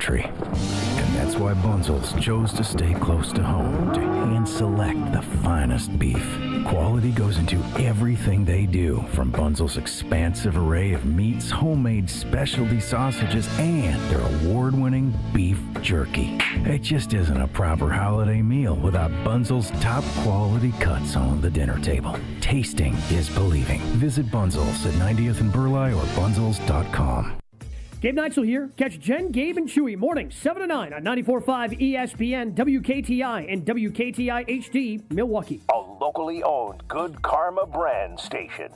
country. And that's why Bunzel's chose to stay close to home to hand-select the finest beef. Quality goes into everything they do, from Bunzel's expansive array of meats, homemade specialty sausages, and their award-winning beef jerky. It just isn't a proper holiday meal without Bunzel's top-quality cuts on the dinner table. Tasting is believing. Visit Bunzel's at 90th and Burleigh or bunzels.com. Gabe Neitzel here. Catch Jen, Gabe, and Chewy mornings 7 to 9 on 94.5 ESPN, WKTI, and WKTI HD, Milwaukee. A locally owned Good Karma brand station.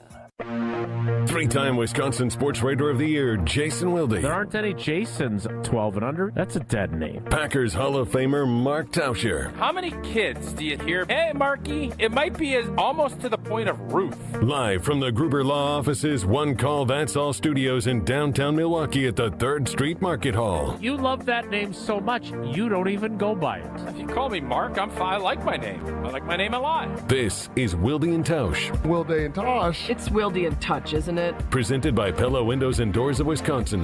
Three-time Wisconsin Sports Writer of the Year, Jason Wilde. There aren't any Jasons 12 and under. That's a dead name. Packers Hall of Famer, Mark Tauscher. How many kids do you hear, hey, Marky, it might be almost to the point of Ruth? Live from the Gruber Law Office's One Call That's All studios in downtown Milwaukee at the 3rd Street Market Hall. You love that name so much, you don't even go by it. If you call me Mark, I'm fine. I like my name. I like my name a lot. This is Wilde and Tausch. Wilde and Tosh. It's Wilde and Touch, isn't it? Presented by Pella Windows and Doors of Wisconsin.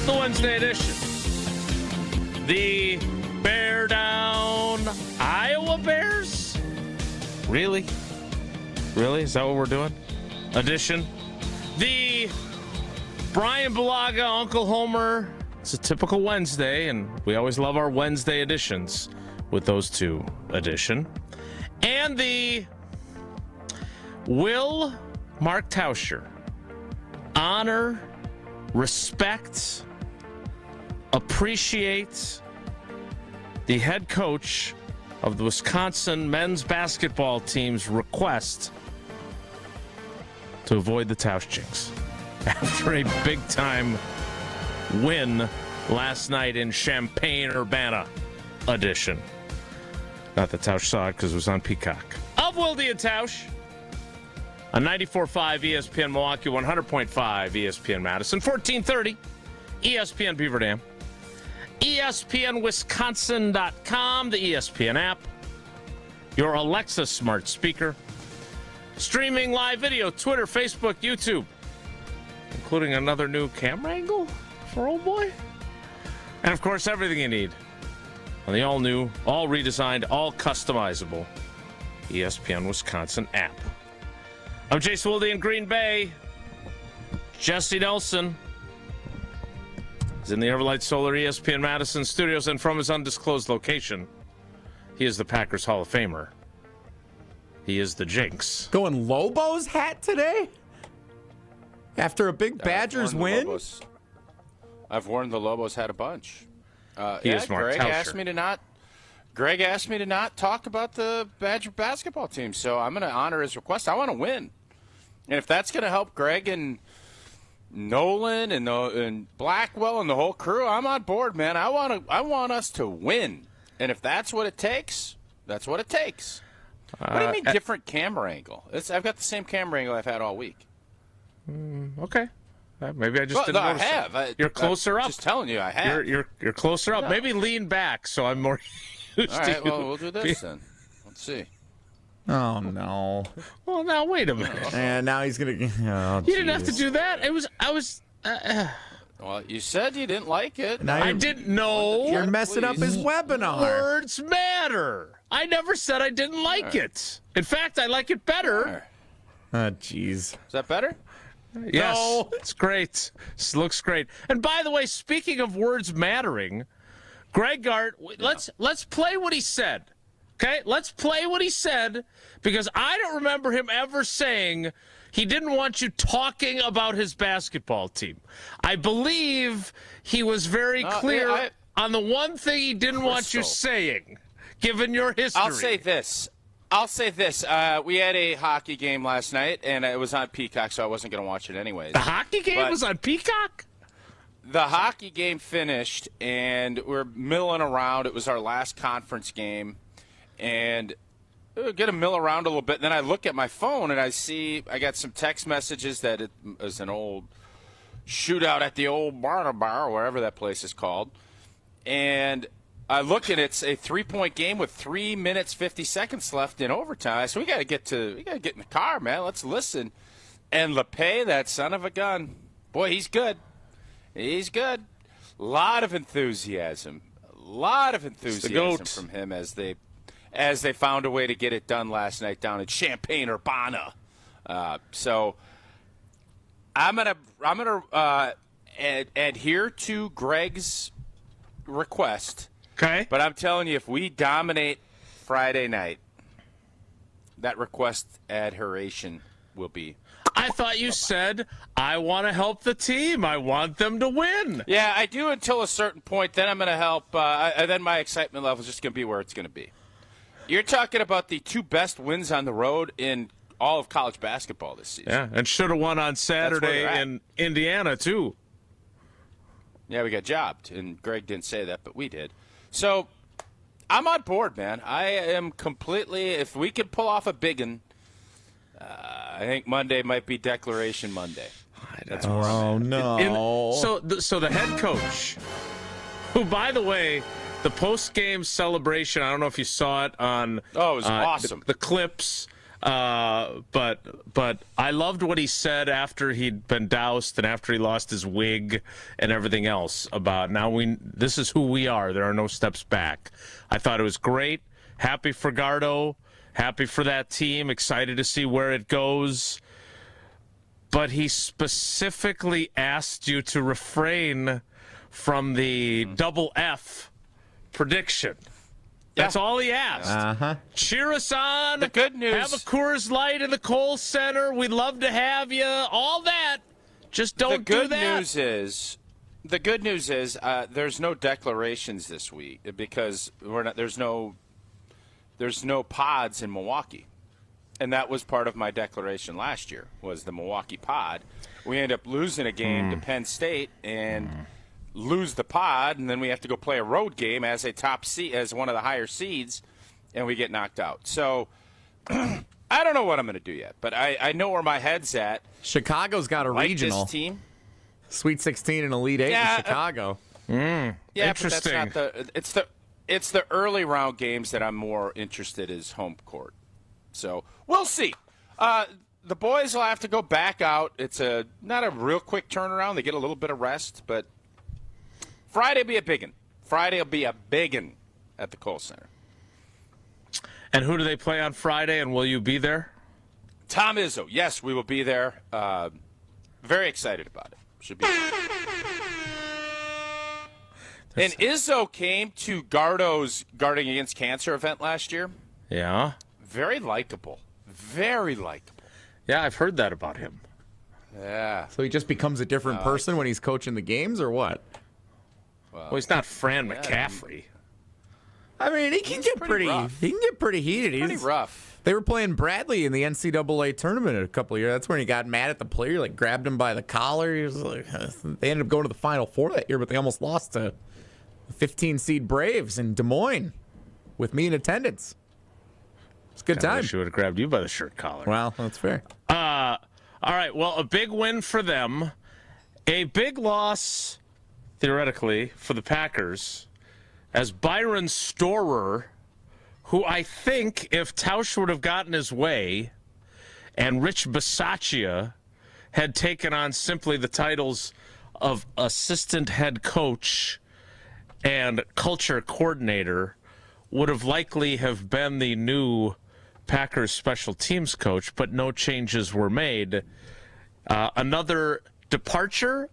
Wednesday edition. The Bear Down Iowa Bears? Really? Really? Is that what we're doing? Edition. The Brian Bulaga, Uncle Homer. It's a typical Wednesday, and we always love our Wednesday editions with those two edition. And the Will Mark Tauscher. Honor, respect, appreciate the head coach of the Wisconsin men's basketball team's request to avoid the Tausch jinx after a big-time win last night in Champaign-Urbana edition. Not that Tausch saw it because it was on Peacock. Of Wilde and Tausch on 94.5 ESPN Milwaukee, 100.5 ESPN Madison, 1430 ESPN Beaver Dam, ESPNWisconsin.com, the ESPN app, your Alexa smart speaker, streaming live video, Twitter, Facebook, YouTube, including another new camera angle for old boy, and of course everything you need on the all-new, all redesigned, all customizable ESPN Wisconsin app. I'm Jason Wilde in Green Bay. Jesse Nelson is in the Everlight Solar ESPN Madison studios, and from his undisclosed location, he is the Packers Hall of Famer. He is the Jinx. Going Lobos hat today? After a big Badgers win? I've worn the Lobos hat a bunch. He is Mark Greg Tauscher. Greg asked me to not talk about the Badger basketball team, so I'm going to honor his request. I want to win. And if that's going to help Greg and Nolan and Blackwell and the whole crew, I'm on board, man. I want us to win. And if that's what it takes, that's what it takes. What do you mean different camera angle? I've got the same camera angle I've had all week. Okay. Maybe I just didn't notice. I have. You're closer up. Just telling you, I have. You're closer up. No. Maybe lean back so I'm more used all to right, you. well, we'll do this then. Let's see. Oh, no. Well, now, wait a minute. And now he's going to... Oh, You didn't have to do that. I was... Well, you said you didn't like it. Now I didn't know. You're messing up his webinar. Words matter. I never said I didn't like it. In fact, I like it better. Oh, jeez. Is that better? Yes, No. it's great. This looks great. And by the way, speaking of words mattering, Greg Gart, let's play what he said. Okay, let's play what he said, because I don't remember him ever saying he didn't want you talking about his basketball team. I believe he was very clear on the one thing he didn't want you saying, given your history. I'll say this. We had a hockey game last night, and it was on Peacock, so I wasn't going to watch it anyways. The hockey game was on Peacock? The hockey game finished, and we're milling around. It was our last conference game. And get to mill around a little bit. And then I look at my phone, and I got some text messages that it was an old shootout at the old bar or wherever that place is called. And I look, and it's a 3-point game with 3 minutes 50 seconds left in overtime. So we got to get in the car, man. Let's listen. And LePay, that son of a gun, boy, he's good. He's good. A lot of enthusiasm from him as they found a way to get it done last night down in Champaign-Urbana. So I'm gonna adhere to Greg's request. Okay. But I'm telling you, if we dominate Friday night, that request adheration will be. I thought you said, I want to help the team. I want them to win. Yeah, I do until a certain point. Then I'm going to help. Then my excitement level is just going to be where it's going to be. You're talking about the 2 best wins on the road in all of college basketball this season. Yeah, and should have won on Saturday in Indiana, too. Yeah, we got jobbed, and Greg didn't say that, but we did. So I'm on board, man. I am completely – if we could pull off a big one, I think Monday might be Declaration Monday. That's no. So the head coach, who, by the way – the post-game celebration, I don't know if you saw it on it was awesome. The clips, but I loved what he said after he'd been doused and after he lost his wig and everything else about this is who we are. There are no steps back. I thought it was great. Happy for Gardo. Happy for that team. Excited to see where it goes. But he specifically asked you to refrain from the double F prediction. That's all he asked. Cheer us on. The good news. Have a Coors Light in the Kohl Center. We'd love to have you. All that. Just don't do that. The good news is there's no declarations this week because there's no pods in Milwaukee. And that was part of my declaration last year, was the Milwaukee pod. We end up losing a game to Penn State and lose the pod, and then we have to go play a road game as a top seed, as one of the higher seeds, and we get knocked out. So I don't know what I'm going to do yet, but I know where my head's at. Chicago's got a regional this team. Sweet 16 and Elite 8 in Chicago. Yeah, interesting. But that's not it's the early round games that I'm more interested in, is home court. So we'll see. The boys will have to go back out. It's not a real quick turnaround. They get a little bit of rest, but Friday will be a biggin. Friday will be a biggin at the Kohl Center. And who do they play on Friday, and will you be there? Tom Izzo. Yes, we will be there. Very excited about it. Should be. And Izzo came to Gardo's Guarding Against Cancer event last year. Yeah. Very likable. Very likable. Yeah, I've heard that about him. Yeah. So he just becomes a different person when he's coaching the games, or what? Well, he's not Fran McCaffrey. I mean, he can get pretty heated. He's pretty rough. They were playing Bradley in the NCAA tournament a couple of years. That's when he got mad at the player, like grabbed him by the collar. He was like, they ended up going to the Final Four that year, but they almost lost to the 15-seed Braves in Des Moines with me in attendance. It's a good time. I wish he would have grabbed you by the shirt collar. Well, that's fair. All right. Well, a big win for them. A big loss, theoretically, for the Packers, as Byron Storer, who I think if Tausch would have gotten his way and Rich Bisaccia had taken on simply the titles of assistant head coach and culture coordinator, would have likely have been the new Packers special teams coach, but no changes were made. Another defection,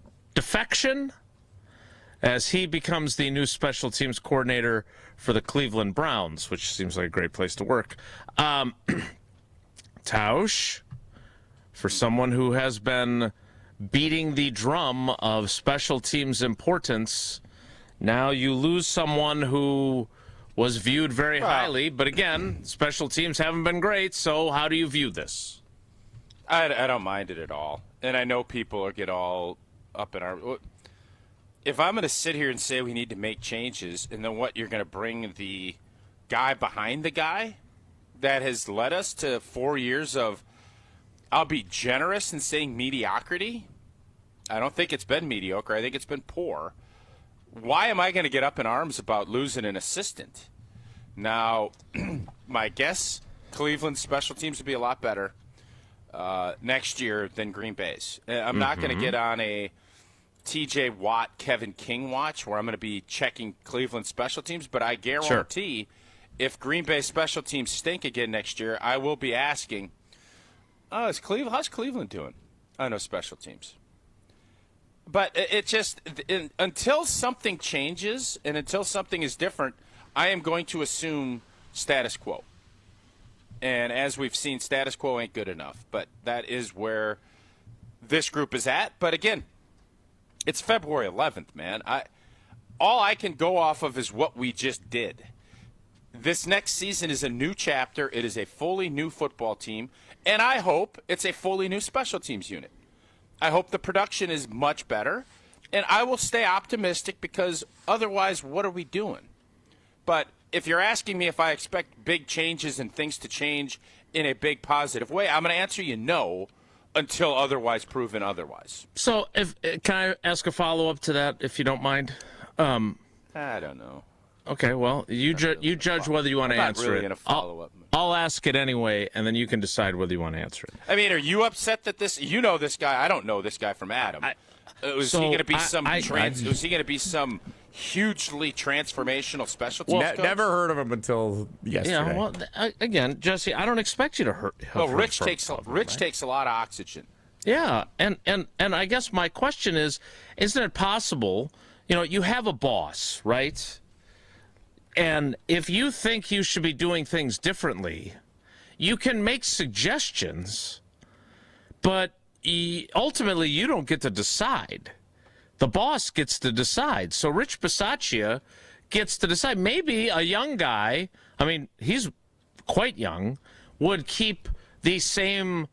as he becomes the new special teams coordinator for the Cleveland Browns, which seems like a great place to work. Tausch, for someone who has been beating the drum of special teams importance, now you lose someone who was viewed very highly. But again, special teams haven't been great, so how do you view this? I don't mind it at all. And I know people get all up in our... If I'm going to sit here and say we need to make changes, and then what, you're going to bring the guy behind the guy that has led us to 4 years of, I'll be generous in saying mediocrity. I don't think it's been mediocre. I think it's been poor. Why am I going to get up in arms about losing an assistant? Now, my guess, Cleveland's special teams will be a lot better next year than Green Bay's. I'm not going to get on a T.J. Watt, Kevin King watch where I'm going to be checking Cleveland special teams, but I guarantee if Green Bay special teams stink again next year, I will be asking, how's Cleveland doing? I know special teams. But it just, until something changes and until something is different, I am going to assume status quo. And as we've seen, status quo ain't good enough. But that is where this group is at. But again, it's February 11th, man. All I can go off of is what we just did. This next season is a new chapter. It is a fully new football team. And I hope it's a fully new special teams unit. I hope the production is much better. And I will stay optimistic because otherwise, what are we doing? But if you're asking me if I expect big changes and things to change in a big positive way, I'm going to answer you no until otherwise proven otherwise. So can I ask a follow-up to that, if you don't mind? I don't know. Okay, well, you judge whether you want to answer really it. In a follow-up. I'll ask it anyway, and then you can decide whether you want to answer it. I mean, are you upset that you know this guy? I don't know this guy from Adam. Was he going to be some hugely transformational special teams coach? Never heard of him until yesterday. Yeah, well, again, Jesse, I don't expect you to hurt. Well, Rich takes a lot of oxygen. Yeah, and I guess my question is, isn't it possible? You have a boss, right? And if you think you should be doing things differently, you can make suggestions, but ultimately you don't get to decide. The boss gets to decide. So Rich Bisaccia gets to decide. Maybe a young guy, I mean, he's quite young, would keep the same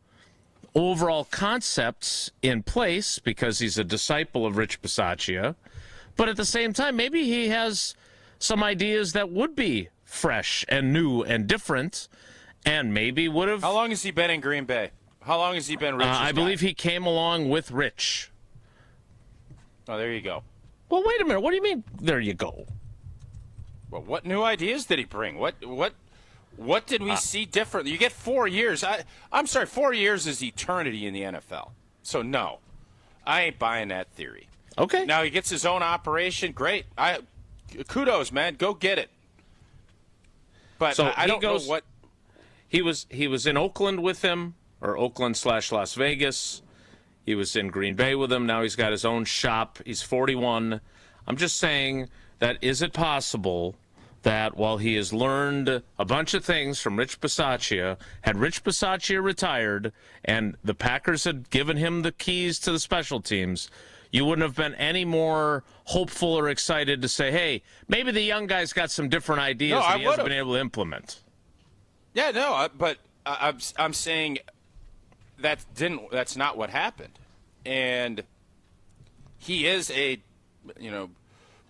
overall concepts in place because he's a disciple of Rich Bisaccia. But at the same time, maybe he has some ideas that would be fresh and new and different, and maybe would have... How long has he been in Green Bay? How long has he been Rich's I believe he came along with Rich. Oh, there you go. Well, wait a minute. What do you mean, there you go? Well, what new ideas did he bring? What did we see differently? You get 4 years. I'm sorry, 4 years is eternity in the NFL. So, no, I ain't buying that theory. Okay. Now he gets his own operation. Great. Kudos, man. Go get it. But so I don't know what... He was in Oakland with him, or Oakland/Las Vegas. He was in Green Bay with him. Now he's got his own shop. He's 41. I'm just saying that is it possible that while he has learned a bunch of things from Rich Bisaccia, had Rich Bisaccia retired and the Packers had given him the keys to the special teams, you wouldn't have been any more hopeful or excited to say, hey, maybe the young guy's got some different ideas that he hasn't been able to implement. Yeah, no, but I'm saying that's not what happened. And he is a,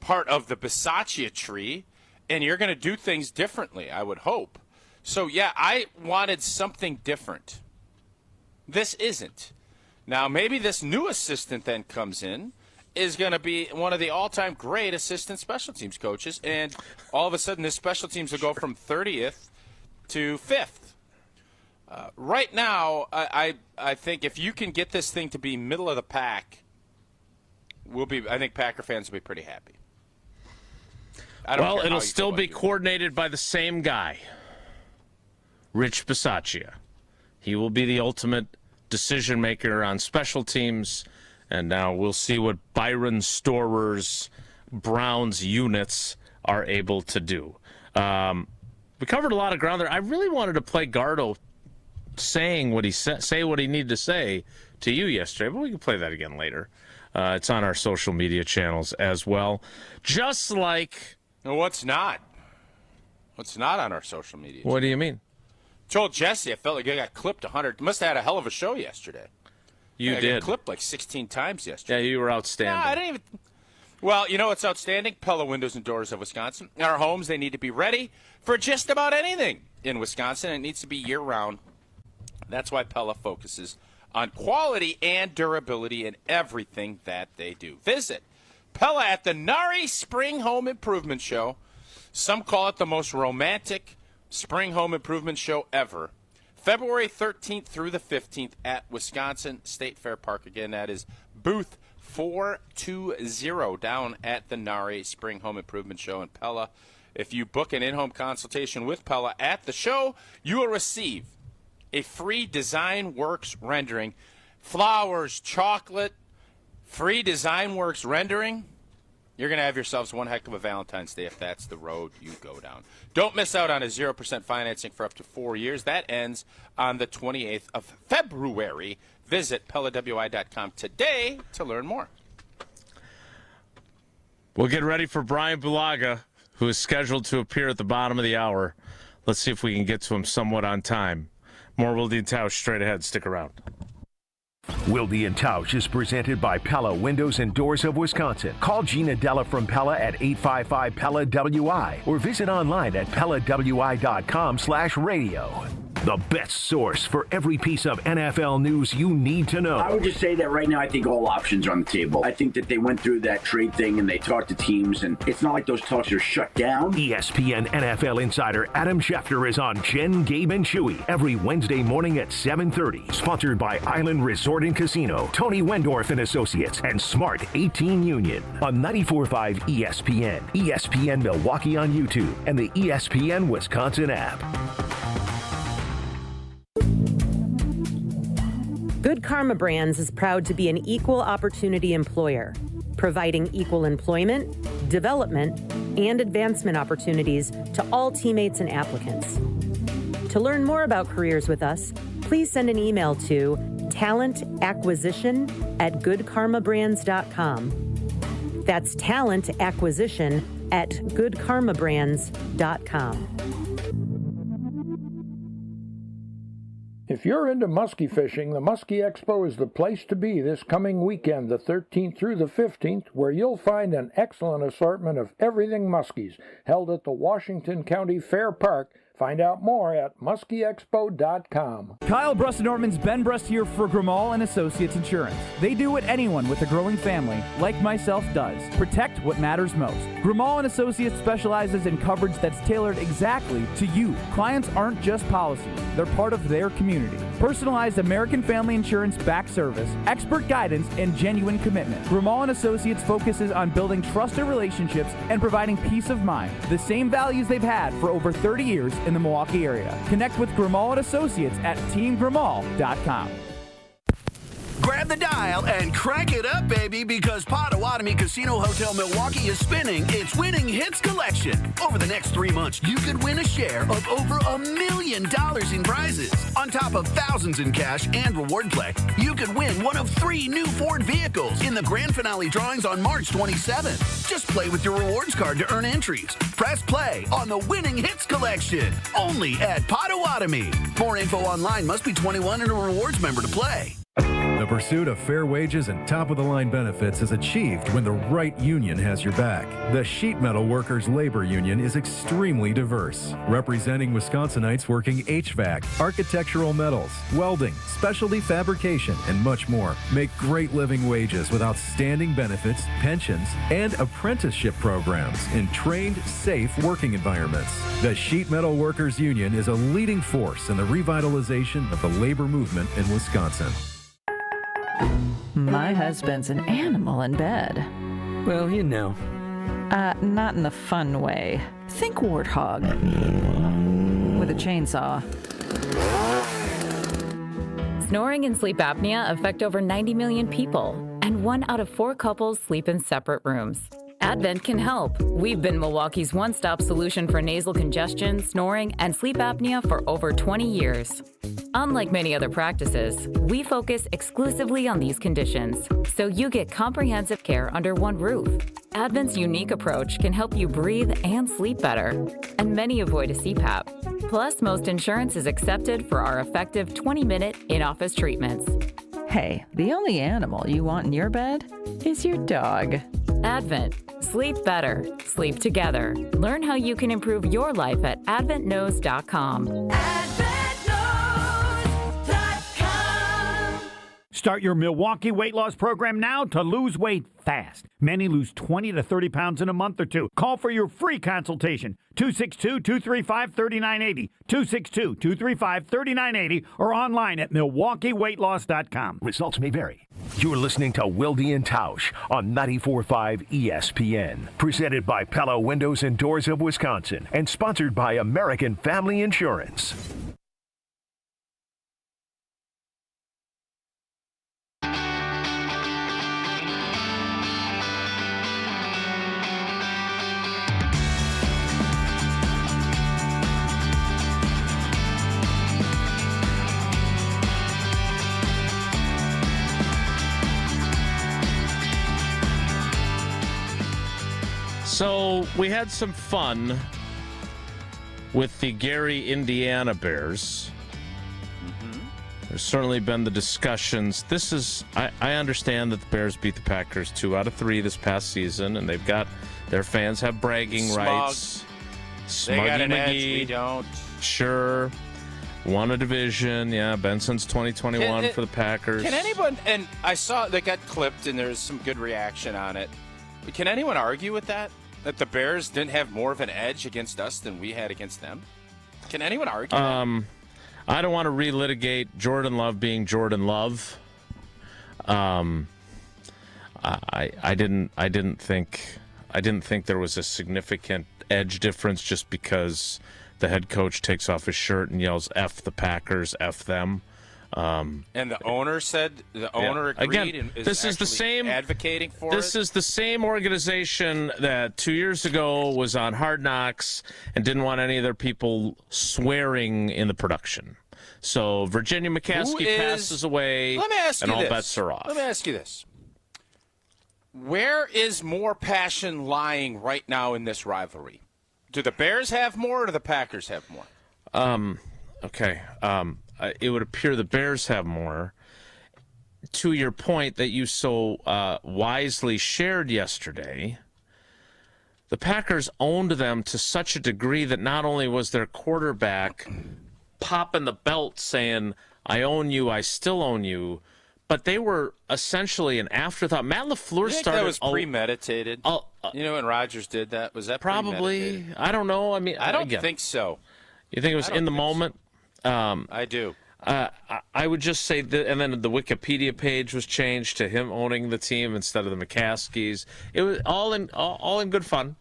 part of the Bisaccia tree, and you're going to do things differently, I would hope. So, yeah, I wanted something different. This isn't. Now, maybe this new assistant then comes in, is going to be one of the all-time great assistant special teams coaches, and all of a sudden this special teams will go from 30th to 5th. Right now, I think if you can get this thing to be middle of the pack, I think Packer fans will be pretty happy. Well, it'll still be coordinated by the same guy, Rich Bisaccia. He will be the ultimate decision maker on special teams, and now we'll see what Byron Storer's Browns units are able to do. We covered a lot of ground there. I really wanted to play Gardo saying what he say what he needed to say to you yesterday, but we can play that again later. It's on our social media channels as well. Just like... No, what's not? What's not on our social media? What do you mean? Told Jesse I felt like I got clipped 100. Must have had a hell of a show yesterday. You I did. got clipped like 16 times yesterday. Yeah, you were outstanding. No, I didn't even... Well, you know what's outstanding? Pella Windows and Doors of Wisconsin. In our homes, they need to be ready for just about anything in Wisconsin. It needs to be year-round. That's why Pella focuses on quality and durability in everything that they do. Visit Pella at the Nari Spring Home Improvement Show. Some call it the most romantic spring home improvement show ever. February 13th through the 15th at Wisconsin State Fair Park. Again, that is booth 420 down at the Nari Spring Home Improvement Show in Pella. If you book an in-home consultation with Pella at the show, you will receive a free Design Works rendering. Flowers, chocolate, free Design Works rendering. You're going to have yourselves one heck of a Valentine's Day if that's the road you go down. Don't miss out on a 0% financing for up to 4 years. That ends on the 28th of February. Visit PellaWI.com today to learn more. We'll get ready for Brian Bulaga, who is scheduled to appear at the bottom of the hour. Let's see if we can get to him somewhat on time. More Wilde and Tausch straight ahead. Stick around. Wilde and Tausch is presented by Pella Windows and Doors of Wisconsin. Call Gina Della from Pella at 855-PELLA-WI or visit online at PellaWI.com/radio. The best source for every piece of NFL news you need to know. I would just say that right now I think all options are on the table. I think that they went through that trade thing and they talked to teams, and it's not like those talks are shut down. ESPN NFL insider Adam Schefter is on Jen, Gabe, and Chewy every Wednesday morning at 7:30. Sponsored by Island Resort and Casino, Tony Wendorf and Associates, and Smart 18 Union on 94.5 ESPN, ESPN Milwaukee on YouTube, and the ESPN Wisconsin app. Good Karma Brands is proud to be an equal opportunity employer, providing equal employment, development, and advancement opportunities to all teammates and applicants. To learn more about careers with us, please send an email to talentacquisition@goodkarmabrands.com. That's talentacquisition@goodkarmabrands.com. If you're into muskie fishing, the Muskie Expo is the place to be this coming weekend, the 13th through the 15th, where you'll find an excellent assortment of everything muskies, held at the Washington County Fair Park. Find out more at muskieexpo.com. Kyle Brust-Norman's Ben Brust here for Grimal and Associates Insurance. They do what anyone with a growing family, like myself, does. Protect what matters most. Grimal and Associates specializes in coverage that's tailored exactly to you. Clients aren't just policies. They're part of their community. Personalized American Family Insurance back service, expert guidance, and genuine commitment. Grimal and Associates focuses on building trusted relationships and providing peace of mind. The same values they've had for over 30 years in the Milwaukee area. Connect with Grimal and Associates at teamgrimal.com. Grab the dial and crank it up, baby, because Potawatomi Casino Hotel Milwaukee is spinning its Winning Hits collection. Over the next 3 months, you could win a share of over $1 million in prizes. On top of thousands in cash and reward play, you could win one of 3 new Ford vehicles in the grand finale drawings on March 27th. Just play with your rewards card to earn entries. Press play on the Winning Hits collection, only at Potawatomi. More info online. Must be 21 and a rewards member to play. The pursuit of fair wages and top-of-the-line benefits is achieved when the right union has your back. The Sheet Metal Workers Labor Union is extremely diverse, representing Wisconsinites working HVAC, architectural metals, welding, specialty fabrication, and much more. Make great living wages with outstanding benefits, pensions, and apprenticeship programs in trained, safe working environments. The Sheet Metal Workers Union is a leading force in the revitalization of the labor movement in Wisconsin. My husband's an animal in bed. Well, you know. Not in the fun way. Think warthog. With a chainsaw. Snoring and sleep apnea affect over 90 million people, and 1 out of 4 couples sleep in separate rooms. Advent can help. We've been Milwaukee's one-stop solution for nasal congestion, snoring, and sleep apnea for over 20 years. Unlike many other practices, we focus exclusively on these conditions, so you get comprehensive care under one roof. Advent's unique approach can help you breathe and sleep better, and many avoid a CPAP. Plus, most insurance is accepted for our effective 20-minute in-office treatments. Hey, the only animal you want in your bed is your dog. Advent. Sleep better. Sleep together. Learn how you can improve your life at adventknows.com. Start your Milwaukee weight loss program now to lose weight fast. Many lose 20 to 30 pounds in a month or two. Call for your free consultation. 262-235-3980. 262-235-3980 or online at MilwaukeeWeightLoss.com. Results may vary. You're listening to Wilde and Tausch on 94.5 ESPN. Presented by Pella Windows and Doors of Wisconsin and sponsored by American Family Insurance. So we had some fun with the Gary, Indiana Bears. There's certainly been the discussions. I understand that the Bears beat the Packers 2 out of 3 this past season, and they've got their fans have bragging rights. They got Smuggy an edge, McGee, we don't. Sure. Won a division, yeah. Benson's 2021 for the Packers. Can anyone, and I saw they got clipped and there's some good reaction on it. Can anyone argue with that? That the Bears didn't have more of an edge against us than we had against them? Can anyone argue that? I don't want to relitigate Jordan Love being Jordan Love. I didn't think there was a significant edge difference just because the head coach takes off his shirt and yells "F the Packers, F them." And the owner said agreed. Again, and this is the same advocating for This it. is the same organization that 2 years ago was on Hard Knocks and didn't want any of their people swearing in the production. So Virginia McCaskey passes away, and all bets are off. Let me ask you this. Where is more passion lying right now in this rivalry? Do the Bears have more or do the Packers have more? Okay. It would appear the Bears have more. To your point that you so wisely shared yesterday, the Packers owned them to such a degree that not only was their quarterback popping the belt saying, "I own you, I still own you," but they were essentially an afterthought. Matt LaFleur started. That was premeditated. When Rodgers did that, was that probably? I don't know. I mean, I don't think so. You think it was in the moment? I do. I would just say that, and then the Wikipedia page was changed to him owning the team instead of the McCaskies. It was all in good fun.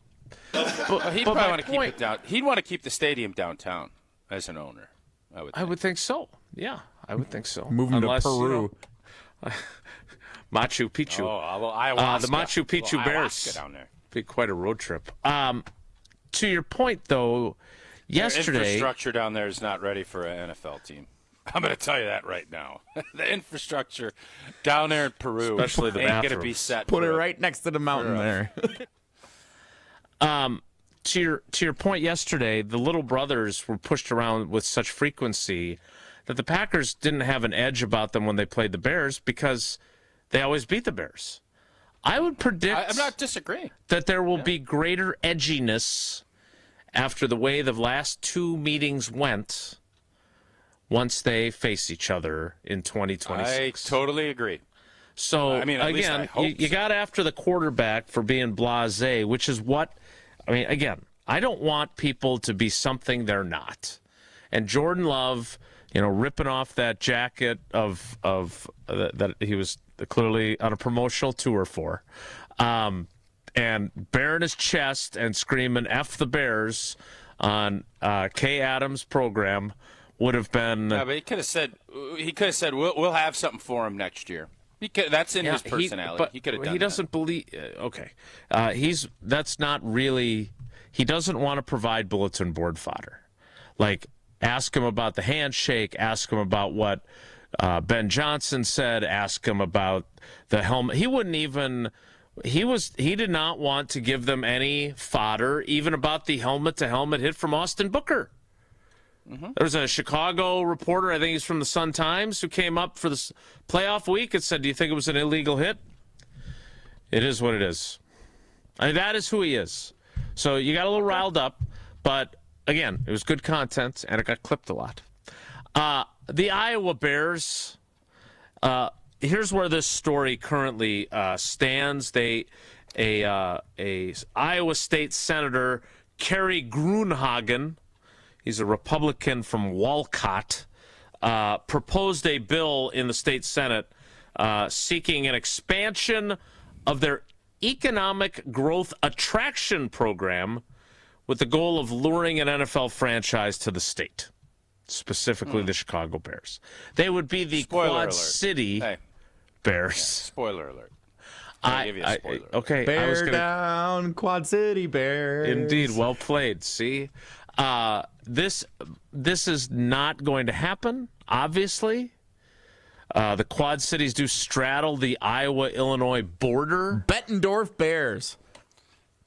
He'd probably want to keep it down. He'd want to keep the stadium downtown as an owner. I would think so. Yeah, I would think so. Moving to Peru. Machu Picchu. Ayahuasca. The Machu Picchu Bears. Down there. Be quite a road trip. To your point, though, yesterday, the infrastructure down there is not ready for an NFL team. I'm going to tell you that right now. The infrastructure down there in Peru, especially the ain't going to be set. Put it right next to the mountain there. To your point yesterday, the little brothers were pushed around with such frequency that the Packers didn't have an edge about them when they played the Bears because they always beat the Bears. I would predict I'm not disagreeing that there will be greater edginess after the way the last 2 meetings went once they face each other in 2026. I totally agree. So, again, you got after the quarterback for being blasé, which is what, again, I don't want people to be something they're not. And Jordan Love, ripping off that jacket of that he was clearly on a promotional tour for, and baring his chest and screaming "F the Bears" on Kay Adams' program would have been. Yeah, but he could have said we'll have something for him next year. That's in his personality. He could have done. He doesn't believe. Okay, that's not really. He doesn't want to provide bulletin board fodder. Like, ask him about the handshake. Ask him about what Ben Johnson said. Ask him about the helmet. He wouldn't even. He did not want to give them any fodder, even about the helmet-to-helmet hit from Austin Booker. There was a Chicago reporter, I think he's from the Sun-Times, who came up for this playoff week and said, do you think it was an illegal hit? It is what it is. I mean, that is who he is. So you got a little riled up, but again, it was good content, and it got clipped a lot. The Iowa Bears, here's where this story currently stands. A Iowa State Senator, Kerry Grunhagen, he's a Republican from Walcott, proposed a bill in the state Senate seeking an expansion of their economic growth attraction program with the goal of luring an NFL franchise to the state, specifically the Chicago Bears. They would be the Quad City Bears. Yeah, spoiler alert. I'll give you a spoiler. Okay. Bear down, Quad City Bears. Indeed, well played. See? This is not going to happen, obviously. The Quad Cities do straddle the Iowa-Illinois border. Bettendorf Bears.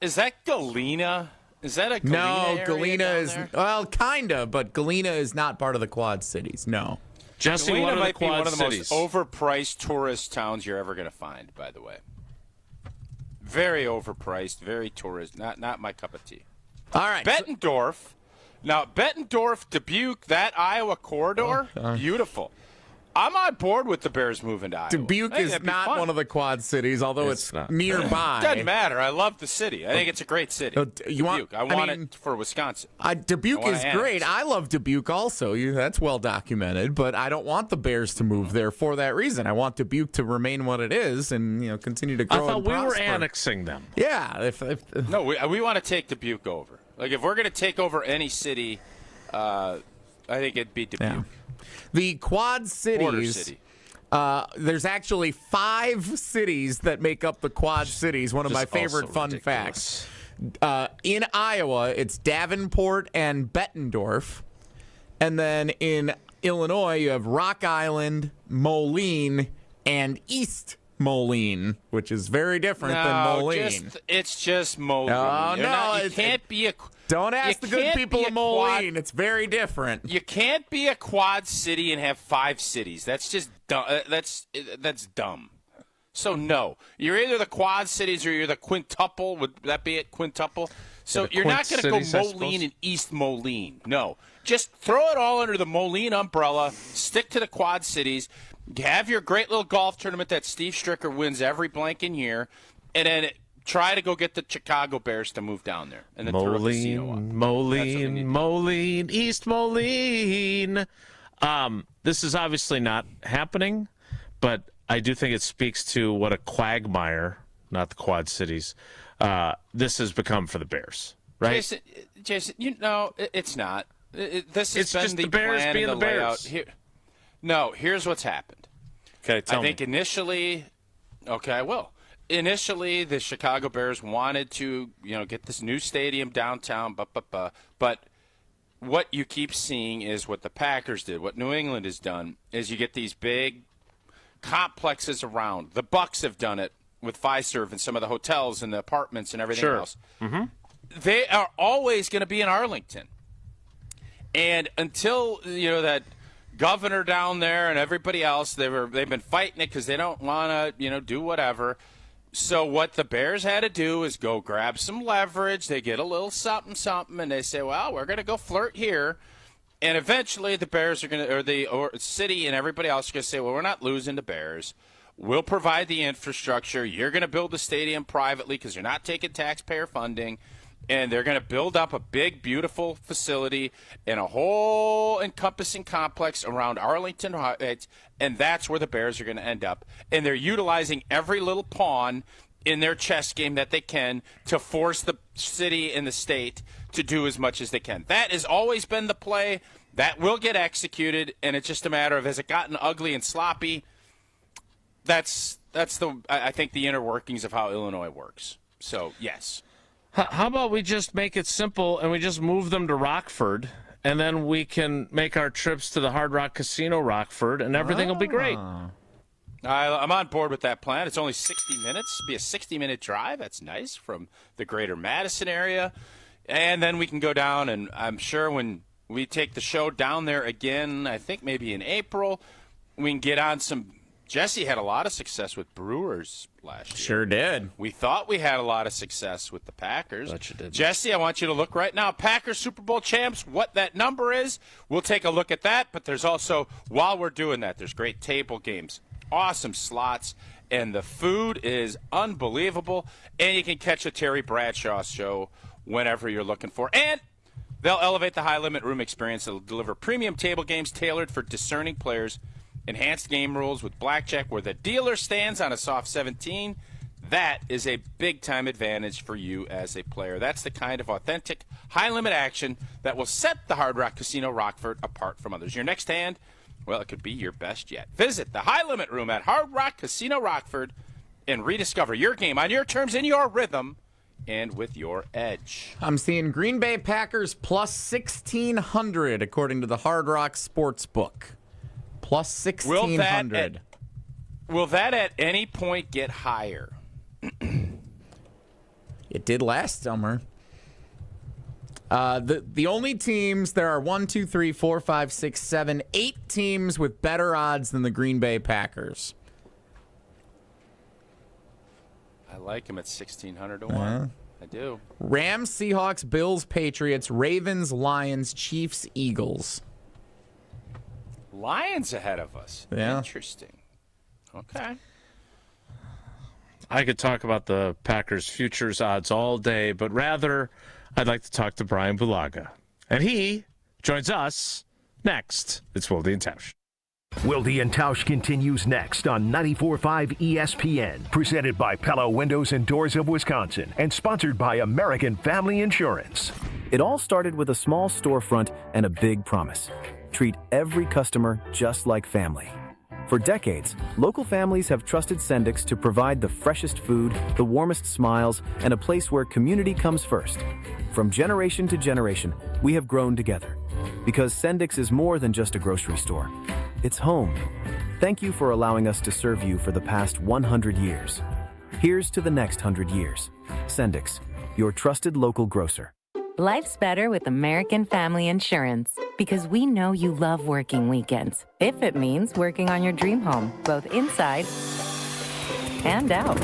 Is that Galena? Is that a Galena area Galena down is, there? well, kind of, but Galena is not part of the Quad Cities, no. Jesse, Galena what are might the be Quad one of the Cities? most overpriced tourist towns you're ever going to find, by the way. Very overpriced, very tourist, not my cup of tea. All right. Bettendorf. Now, Bettendorf, Dubuque, that Iowa corridor, beautiful. I'm on board with the Bears moving to Iowa. Dubuque is not one of the Quad Cities, although it's nearby. Doesn't matter. I love the city. I think it's a great city. Dubuque. I want it for Wisconsin. Dubuque is great. I love Dubuque also. That's well documented, but I don't want the Bears to move there for that reason. I want Dubuque to remain what it is and continue to grow. I thought and we prosper. were annexing them. Yeah. No, we want to take Dubuque over. Like, if we're going to take over any city, I think it'd be Dubuque. Yeah. The Quad Cities, there's actually 5 cities that make up the Quad Cities. One of my favorite fun facts. In Iowa, it's Davenport and Bettendorf. And then in Illinois, you have Rock Island, Moline, and East Moline, which is very different than Moline. It's just Moline. Oh, no. You can't be a... Don't ask the good people of Moline. It's very different. You can't be a Quad City and have 5 cities. That's just dumb. That's dumb. So no, you're either the Quad Cities or you're the quintuple. Would that be it? Quintuple. So you're not going to go Moline and East Moline. No, just throw it all under the Moline umbrella. Stick to the Quad Cities. Have your great little golf tournament that Steve Stricker wins every blanking year, and then try to go get the Chicago Bears to move down there and then throw a casino up. Moline, East Moline. This is obviously not happening, but I do think it speaks to what a quagmire, not the Quad Cities, this has become for the Bears, right? Jason, it's not. This has it's been just the the Bears plan being and the layout. Bears. Here's what's happened. Okay, tell me. I think initially, I will. Initially, the Chicago Bears wanted to, get this new stadium downtown, but what you keep seeing is what the Packers did, what New England has done, is you get these big complexes around. The Bucks have done it with Fiserv and some of the hotels and the apartments and everything else. Mm-hmm. They are always going to be in Arlington. And until, that governor down there and everybody else, they've been fighting it because they don't want to, do whatever. So what the Bears had to do is go grab some leverage. They get a little something, and they say, well, we're going to go flirt here. And eventually the Bears are going to, or the city and everybody else are going to say, well, we're not losing to Bears. We'll provide the infrastructure. You're going to build the stadium privately because you're not taking taxpayer funding. And they're going to build up a big, beautiful facility and a whole encompassing complex around Arlington Heights, and that's where the Bears are going to end up. And they're utilizing every little pawn in their chess game that they can to force the city and the state to do as much as they can. That has always been the play. That will get executed, and it's just a matter of, has it gotten ugly and sloppy? That's I think the inner workings of how Illinois works. So yes. How about we just make it simple and we just move them to Rockford, and then we can make our trips to the Hard Rock Casino Rockford, and everything will be great. I'm on board with that plan. It's only 60 minutes. Be a 60-minute drive. That's nice from the greater Madison area. And then we can go down, and I'm sure when we take the show down there again, I think maybe in April, we can get on some. Jesse had a lot of success with Brewers last year. Sure did. We thought we had a lot of success with the Packers. Bet you did. Jesse, I want you to look right now. Packers Super Bowl champs, what that number is. We'll take a look at that. But there's also, while we're doing that, there's great table games, awesome slots, and the food is unbelievable. And you can catch a Terry Bradshaw show whenever you're looking for. And they'll elevate the high-limit room experience. They'll deliver premium table games tailored for discerning players. Enhanced game rules with blackjack where the dealer stands on a soft 17. That is a big-time advantage for you as a player. That's the kind of authentic, high-limit action that will set the Hard Rock Casino Rockford apart from others. Your next hand, well, it could be your best yet. Visit the high-limit room at Hard Rock Casino Rockford and rediscover your game on your terms, in your rhythm, and with your edge. I'm seeing Green Bay Packers plus 1,600 according to the Hard Rock Sportsbook. Plus 1,600. Will that at any point get higher? It did last summer. The only teams, there are 1, 2, 3, 4, 5, 6, 7, 8 teams with better odds than the Green Bay Packers. I like him at 1,600 to 1. I do. Rams, Seahawks, Bills, Patriots, Ravens, Lions, Chiefs, Eagles. Lions ahead of us. Yeah. Interesting. Okay. I could talk about the Packers' futures odds all day, but rather I'd like to talk to Brian Bulaga. And he joins us next. It's Wilde and Tausch. Wilde and Tausch continues next on 94.5 ESPN, presented by Pella Windows and Doors of Wisconsin, and sponsored by American Family Insurance. It all started with a small storefront and a big promise. Treat every customer just like family. For decades, local families have trusted Sendix to provide the freshest food, the warmest smiles, and a place where community comes first. From generation to generation, we have grown together. Because Sendix is more than just a grocery store. It's home. Thank you for allowing us to serve you for the past 100 years. Here's to the next 100 years. Sendix, your trusted local grocer. Life's better with American Family Insurance because we know you love working weekends. If it means working on your dream home, both inside and out.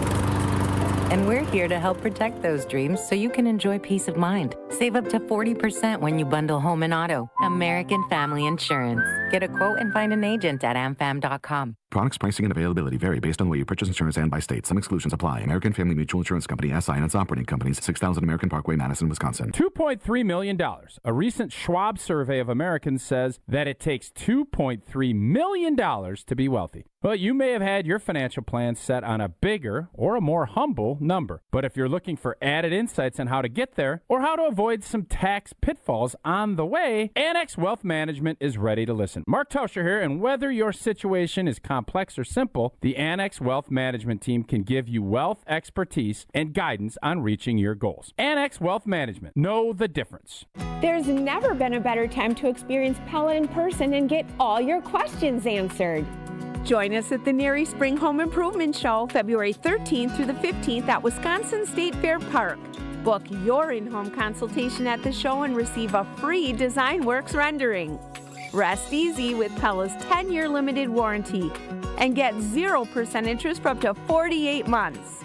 And we're here to help protect those dreams so you can enjoy peace of mind. Save up to 40% when you bundle home and auto. American Family Insurance. Get a quote and find an agent at amfam.com. Products, pricing, and availability vary based on the way you purchase insurance and by state. Some exclusions apply. American Family Mutual Insurance Company, SI, and its operating companies, 6000 American Parkway, Madison, Wisconsin. $2.3 million. A recent Schwab survey of Americans says that it takes $2.3 million to be wealthy. Well, you may have had your financial plan set on a bigger or a more humble number. But if you're looking for added insights on how to get there or how to avoid some tax pitfalls on the way, Annex Wealth Management is ready to listen. Mark Tauscher here, and whether your situation is complex or simple, the Annex Wealth Management team can give you wealth expertise and guidance on reaching your goals. Annex Wealth Management. Know the difference. There's never been a better time to experience Pella in person and get all your questions answered. Join us at the Neary Spring Home Improvement Show, February 13th through the 15th at Wisconsin State Fair Park. Book your in-home consultation at the show and receive a free DesignWorks rendering. Rest easy with Pella's 10-year limited warranty and get 0% interest for up to 48 months.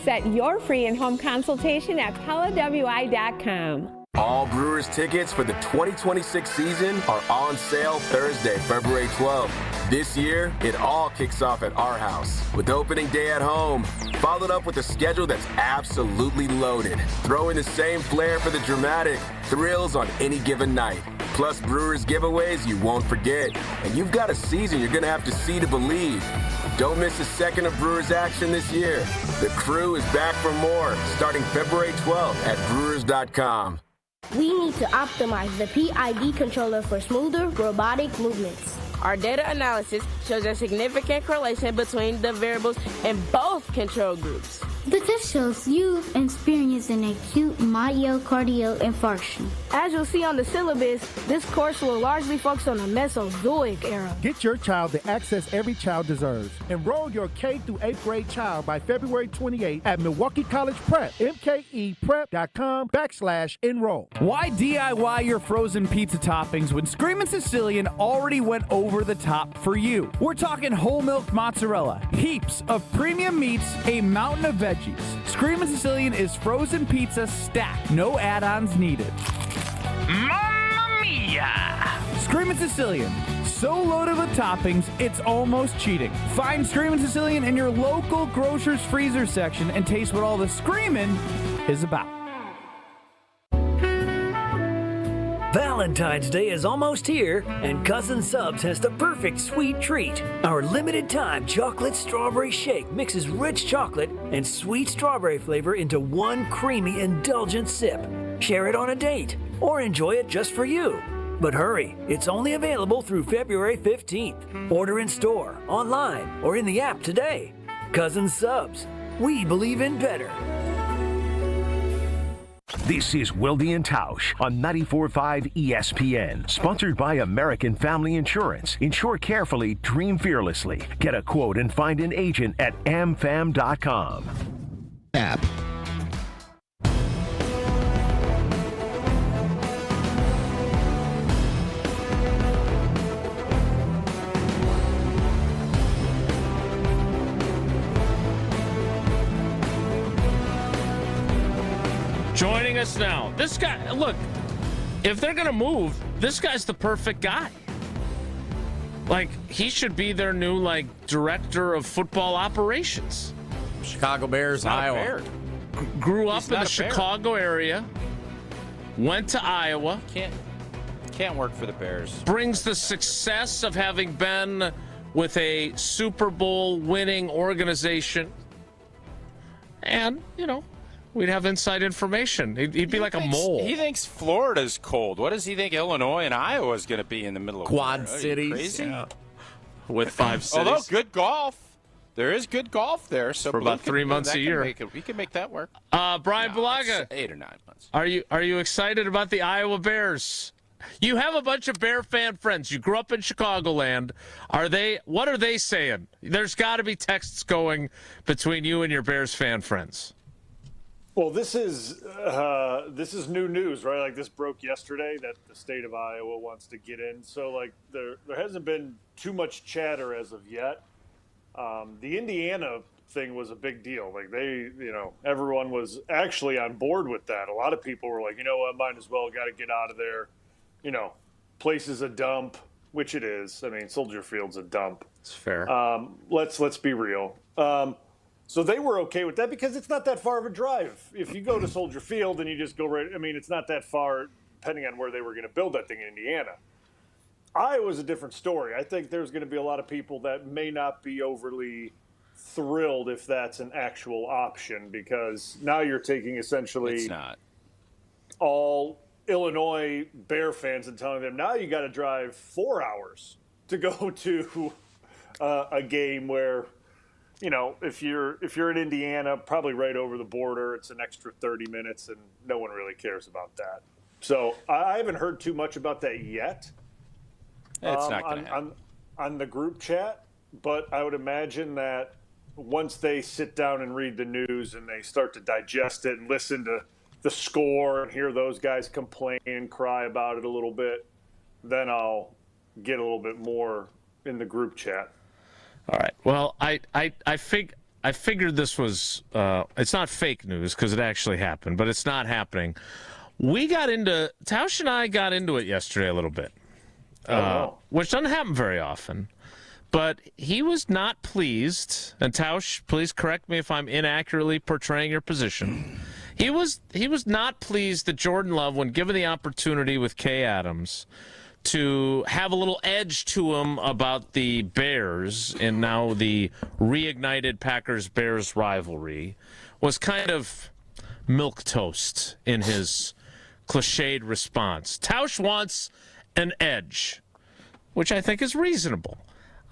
Set your free in-home consultation at PellaWI.com. All Brewers tickets for the 2026 season are on sale Thursday, February 12th. This year, it all kicks off at our house with opening day at home, followed up with a schedule that's absolutely loaded. Throw in the same flair for the dramatic thrills on any given night. Plus Brewers giveaways you won't forget. And you've got a season you're going to have to see to believe. Don't miss a second of Brewers action this year. The crew is back for more starting February 12th at Brewers.com. We need to optimize the PID controller for smoother robotic movements. Our data analysis shows a significant correlation between the variables in both control groups. The test shows you've experienced an acute myocardial infarction. As you'll see on the syllabus, this course will largely focus on the Mesozoic era. Get your child the access every child deserves. Enroll your K through 8th grade child by February 28 at Milwaukee College Prep, mkeprep.com/enroll. Why DIY your frozen pizza toppings when Screamin' Sicilian already went over the top for you? We're talking whole milk mozzarella, heaps of premium meats, a mountain of veggies. Screamin' Sicilian is frozen pizza stacked, no add-ons needed. Mamma mia! Screamin' Sicilian, so loaded with toppings, it's almost cheating. Find Screamin' Sicilian in your local grocer's freezer section and taste what all the screamin' is about. Valentine's Day is almost here, and Cousin Subs has the perfect sweet treat. Our limited-time chocolate strawberry shake mixes rich chocolate and sweet strawberry flavor into one creamy, indulgent sip. Share it on a date, or enjoy it just for you. But hurry, it's only available through February 15th. Order in store, online, or in the app today. Cousin Subs, we believe in better. This is Wilde and Tausch on 94.5 ESPN. Sponsored by American Family Insurance. Insure carefully, dream fearlessly. Get a quote and find an agent at amfam.com. App. Joining us now, this guy, look, if they're going to move, this guy's the perfect guy. Like, he should be their new, like, director of football operations. Chicago Bears, Iowa. Grew up in the Chicago area, went to Iowa. Can't work for the Bears. Brings the success of having been with a Super Bowl winning organization. And, you know, we'd have inside information. He'd be like a mole. He thinks Florida's cold. What does he think Illinois and Iowa is going to be in the middle of Quad winter? cities? Crazy? Yeah. With 5 cities. Although good golf. There is good golf there. So for about 3 months a year. We can make that work. Brian Bulaga. 8 or 9 months. Are you excited about the Iowa Bears? You have a bunch of Bear fan friends. You grew up in Chicagoland. What are they saying? There's got to be texts going between you and your Bears fan friends. Well, this is new news, right? Like, this broke yesterday that the state of Iowa wants to get in. So, like, there hasn't been too much chatter as of yet. The Indiana thing was a big deal. Like, everyone was actually on board with that. A lot of people were like, you know what, might as well, got to get out of there. You know, place is a dump, which it is. I mean, Soldier Field's a dump. It's fair. Let's be real. So they were okay with that because it's not that far of a drive. If you go to Soldier Field and you just go right, I mean, it's not that far, depending on where they were going to build that thing in Indiana. Iowa's a different story. I think there's going to be a lot of people that may not be overly thrilled if that's an actual option, because now you're taking essentially all Illinois Bear fans and telling them now you got to drive 4 hours to go to a game where, you know, if you're in Indiana, probably right over the border, it's an extra 30 minutes, and no one really cares about that. So I haven't heard too much about that yet. It's not going to happen. On the group chat, but I would imagine that once they sit down and read the news and they start to digest it and listen to the score and hear those guys complain and cry about it a little bit, then I'll get a little bit more in the group chat. All right. Well, I figured this was it's not fake news because it actually happened, but it's not happening. Tausch and I got into it yesterday a little bit, which doesn't happen very often. But he was not pleased, and Tausch, please correct me if I'm inaccurately portraying your position. He was not pleased that Jordan Love, when given the opportunity with Kay Adams to have a little edge to him about the Bears and now the reignited Packers-Bears rivalry, was kind of milquetoast in his cliched response. Tausch wants an edge. which I think is reasonable.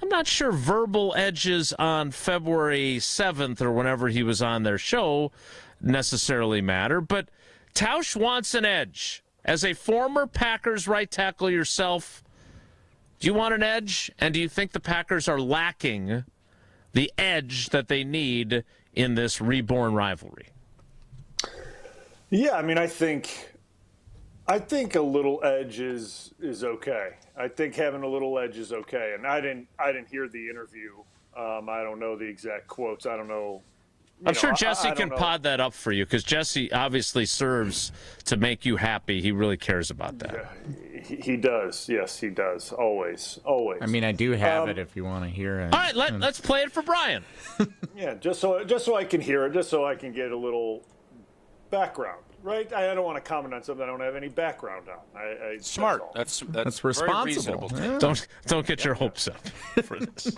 I'm not sure verbal edges on February 7th or whenever he was on their show necessarily matter, but Tausch wants an edge. As a former Packers right tackle yourself, do you want an edge? And do you think the Packers are lacking the edge that they need in this reborn rivalry? Yeah, I mean, I think a little edge is okay. I think having a little edge is okay. And I didn't hear the interview. I don't know the exact quotes. I don't know. I'm sure Jesse can pod that up for you, because Jesse obviously serves to make you happy. He really cares about that. Yeah, he does. Yes, he does. Always. I mean, I do have it if you want to hear it. All right, let's play it for Brian. Yeah, just so I can hear it, just so I can get a little background. Right? I don't want to comment on something I don't have any background on. Smart. That's responsible. Very Yeah. Don't get your hopes up for this.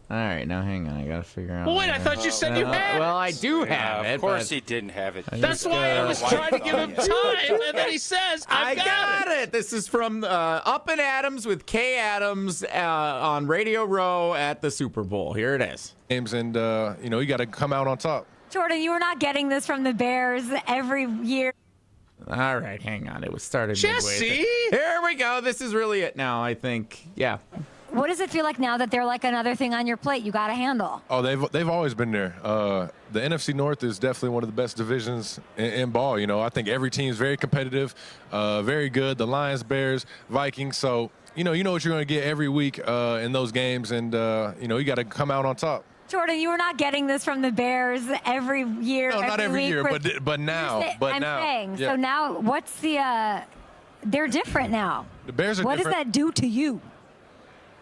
All right, now hang on. I got to figure out. Well, wait, I thought you said you had it. Well, I do have it. Of course he didn't have it. That's why I was trying to give him time, and then he says, I got it. This is from Up and Adams with Kay Adams on Radio Row at the Super Bowl. Here it is. Games, and you got to come out on top. Jordan, you were not getting this from the Bears every year. All right, hang on. It was started Jesse! midway. Here we go. This is really it now, I think. Yeah. What does it feel like now that they're like another thing on your plate you got to handle? Oh, they've always been there. The NFC North is definitely one of the best divisions in ball. I think every team is very competitive, very good. The Lions, Bears, Vikings. So, you know what you're going to get every week in those games, and, you got to come out on top. Jordan, you were not getting this from the Bears every year. No, not every year, but now. I'm saying. Yeah. So now, what's the? They're different now. The Bears are what different. What does that do to you?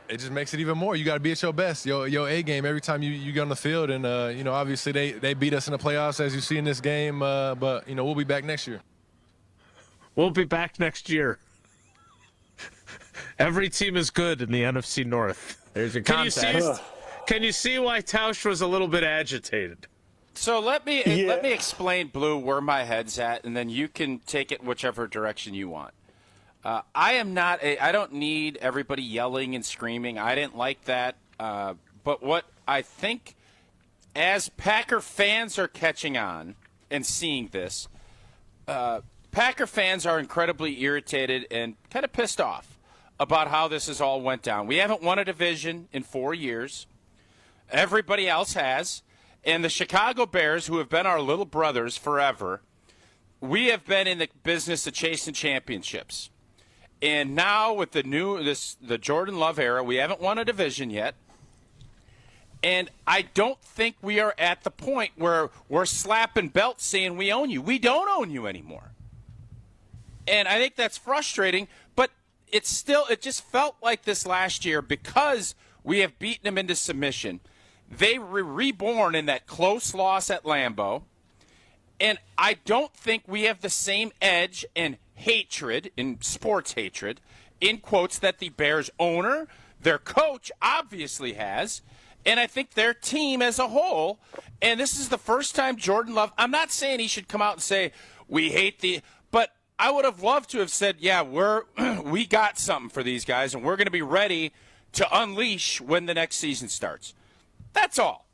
It just makes it even more. You got to be at your best, your A game every time you get on the field. And obviously they beat us in the playoffs, as you see in this game. But we'll be back next year. We'll be back next year. Every team is good in the NFC North. There's your context. Can you see why Tausch was a little bit agitated? So let me explain, Blue, where my head's at, and then you can take it whichever direction you want. I don't need everybody yelling and screaming. I didn't like that. But what I think, as Packer fans are catching on and seeing this, Packer fans are incredibly irritated and kind of pissed off about how this has all went down. We haven't won a division in 4 years. Everybody else has. And the Chicago Bears, who have been our little brothers forever, we have been in the business of chasing championships. And now with the Jordan Love era, we haven't won a division yet. And I don't think we are at the point where we're slapping belts saying we own you. We don't own you anymore. And I think that's frustrating, but it just felt like this last year because we have beaten them into submission. They were reborn in that close loss at Lambeau. And I don't think we have the same edge and hatred, in sports hatred, in quotes, that the Bears owner, their coach, obviously has. And I think their team as a whole, and this is the first time Jordan Love, I'm not saying he should come out and say, we hate but I would have loved to have said, yeah, we got something for these guys, and we're going to be ready to unleash when the next season starts. That's all.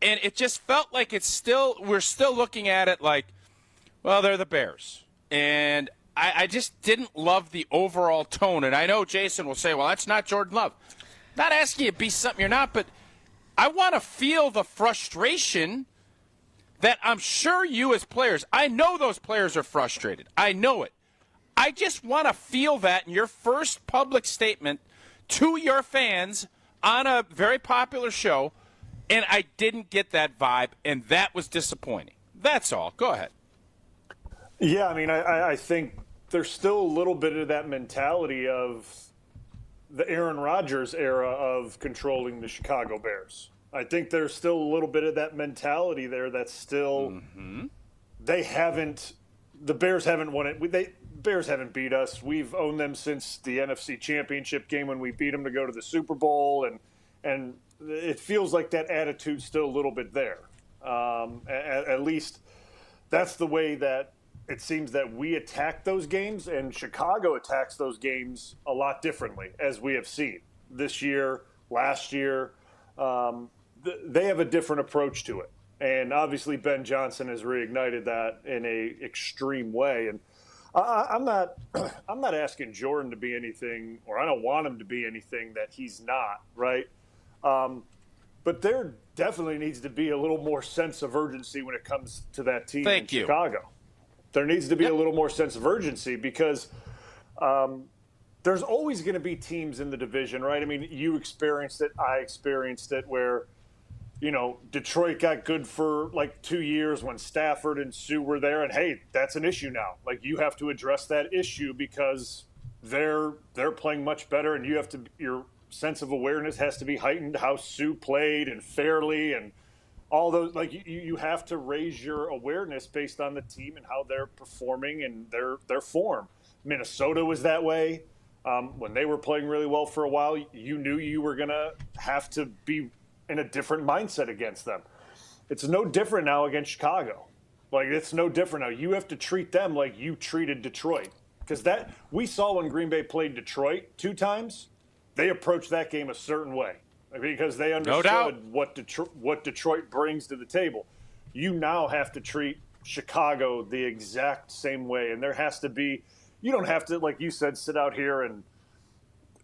And it just felt like we're still looking at it like, well, they're the Bears. And I just didn't love the overall tone. And I know Jason will say, well, that's not Jordan Love. Not asking you to be something you're not, but I want to feel the frustration that I'm sure you as players, I know those players are frustrated. I know it. I just want to feel that in your first public statement to your fans on a very popular show. And I didn't get that vibe, and that was disappointing. That's all. Go ahead. Yeah, I mean, I think there's still a little bit of that mentality of the Aaron Rodgers era of controlling the Chicago Bears. I think there's still a little bit of that mentality there that's still the Bears haven't won it. Bears haven't beat us. We've owned them since the NFC Championship game when we beat them to go to the Super Bowl, and it feels like that attitude's still a little bit there. At least that's the way that it seems that we attack those games, and Chicago attacks those games a lot differently, as we have seen this year, last year. They have a different approach to it. And obviously Ben Johnson has reignited that in a extreme way. And I'm not asking Jordan to be anything, or I don't want him to be anything that he's not, right? But there definitely needs to be a little more sense of urgency when it comes to that team in Chicago. There needs to be a little more sense of urgency because there's always going to be teams in the division, right? I mean, you experienced it, I experienced it, where Detroit got good for like 2 years when Stafford and Sue were there, and hey, that's an issue now. Like, you have to address that issue because they're playing much better, and your sense of awareness has to be heightened. How Sue played and fairly, and all those, like you have to raise your awareness based on the team and how they're performing and their form. Minnesota was that way when they were playing really well for a while. You knew you were gonna have to be in a different mindset against them. It's no different now against Chicago. Like, it's no different now. You have to treat them like you treated Detroit. Because that we saw when Green Bay played Detroit 2 times, they approached that game a certain way because they understood what Detroit brings to the table. You now have to treat Chicago the exact same way. And there has to be, you don't have to, like you said, sit out here and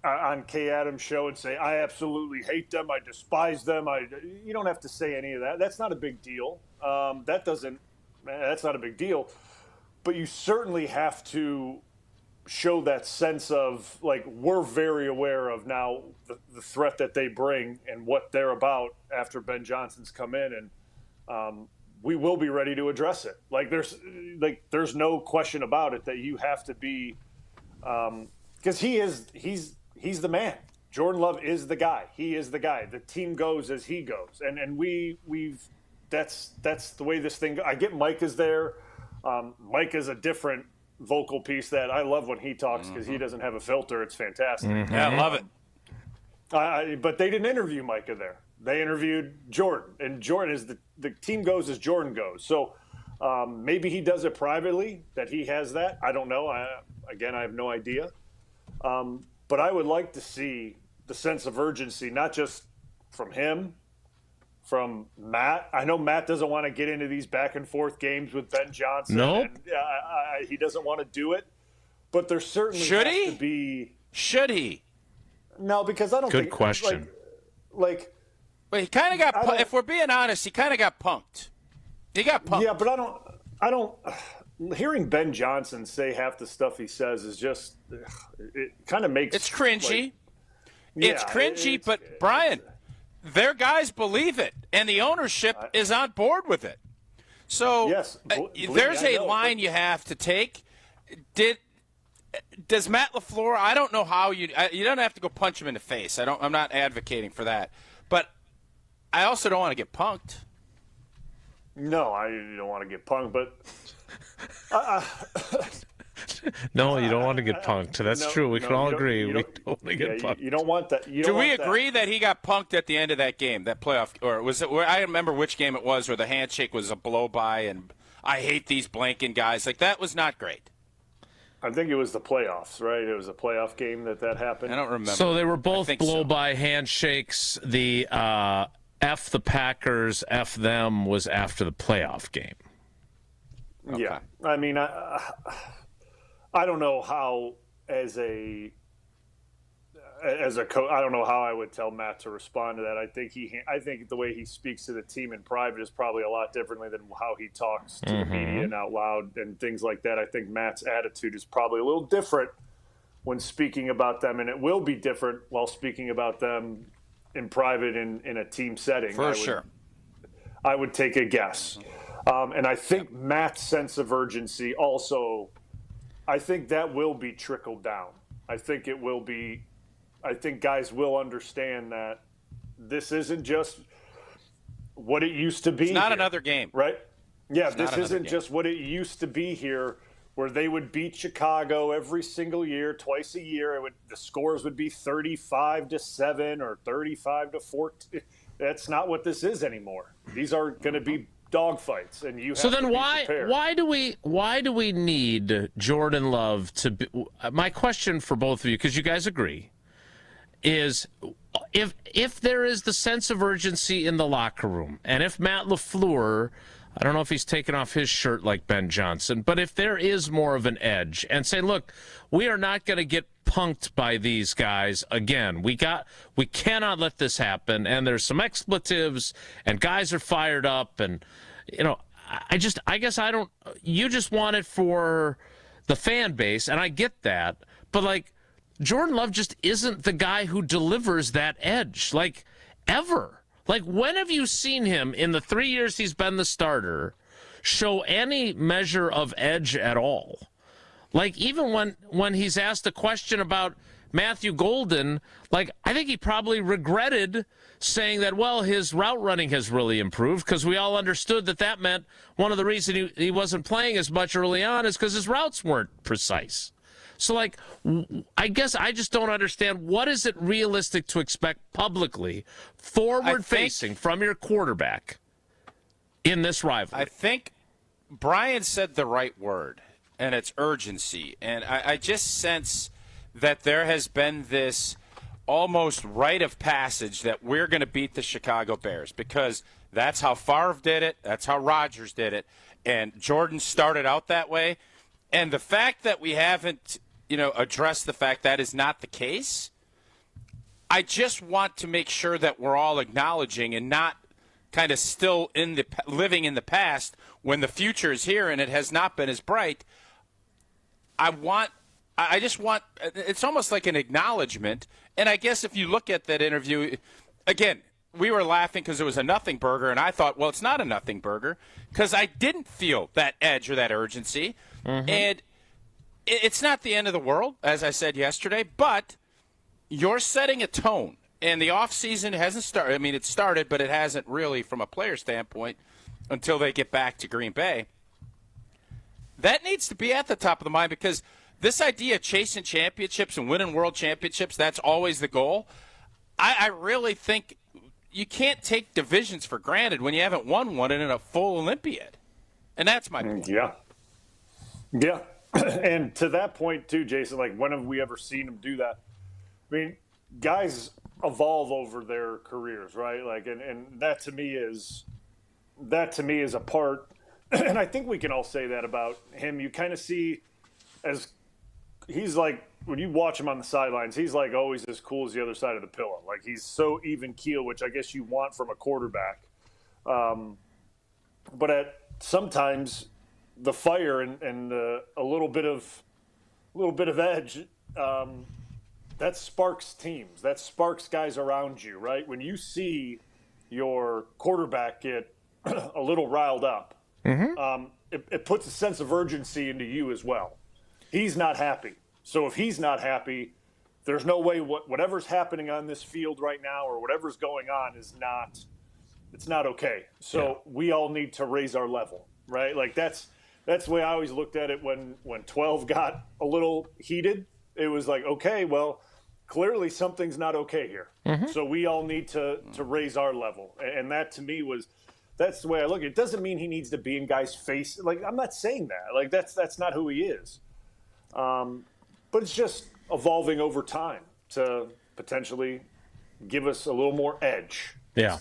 on Kay Adams' show and say, I absolutely hate them, I despise them. You don't have to say any of that. That's not a big deal. That's not a big deal. But you certainly have to show that sense of, like, we're very aware of now the threat that they bring and what they're about after Ben Johnson's come in, and we will be ready to address it. There's no question about it that you have to be, because he's the man. Jordan Love is the guy. He is the guy. The team goes as he goes, and that's the way this thing. I get Mike is there. Mike is a different vocal piece that I love when he talks because he doesn't have a filter. It's fantastic. Mm-hmm. Yeah, I love it. But they didn't interview Micah there. They interviewed Jordan, and Jordan is the team goes as Jordan goes. So maybe he does it privately, that he has that. I don't know. I have no idea. But I would like to see the sense of urgency, not just from him, from Matt. I know Matt doesn't want to get into these back and forth games with Ben Johnson. Nope. And, he doesn't want to do it. But there certainly has to be. Should he? No, because I don't think. Good question. Like he kind of got. If we're being honest, he kind of got punked. He got punked. Yeah, but I don't. Hearing Ben Johnson say half the stuff he says is just. It kind of makes. It's cringy. Like, it's cringy, but Brian, their guys believe it, and the ownership is on board with it. So yes, there's a line you have to take. Does Matt LaFleur? I don't know how you don't have to go punch him in the face. I'm not advocating for that, but I also don't want to get punked. No, I don't want to get punked, but. No, you don't want to get punked. That's true. We can all agree. We don't want to get punked. You don't want that. Do we agree that he got punked at the end of that game, that playoff? Or was it? I remember which game it was where the handshake was a blow-by, and I hate these blanking guys. Like, that was not great. I think it was the playoffs, right? It was a playoff game that happened. I don't remember. So they were both blow-by handshakes. The F the Packers, F them was after the playoff game. Okay. Yeah. I mean, I don't know how as a coach, I don't know how I would tell Matt to respond to that. I think the way he speaks to the team in private is probably a lot differently than how he talks to the media and out loud and things like that. I think Matt's attitude is probably a little different when speaking about them, and it will be different while speaking about them in private in a team setting. For sure. I would take a guess. And I think Matt's sense of urgency also, I think that will be trickled down. I think it will be. I think guys will understand that this isn't just what it used to be. It's not another game. Right? Yeah, this isn't just what it used to be here, where they would beat Chicago every single year, twice a year. The scores would be 35-7 or 35-14. That's not what this is anymore. These are going to be dogfights, and you have So to then be why do we need Jordan Love to be? My question for both of you, because you guys agree, is if there is the sense of urgency in the locker room, and if Matt LaFleur, I don't know if he's taken off his shirt like Ben Johnson, but if there is more of an edge and say, look, we are not going to get punked by these guys again. We cannot let this happen. And there's some expletives and guys are fired up. And, I guess you just want it for the fan base. And I get that. But Jordan Love just isn't the guy who delivers that edge, ever. When have you seen him in the 3 years he's been the starter show any measure of edge at all? Even when he's asked a question about Matthew Golden, I think he probably regretted saying that, well, his route running has really improved, because we all understood that meant one of the reasons he wasn't playing as much early on is because his routes weren't precise. So, I guess I just don't understand, what is it realistic to expect publicly, forward-facing from your quarterback in this rivalry? I think Brian said the right word, and it's urgency. And I just sense that there has been this almost rite of passage that we're going to beat the Chicago Bears, because that's how Favre did it, that's how Rodgers did it, and Jordan started out that way. And the fact that we haven't address the fact that is not the case, I just want to make sure that we're all acknowledging and not kind of still living in the past when the future is here and it has not been as bright. I just want, it's almost like an acknowledgement. And I guess if you look at that interview, again, we were laughing because it was a nothing burger, and I thought, well, it's not a nothing burger, because I didn't feel that edge or that urgency. Mm-hmm. And it's not the end of the world, as I said yesterday, but you're setting a tone. And the offseason hasn't started. I mean, it started, but it hasn't really from a player standpoint until they get back to Green Bay. That needs to be at the top of the mind, because this idea of chasing championships and winning world championships, that's always the goal. I really think you can't take divisions for granted when you haven't won one in a full Olympiad. And that's my point. Yeah. And to that point, too, Jason, when have we ever seen him do that? I mean, guys evolve over their careers, right? And that to me is a part, and I think we can all say that about him. You kind of see as he's when you watch him on the sidelines, he's always as cool as the other side of the pillow. He's so even keel, which I guess you want from a quarterback. But sometimes the fire and a little bit of edge, that sparks teams. That sparks guys around you, right? When you see your quarterback get a little riled up, it puts a sense of urgency into you as well. He's not happy. So if he's not happy, there's no way whatever's happening on this field right now or whatever's going on it's not okay. So we all need to raise our level, right? That's the way I always looked at it when 12 got a little heated. It was okay, well, clearly something's not okay here. Mm-hmm. So we all need to raise our level. And that to me that's the way I look at it. It doesn't mean he needs to be in guys' face. I'm not saying that. That's not who he is. But it's just evolving over time to potentially give us a little more edge. Yeah,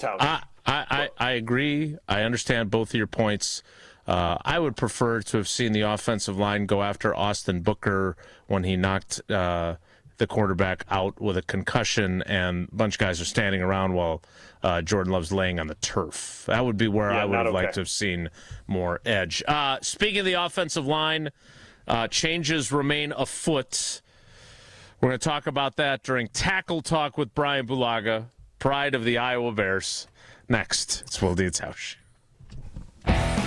I agree. I understand both of your points. I would prefer to have seen the offensive line go after Austin Booker when he knocked the quarterback out with a concussion and a bunch of guys are standing around while Jordan Love's laying on the turf. That would be where I would have liked to have seen more edge. Speaking of the offensive line, changes remain afoot. We're going to talk about that during Tackle Talk with Brian Bulaga, pride of the Iowa Bears. Next, it's Wilde and Tausch.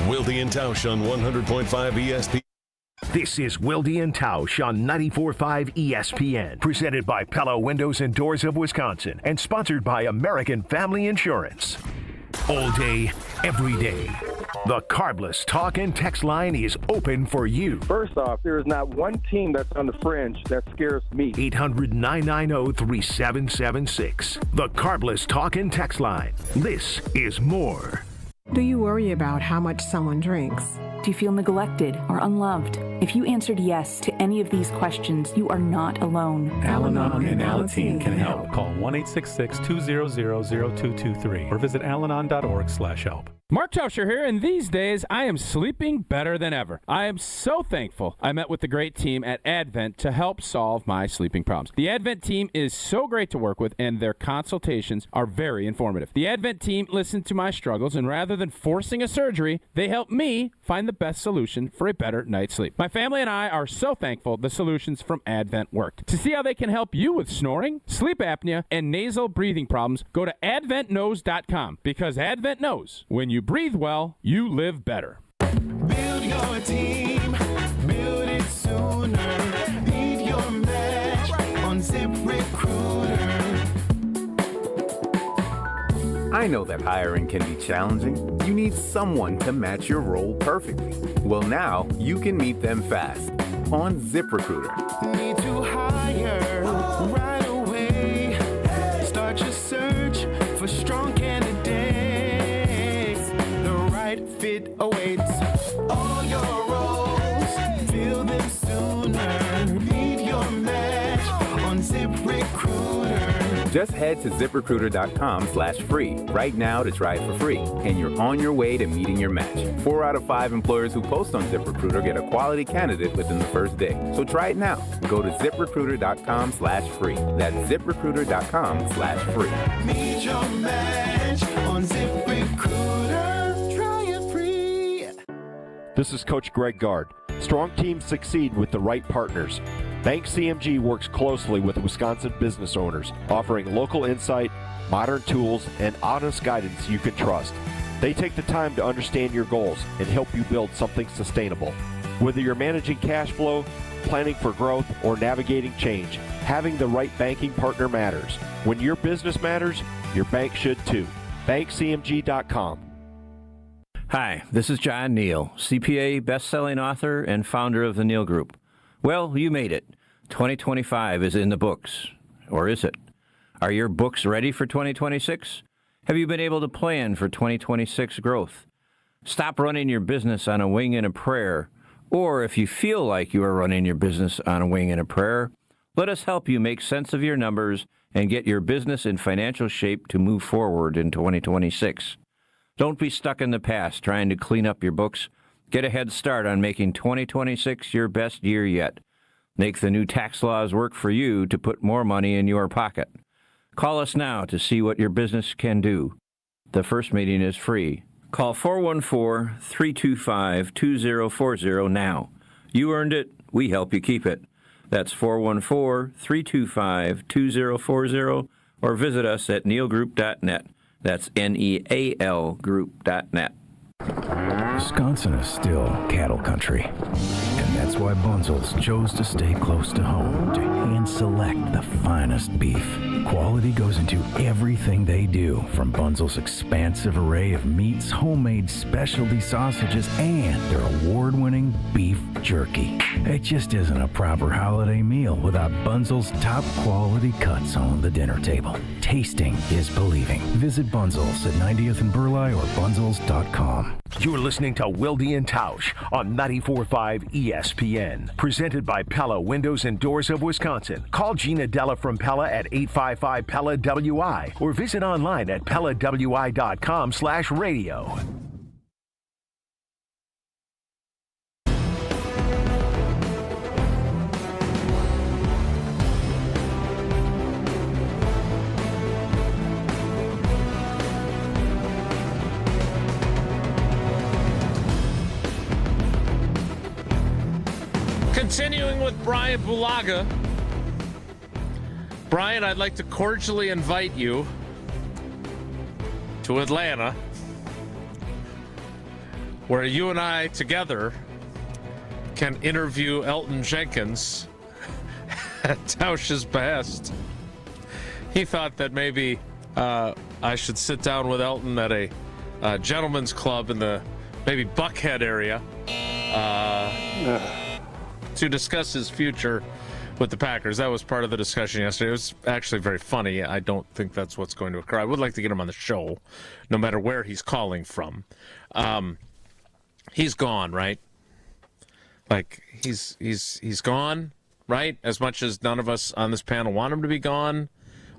Wilde and Tausch on 100.5 ESPN. This is Wilde and Tausch on 94.5 ESPN, presented by Pella Windows and Doors of Wisconsin, and sponsored by American Family Insurance. All day, every day. The Carbless talk and text line is open for you. First off, there is not one team that's on the fringe that scares me. 800-990-3776. The Carbless talk and text line. This is more. Do you worry about how much someone drinks? Do you feel neglected or unloved? If you answered yes to any of these questions, you are not alone. Al-Anon and Alateen can help. Call 1-866-200-0223 or visit alanon.org/help. Mark Tauscher here, and these days I am sleeping better than ever. I am so thankful I met with the great team at Advent to help solve my sleeping problems. The Advent team is so great to work with, and their consultations are very informative. The Advent team listened to my struggles, and rather than forcing a surgery, they helped me find the best solution for a better night's sleep. My family and I are so thankful the solutions from Advent worked. To see how they can help you with snoring, sleep apnea, and nasal breathing problems, go to adventknows.com, because Advent knows when you breathe well, you live better. Build your team, build it sooner. Lead your match on ZipRecruiter. I know that hiring can be challenging. You need someone to match your role perfectly. Well, now you can meet them fast on ZipRecruiter. Need to hire right away. Start your search for strong candidates. The right fit awaits. All your roles, fill them sooner. Lead your match on ZipRecruiter. Just head to ZipRecruiter.com/free right now to try it for free, and you're on your way to meeting your match. 4 out of 5 employers who post on ZipRecruiter get a quality candidate within the first day. So try it now. Go to ZipRecruiter.com/free. That's ZipRecruiter.com/free. Meet your match on ZipRecruiter. Try it free. This is Coach Greg Gard. Strong teams succeed with the right partners. Bank CMG works closely with Wisconsin business owners, offering local insight, modern tools, and honest guidance you can trust. They take the time to understand your goals and help you build something sustainable. Whether you're managing cash flow, planning for growth, or navigating change, having the right banking partner matters. When your business matters, your bank should too. BankCMG.com. Hi, this is John Neal, CPA, best-selling author, and founder of the Neal Group. Well, you made it. 2025 is in the books. Or is it? Are your books ready for 2026? Have you been able to plan for 2026 growth? Stop running your business on a wing and a prayer. Or if you feel like you are running your business on a wing and a prayer, let us help you make sense of your numbers and get your business in financial shape to move forward in 2026. Don't be stuck in the past trying to clean up your books. Get a head start on making 2026 your best year yet. Make the new tax laws work for you to put more money in your pocket. Call us now to see what your business can do. The first meeting is free. Call 414-325-2040 now. You earned it. We help you keep it. That's 414-325-2040 or visit us at nealgroup.net. That's NEAL group.net. Wisconsin is still cattle country, and that's why Bunzel's chose to stay close to home to hand select the finest beef. Quality goes into everything they do, from Bunzel's expansive array of meats, homemade specialty sausages, and their award-winning beef jerky. It just isn't a proper holiday meal without Bunzel's top quality cuts on the dinner table. Tasting is believing. Visit Bunzel's at 90th and Burleigh or bunzels.com. You're listening to Wilde and Tausch on 94.5 ESPN. Presented by Pella Windows and Doors of Wisconsin. Call Gina Della from Pella at 855-PELLA-WI or visit online at PellaWI.com/radio. Continuing with Brian Bulaga. Brian, I'd like to cordially invite you to Atlanta, where you and I together can interview Elton Jenkins at Tausch's behest. He thought that maybe I should sit down with Elton at a gentleman's club in the maybe Buckhead area to discuss his future with the Packers. That was part of the discussion yesterday. It was actually very funny. I don't think that's what's going to occur. I would like to get him on the show, no matter where he's calling from. He's gone, right? Like he's gone, right? As much as none of us on this panel want him to be gone,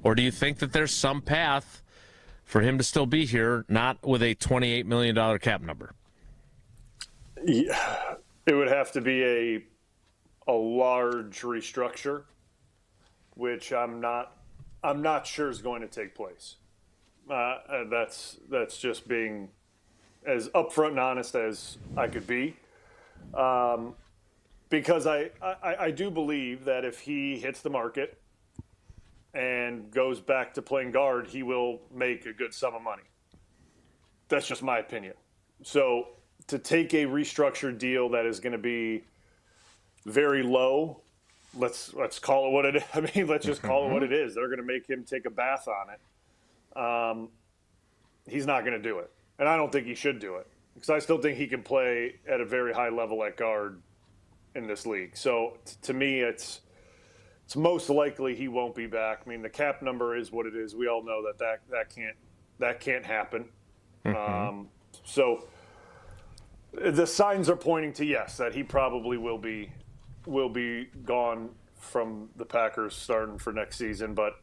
or do you think that there's some path for him to still be here, not with a $28 million cap number? Yeah, it would have to be a large restructure, which I'm not sure is going to take place. That's just being as upfront and honest as I could be, because I do believe that if he hits the market and goes back to playing guard, he will make a good sum of money. That's just my opinion. So to take a restructured deal that is going to be very low, let's call it what it is. I mean, let's just call it what it is. They're going to make him take a bath on it. He's not going to do it. And I don't think he should do it, because I still think he can play at a very high level at guard in this league. So to me, it's most likely he won't be back. I mean, the cap number is what it is. We all know that can't happen. So the signs are pointing to yes, that he probably will be gone from the Packers starting for next season. But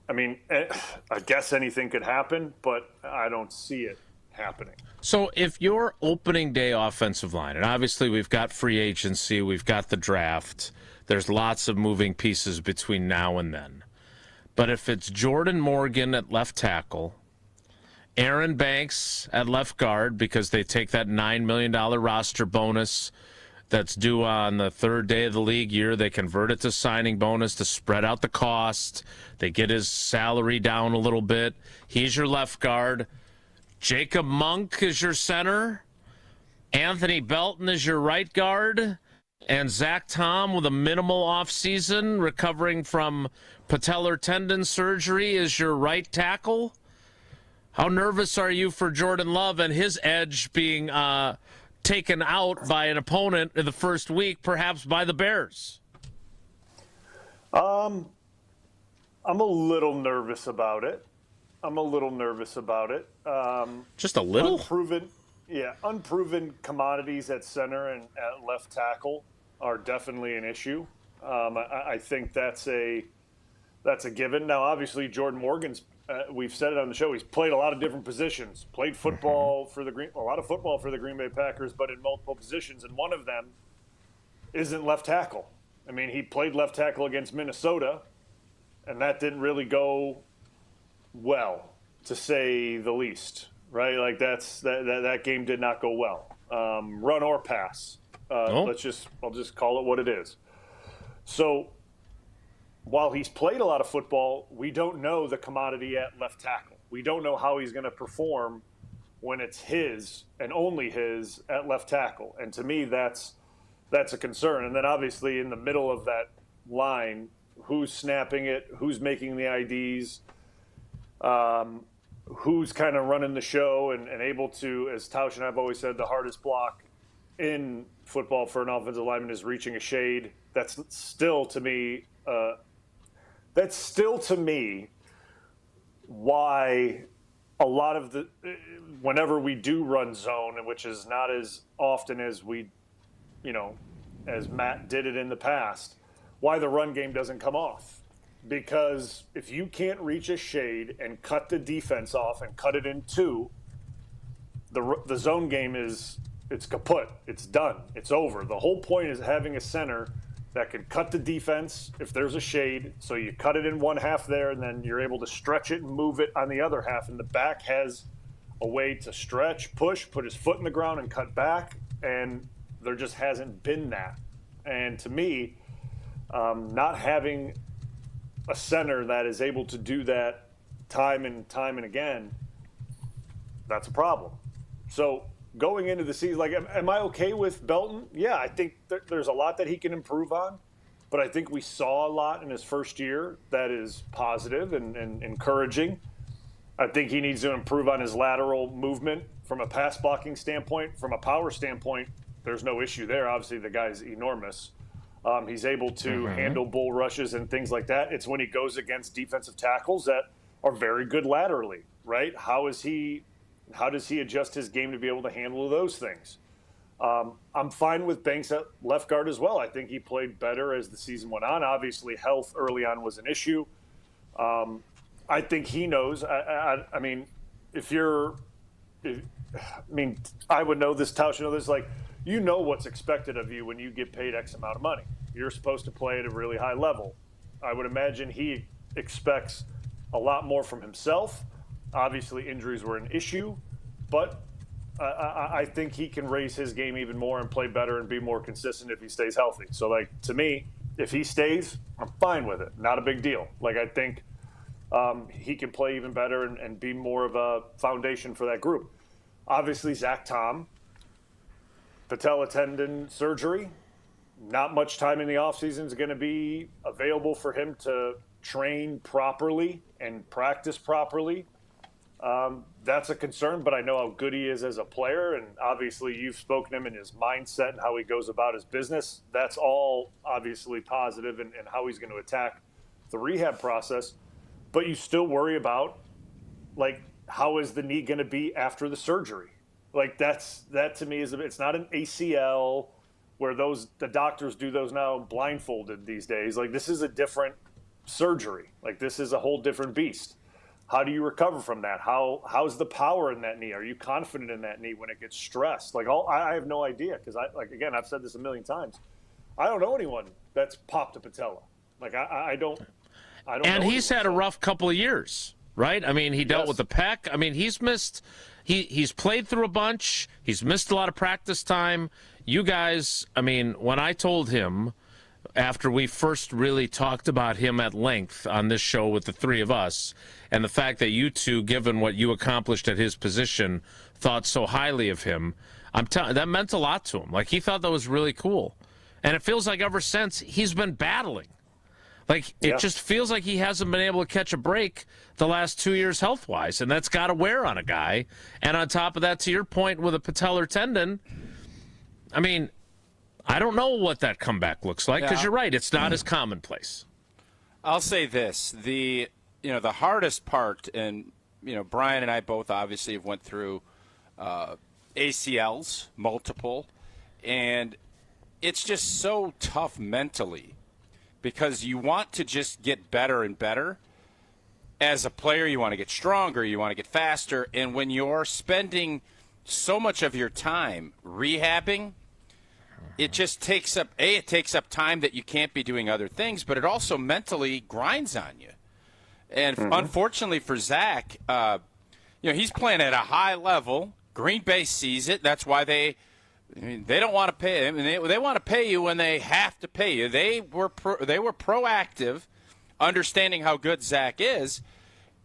I mean, I guess anything could happen, but I don't see it happening. So if your opening day offensive line, and obviously we've got free agency, we've got the draft, there's lots of moving pieces between now and then. But if it's Jordan Morgan at left tackle, Aaron Banks at left guard, because they take that $9 million roster bonus that's due on the third day of the league year, they convert it to signing bonus to spread out the cost. They get his salary down a little bit. He's your left guard. Jacob Monk is your center. Anthony Belton is your right guard. And Zack Tom, with a minimal offseason, recovering from patellar tendon surgery, is your right tackle. How nervous are you for Jordan Love and his edge being taken out by an opponent in the first week, perhaps by the Bears? I'm a little nervous about it. Just a little? Unproven commodities at center and at left tackle are definitely an issue. I think that's a given. Now, obviously, Jordan Morgan's, we've said it on the show, he's played a lot of different positions, played football for a lot of football for the Green Bay Packers, but in multiple positions, and one of them isn't left tackle. I mean, he played left tackle against Minnesota, and that didn't really go well, to say the least, right? Like that game did not go well. Run or pass. I'll just call it what it is. So while he's played a lot of football, we don't know the commodity at left tackle. We don't know how he's going to perform when it's his and only his at left tackle. And to me, that's a concern. And then obviously in the middle of that line, who's snapping it, who's making the IDs, who's kind of running the show and able to, as Tausch and I've always said, the hardest block in football for an offensive lineman is reaching a shade. That's still to me why a lot of whenever we do run zone, which is not as often as as Matt did it in the past, why the run game doesn't come off. Because if you can't reach a shade and cut the defense off and cut it in two, the zone game it's kaput. It's done. It's over. The whole point is having a center that can cut the defense if there's a shade. So you cut it in one half there, and then you're able to stretch it and move it on the other half. And the back has a way to stretch, push, put his foot in the ground, and cut back. And there just hasn't been that. And to me, not having a center that is able to do that time and again, that's a problem. So going into the season, like, am I okay with Belton? Yeah, I think there's a lot that he can improve on, but I think we saw a lot in his first year that is positive and encouraging. I think he needs to improve on his lateral movement from a pass blocking standpoint. From a power standpoint, there's no issue there. Obviously, the guy's enormous. He's able to handle bull rushes and things like that. It's when he goes against defensive tackles that are very good laterally, right? How does he adjust his game to be able to handle those things? I'm fine with Banks at left guard as well. I think he played better as the season went on. Obviously, health early on was an issue. I think he knows. I mean, I would know this, Tausch, you know this, like, you know what's expected of you when you get paid X amount of money. You're supposed to play at a really high level. I would imagine he expects a lot more from himself. Obviously, injuries were an issue, but I think he can raise his game even more and play better and be more consistent if he stays healthy. So, like, to me, if he stays, I'm fine with it. Not a big deal. Like, I think he can play even better and be more of a foundation for that group. Obviously, Zack Tom, patella tendon surgery. Not much time in the offseason is going to be available for him to train properly and practice properly. That's a concern, but I know how good he is as a player, and obviously you've spoken to him in his mindset and how he goes about his business. That's all obviously positive and how he's going to attack the rehab process. But you still worry about, like, how is the knee going to be after the surgery? Like, that to me it's not an ACL where the doctors do those now blindfolded these days. Like, this is a different surgery. Like, this is a whole different beast. How do you recover from that? How's the power in that knee? Are you confident in that knee when it gets stressed? Like, I have no idea because again, I've said this a million times. I don't know anyone that's popped a patella. Like, I don't. And he's had a rough couple of years, right? I mean, he dealt with the pec. I mean, he's missed. He's played through a bunch. He's missed a lot of practice time. You guys, I mean, when I told him after we first really talked about him at length on this show with the three of us, and the fact that you two, given what you accomplished at his position, thought so highly of him, that meant a lot to him. Like, he thought that was really cool. And it feels like ever since he's been battling. Like, it just feels like he hasn't been able to catch a break the last 2 years health-wise, and that's got to wear on a guy. And on top of that, to your point, with a patellar tendon, I mean, I don't know what that comeback looks like, because you're right, it's not as commonplace. I'll say this. The hardest part, and, Brian and I both obviously have went through ACLs, multiple, and it's just so tough mentally because you want to just get better and better. As a player, you want to get stronger, you want to get faster, and when you're spending so much of your time rehabbing, it just takes up time that you can't be doing other things, but it also mentally grinds on you. And unfortunately for Zach, he's playing at a high level. Green Bay sees it. That's why they don't want to pay him. And they want to pay you when they have to pay you. They were proactive, understanding how good Zach is.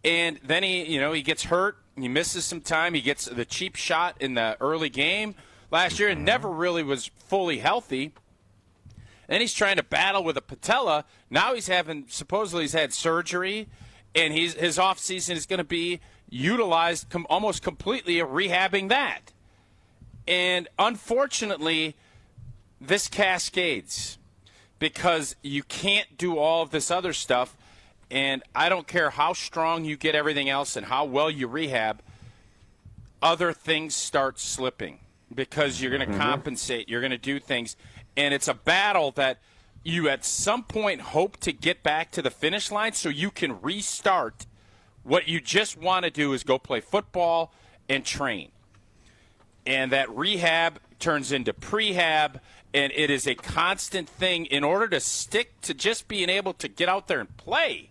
And then he gets hurt. He misses some time. He gets the cheap shot in the early game last year and never really was fully healthy. Then he's trying to battle with a patella. Now supposedly he's had surgery, and his offseason is going to be utilized almost completely rehabbing that. And unfortunately, this cascades because you can't do all of this other stuff. And I don't care how strong you get everything else and how well you rehab, other things start slipping because you're going to compensate. You're going to do things. And it's a battle that you at some point hope to get back to the finish line so you can restart. What you just want to do is go play football and train. And that rehab turns into prehab, and it is a constant thing in order to stick to just being able to get out there and play.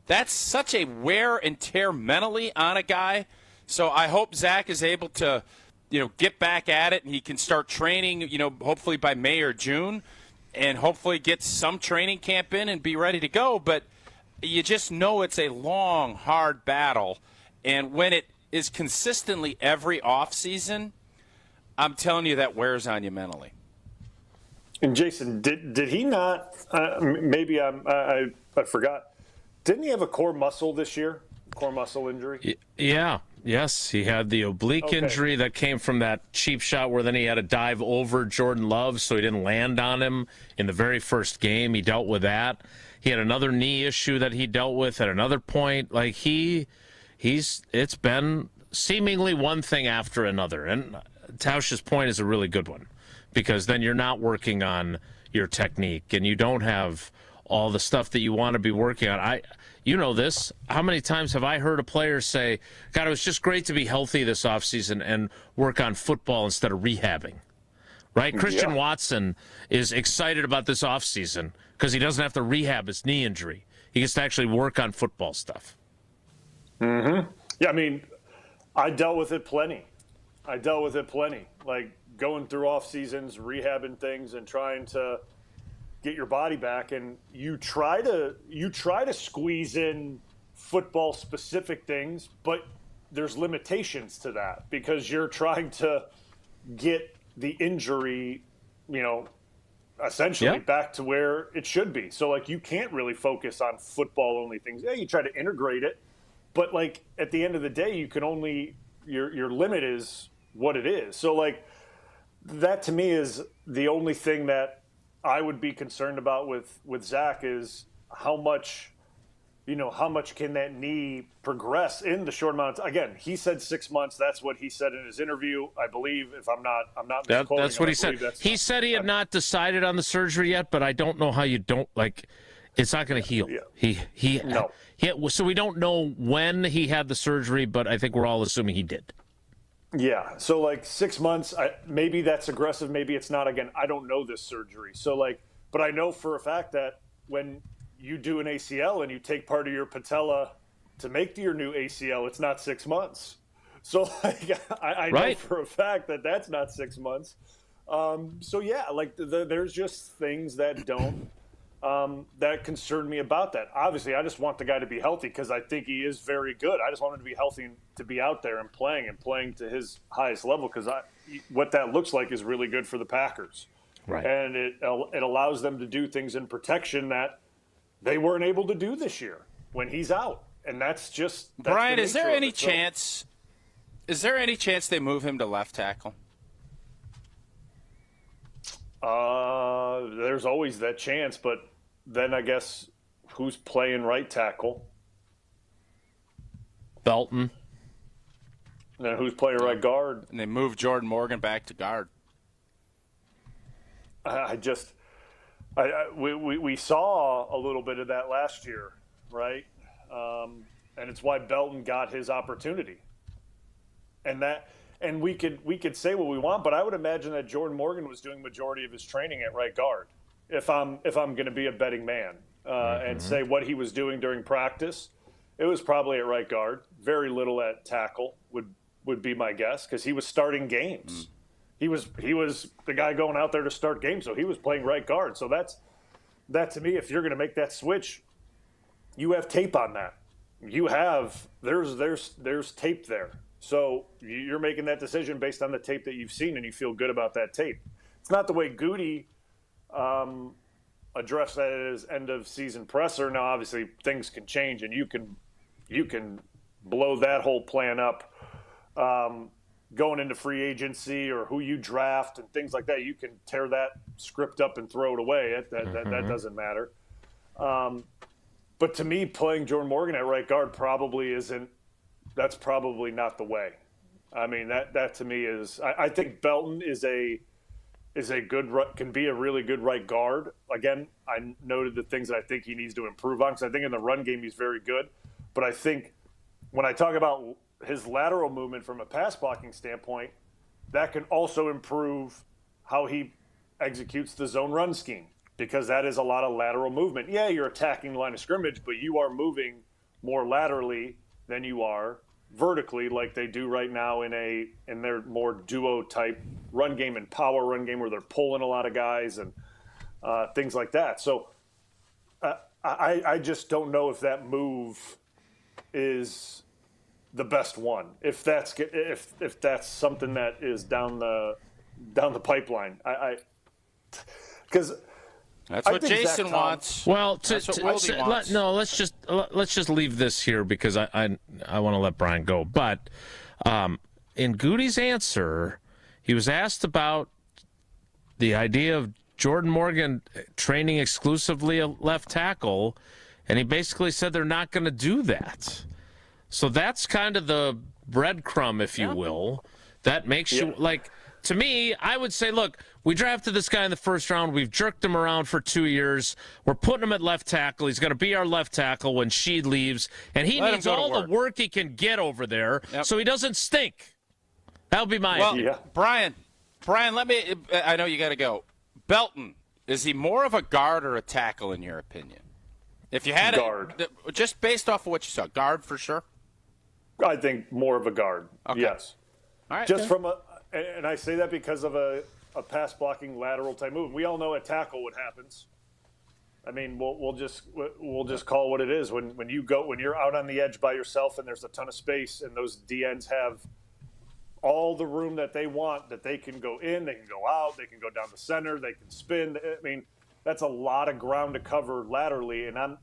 That's such a wear and tear mentally on a guy. So I hope Zach is able to, get back at it and he can start training, hopefully by May or June, and hopefully get some training camp in and be ready to go. But you just know it's a long, hard battle. And when it is consistently every offseason, I'm telling you that wears on you mentally. And Jason, did he not? Maybe I forgot. Didn't he have a core muscle this year? Core muscle injury? Yeah. Yes, he had the oblique injury that came from that cheap shot where then he had to dive over Jordan Love, so he didn't land on him in the very first game. He dealt with that. He had another knee issue that he dealt with at another point. Like it's been seemingly one thing after another. And Tausch's point is a really good one, because then you're not working on your technique and you don't have all the stuff that you want to be working on. You know this. How many times have I heard a player say, God, it was just great to be healthy this offseason and work on football instead of rehabbing, right? Christian Watson is excited about this offseason because he doesn't have to rehab his knee injury. He gets to actually work on football stuff. Mm-hmm. Yeah, I mean, I dealt with it plenty. Like going through off seasons, rehabbing things and trying to get your body back, and you try to squeeze in football specific things, but there's limitations to that because you're trying to get the injury, essentially back to where it should be. So like you can't really focus on football only things. Yeah, you try to integrate it, but like at the end of the day, you can only your limit is what it is. So like that to me is the only thing that I would be concerned about with Zach is how much can that knee progress in the short amount of time. Again, he said 6 months. That's what he said in his interview, I believe. If I'm not misquoting that's what he said. He said he had not decided on the surgery yet, but I don't know how you don't it's not going to heal. Yeah. So we don't know when he had the surgery, but I think we're all assuming he did. Yeah. So like 6 months, maybe that's aggressive. Maybe it's not. Again, I don't know this surgery. So but I know for a fact that when you do an ACL and you take part of your patella to make your new ACL, it's not 6 months. So I know for a fact that that's not 6 months. So yeah, there's just things that don't, that concern me about that. Obviously, I just want the guy to be healthy because I think he is very good. I just want him to be healthy and to be out there and playing to his highest level because what that looks like is really good for the Packers. Right. And it allows them to do things in protection that they weren't able to do this year when he's out. And that's Brian, is there any chance they move him to left tackle? There's always that chance, but then I guess who's playing right tackle? Belton. And then who's playing right guard? And they move Jordan Morgan back to guard. We saw a little bit of that last year, right? And it's why Belton got his opportunity. And we could say what we want, but I would imagine that Jordan Morgan was doing majority of his training at right guard. If I'm going to be a betting man and say what he was doing during practice, it was probably at right guard. Very little at tackle would be my guess because he was starting games. He was the guy going out there to start games, so he was playing right guard. So that to me, if you're going to make that switch, you have tape on that. There's tape there. So you're making that decision based on the tape that you've seen, and you feel good about that tape. It's not the way Goody addressed that at his end of season presser. Now, obviously, things can change, and you can blow that whole plan up going into free agency or who you draft and things like that. You can tear that script up and throw it away. That doesn't matter. But to me, playing Jordan Morgan at right guard probably isn't. That's probably not the way. I mean, that to me is. I think Belton can be a really good right guard. Again, I noted the things that I think he needs to improve on because I think in the run game he's very good. But I think when I talk about his lateral movement from a pass blocking standpoint, that can also improve how he executes the zone run scheme because that is a lot of lateral movement. Yeah, you're attacking the line of scrimmage, but you are moving more laterally than you are vertically like they do right now in their more duo type run game and power run game where they're pulling a lot of guys and things like that. So I just don't know if that move is the best one. If that's something that is down the pipeline, because That's what Jason wants. Well, wants. let's just leave this here because I want to let Brian go. But in Goody's answer, he was asked about the idea of Jordan Morgan training exclusively a left tackle, and he basically said they're not going to do that. So that's kind of the breadcrumb, if you will, that makes you like. To me, I would say, look, we drafted this guy in the first round. We've jerked him around for 2 years. We're putting him at left tackle. He's going to be our left tackle when Sheed leaves. And he needs all the work he can get over there so he doesn't stink. That would be my opinion. Brian, let me – I know you got to go. Belton, is he more of a guard or a tackle in your opinion? If you had guard. Just based off of what you saw, guard for sure? I think more of a guard, yes. All right. Just from a – and I say that because of a pass blocking lateral type move. We all know at tackle what happens. I mean, we'll just call what it is. When you're out on the edge by yourself and there's a ton of space and those DNs have all the room that they want, that they can go in, they can go out, they can go down the center, they can spin. I mean, that's a lot of ground to cover laterally. And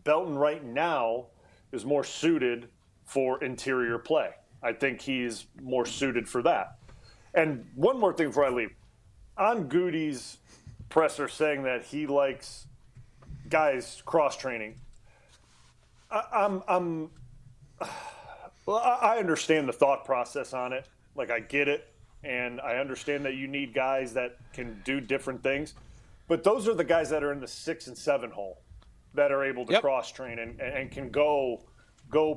Belton right now is more suited for interior play. I think he's more suited for that. And one more thing before I leave. On Goody's presser saying that he likes guys cross-training, I understand the thought process on it. Like, I get it, and I understand that you need guys that can do different things. But those are the guys that are in the 6 and 7 hole that are able to cross-train and can go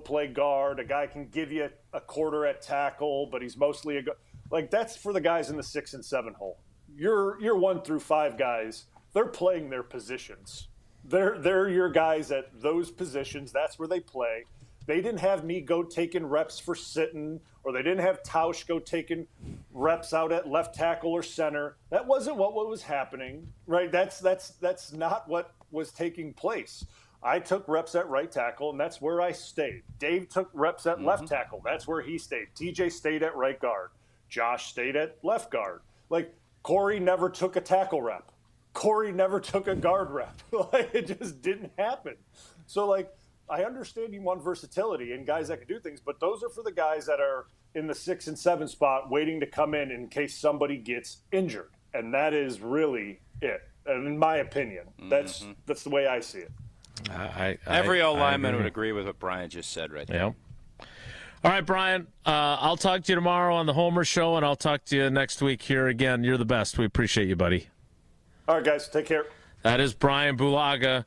play guard. A guy can give you a quarter at tackle, but he's mostly a guard. Like, that's for the guys in the 6 and 7 hole. Your 1 through 5 guys, they're playing their positions. They're your guys at those positions. That's where they play. They didn't have me go taking reps for sitting, or they didn't have Tausch go taking reps out at left tackle or center. That wasn't what was happening, right? That's not what was taking place. I took reps at right tackle, and that's where I stayed. Dave took reps at left tackle. That's where he stayed. TJ stayed at right guard. Josh stayed at left guard. Like, Corey never took a tackle rep. Corey never took a guard rep. Like, it just didn't happen. So, like, I understand you want versatility and guys that can do things, but those are for the guys that are in the 6 and 7 spot waiting to come in case somebody gets injured. And that is really it. And in my opinion, that's the way I see it. Every old lineman would agree with what Brian just said right there. Yep. All right, Brian, I'll talk to you tomorrow on the Homer Show, and I'll talk to you next week here again. You're the best. We appreciate you, buddy. All right, guys, take care. That is Brian Bulaga,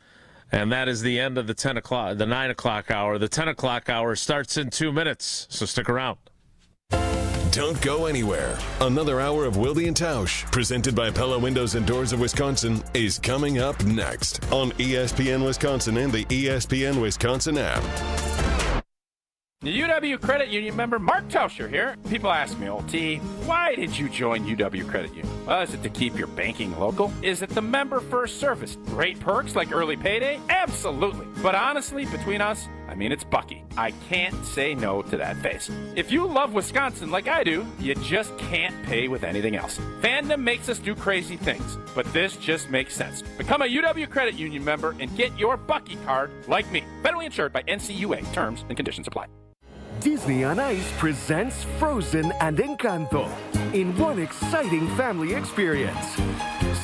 and that is the end of the 9 o'clock hour. The 10 o'clock hour starts in 2 minutes, so stick around. Don't go anywhere. Another hour of Wilde and Tausch, presented by Pella Windows and Doors of Wisconsin, is coming up next on ESPN Wisconsin and the ESPN Wisconsin app. The UW Credit Union member Mark Tauscher here. People ask me, old T, why did you join UW Credit Union? Well, is it to keep your banking local? Is it the member first service? Great perks like early payday? Absolutely. But honestly, between us, I mean, it's Bucky. I can't say no to that face. If you love Wisconsin like I do, you just can't pay with anything else. Fandom makes us do crazy things, but this just makes sense. Become a UW Credit Union member and get your Bucky card like me. Federally insured by NCUA. Terms and conditions apply. Disney on Ice presents Frozen and Encanto in one exciting family experience.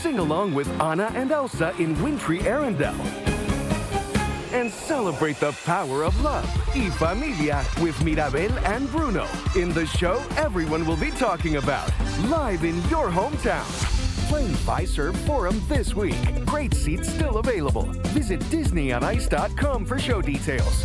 Sing along with Anna and Elsa in wintry Arendelle. And celebrate the power of love, y familia, with Mirabel and Bruno in the show everyone will be talking about, live in your hometown. Playing Fiserv Forum this week. Great seats still available. Visit DisneyOnIce.com for show details.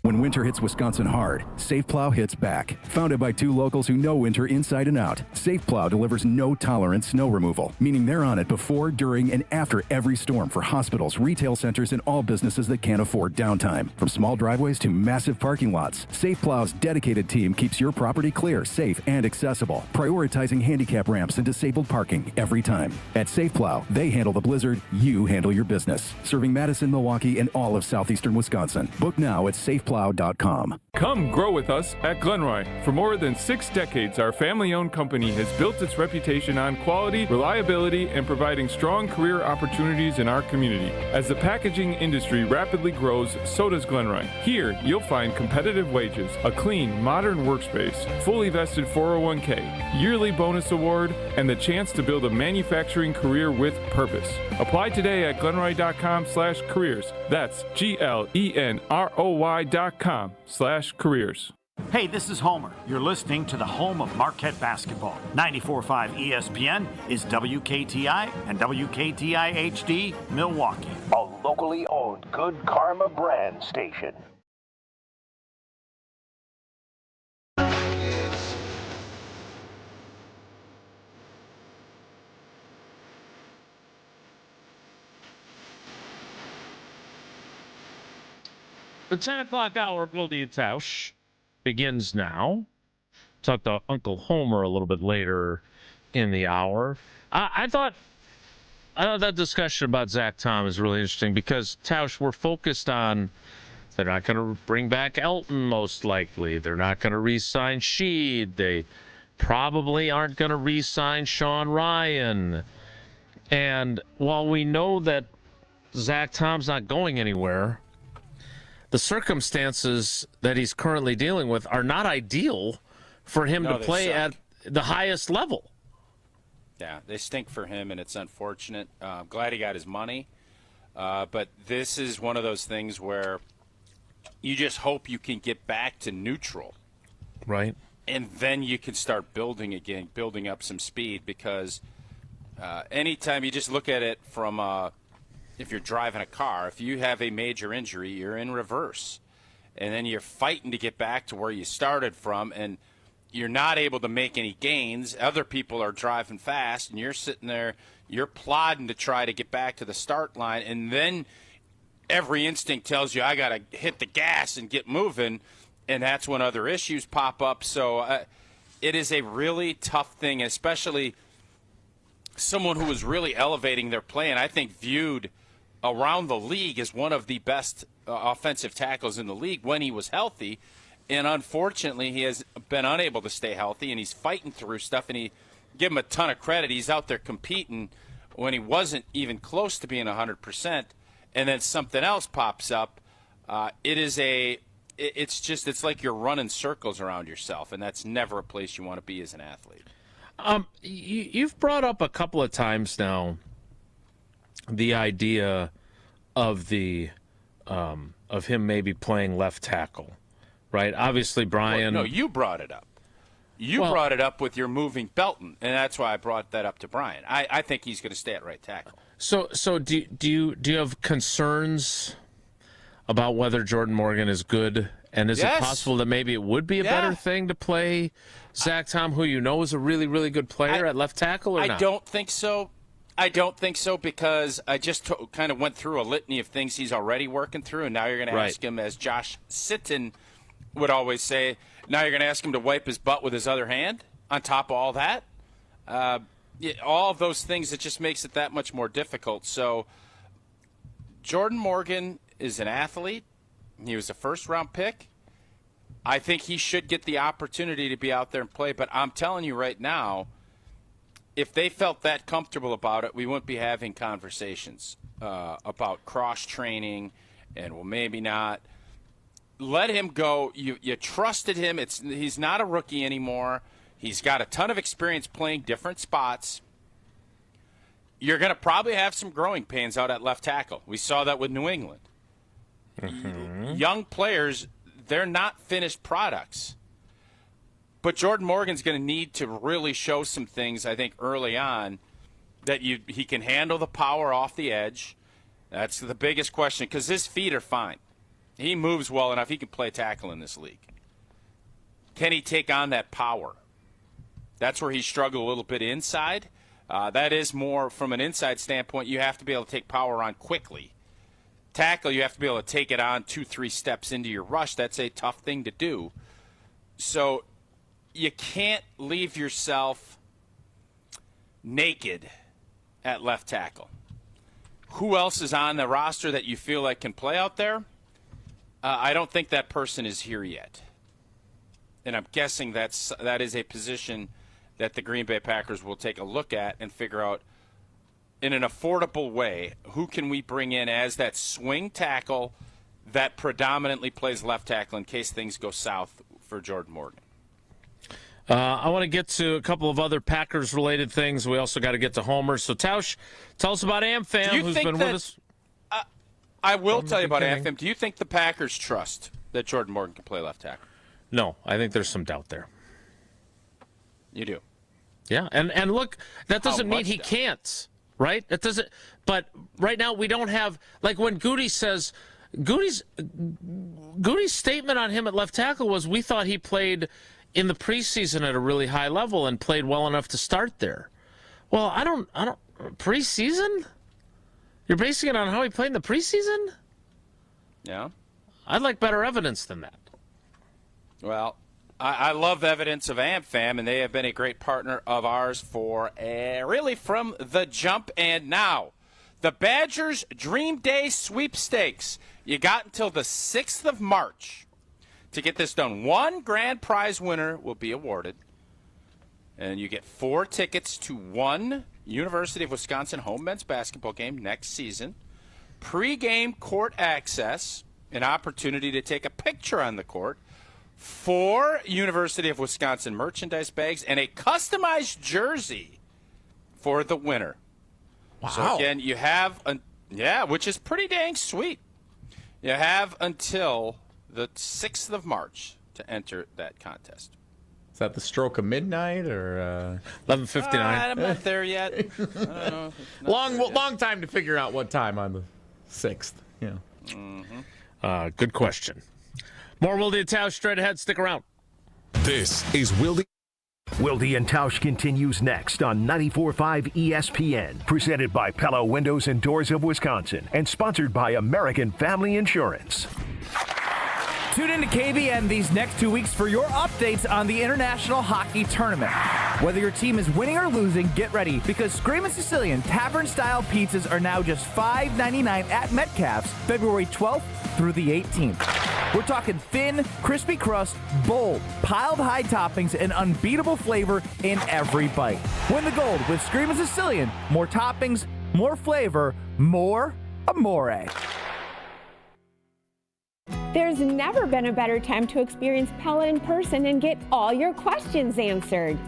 When winter hits Wisconsin hard, SafePlow hits back. Founded by two locals who know winter inside and out, SafePlow delivers no-tolerance snow removal, meaning they're on it before, during, and after every storm for hospitals, retail centers, and all businesses that can't afford downtime. From small driveways to massive parking lots, SafePlow's dedicated team keeps your property clear, safe, and accessible, prioritizing handicap ramps and disabled parking every time. At SafePlow, they handle the blizzard, you handle your business. Serving Madison, Milwaukee, and all of southeastern Wisconsin. Book now at SafePlow.com. Come grow with us at Glenroy. For more than 6 decades, our family-owned company has built its reputation on quality, reliability, and providing strong career opportunities in our community. As the packaging industry rapidly grows, so does Glenroy. Here, you'll find competitive wages, a clean, modern workspace, fully vested 401k, yearly bonus award, and the chance to build a manufacturing career with purpose. Apply today at glenroy.com/careers. That's GLENROY.com/careers. Hey, this is Homer. You're listening to the home of Marquette basketball. 94.5 ESPN is WKTI and WKTI HD Milwaukee. A locally owned Good Karma brand station. The 10 o'clock hour of Wildy and Tausch begins now. Talk to Uncle Homer a little bit later in the hour. I thought that discussion about Zack Tom is really interesting because, Tausch, we're focused on they're not going to bring back Elton, most likely. They're not going to re-sign Sheed. They probably aren't going to re-sign Sean Ryan. And while we know that Zack Tom's not going anywhere, the circumstances that he's currently dealing with are not ideal for him to play at the highest level. Yeah, they stink for him, and it's unfortunate. I'm glad he got his money. But this is one of those things where you just hope you can get back to neutral. Right. And then you can start building again, building up some speed, because anytime you just look at it from if you're driving a car, if you have a major injury, you're in reverse. And then you're fighting to get back to where you started from, and you're not able to make any gains. Other people are driving fast, and you're sitting there, you're plodding to try to get back to the start line, and then every instinct tells you, I got to hit the gas and get moving, and that's when other issues pop up. So it is a really tough thing, especially someone who was really elevating their play, and I think viewed around the league as one of the best offensive tackles in the league when he was healthy. And unfortunately, he has been unable to stay healthy, and he's fighting through stuff, and he give him a ton of credit. He's out there competing when he wasn't even close to being 100%, and then something else pops up. It's like you're running circles around yourself, and that's never a place you want to be as an athlete. You've brought up a couple of times now the idea of of him maybe playing left tackle, right? Obviously, Brian. Well, no, you brought it up. You brought it up with your moving Belton, and that's why I brought that up to Brian. I think he's going to stay at right tackle. So do you have concerns about whether Jordan Morgan is good? And is it possible that maybe it would be a better thing to play Zack Tom, who you know is a really, really good player at left tackle, or not? I don't think so. I don't think so, because I just kind of went through a litany of things he's already working through, and now you're going to ask him, as Josh Sitton would always say, now you're going to ask him to wipe his butt with his other hand on top of all that. All of those things, it just makes it that much more difficult. So Jordan Morgan is an athlete. He was a first-round pick. I think he should get the opportunity to be out there and play, but I'm telling you right now, if they felt that comfortable about it, we wouldn't be having conversations about cross-training and, well, maybe not. Let him go. You trusted him. He's not a rookie anymore. He's got a ton of experience playing different spots. You're going to probably have some growing pains out at left tackle. We saw that with New England. Mm-hmm. Young players, they're not finished products. But Jordan Morgan's going to need to really show some things, I think, early on, that he can handle the power off the edge. That's the biggest question, because his feet are fine. He moves well enough. He can play tackle in this league. Can he take on that power? That's where he struggled a little bit inside. That is more from an inside standpoint. You have to be able to take power on quickly. Tackle, you have to be able to take it on 2-3 steps into your rush. That's a tough thing to do. So you can't leave yourself naked at left tackle. Who else is on the roster that you feel like can play out there? I don't think that person is here yet. And I'm guessing that is a position that the Green Bay Packers will take a look at and figure out in an affordable way, who can we bring in as that swing tackle that predominantly plays left tackle in case things go south for Jordan Morgan. I want to get to a couple of other Packers-related things. We also got to get to Homer. So, Tausch, tell us about AmFam, who's been with us. I will tell you about AmFam. Do you think the Packers trust that Jordan Morgan can play left tackle? No, I think there's some doubt there. You do? Yeah, and look, that doesn't mean he can't, right? It doesn't. But right now we don't have, like when Goody's statement on him at left tackle was, we thought he played in the preseason at a really high level and played well enough to start there. Well, I don't preseason? You're basing it on how he played in the preseason? Yeah. I'd like better evidence than that. Well, I love evidence of AmFam, and they have been a great partner of ours for really from the jump. And now, the Badgers Dream Day Sweepstakes. You got until the 6th of March to get this done. One grand prize winner will be awarded, and you get 4 tickets to one University of Wisconsin home men's basketball game next season, pre-game court access, an opportunity to take a picture on the court, 4 University of Wisconsin merchandise bags, and a customized jersey for the winner. Wow. So again, you have, which is pretty dang sweet. You have until the 6th of March to enter that contest. Is that the stroke of midnight or 11:59? I'm not there yet. I don't know. Long time to figure out what time on the 6th. Yeah. Mm-hmm. Good question. More Wildy and Tausch straight ahead. Stick around. This is Wildy. Wildy and Tausch continues next on 94.5 ESPN, presented by Pella Windows and Doors of Wisconsin, and sponsored by American Family Insurance. Tune in to KBN these next 2 weeks for your updates on the International Hockey Tournament. Whether your team is winning or losing, get ready, because Screamin' Sicilian Tavern-style pizzas are now just $5.99 at Metcalf's, February 12th through the 18th. We're talking thin, crispy crust, bold, piled high toppings, and unbeatable flavor in every bite. Win the gold with Screamin' Sicilian. More toppings, more flavor, more amore. There's never been a better time to experience Pella in person and get all your questions answered.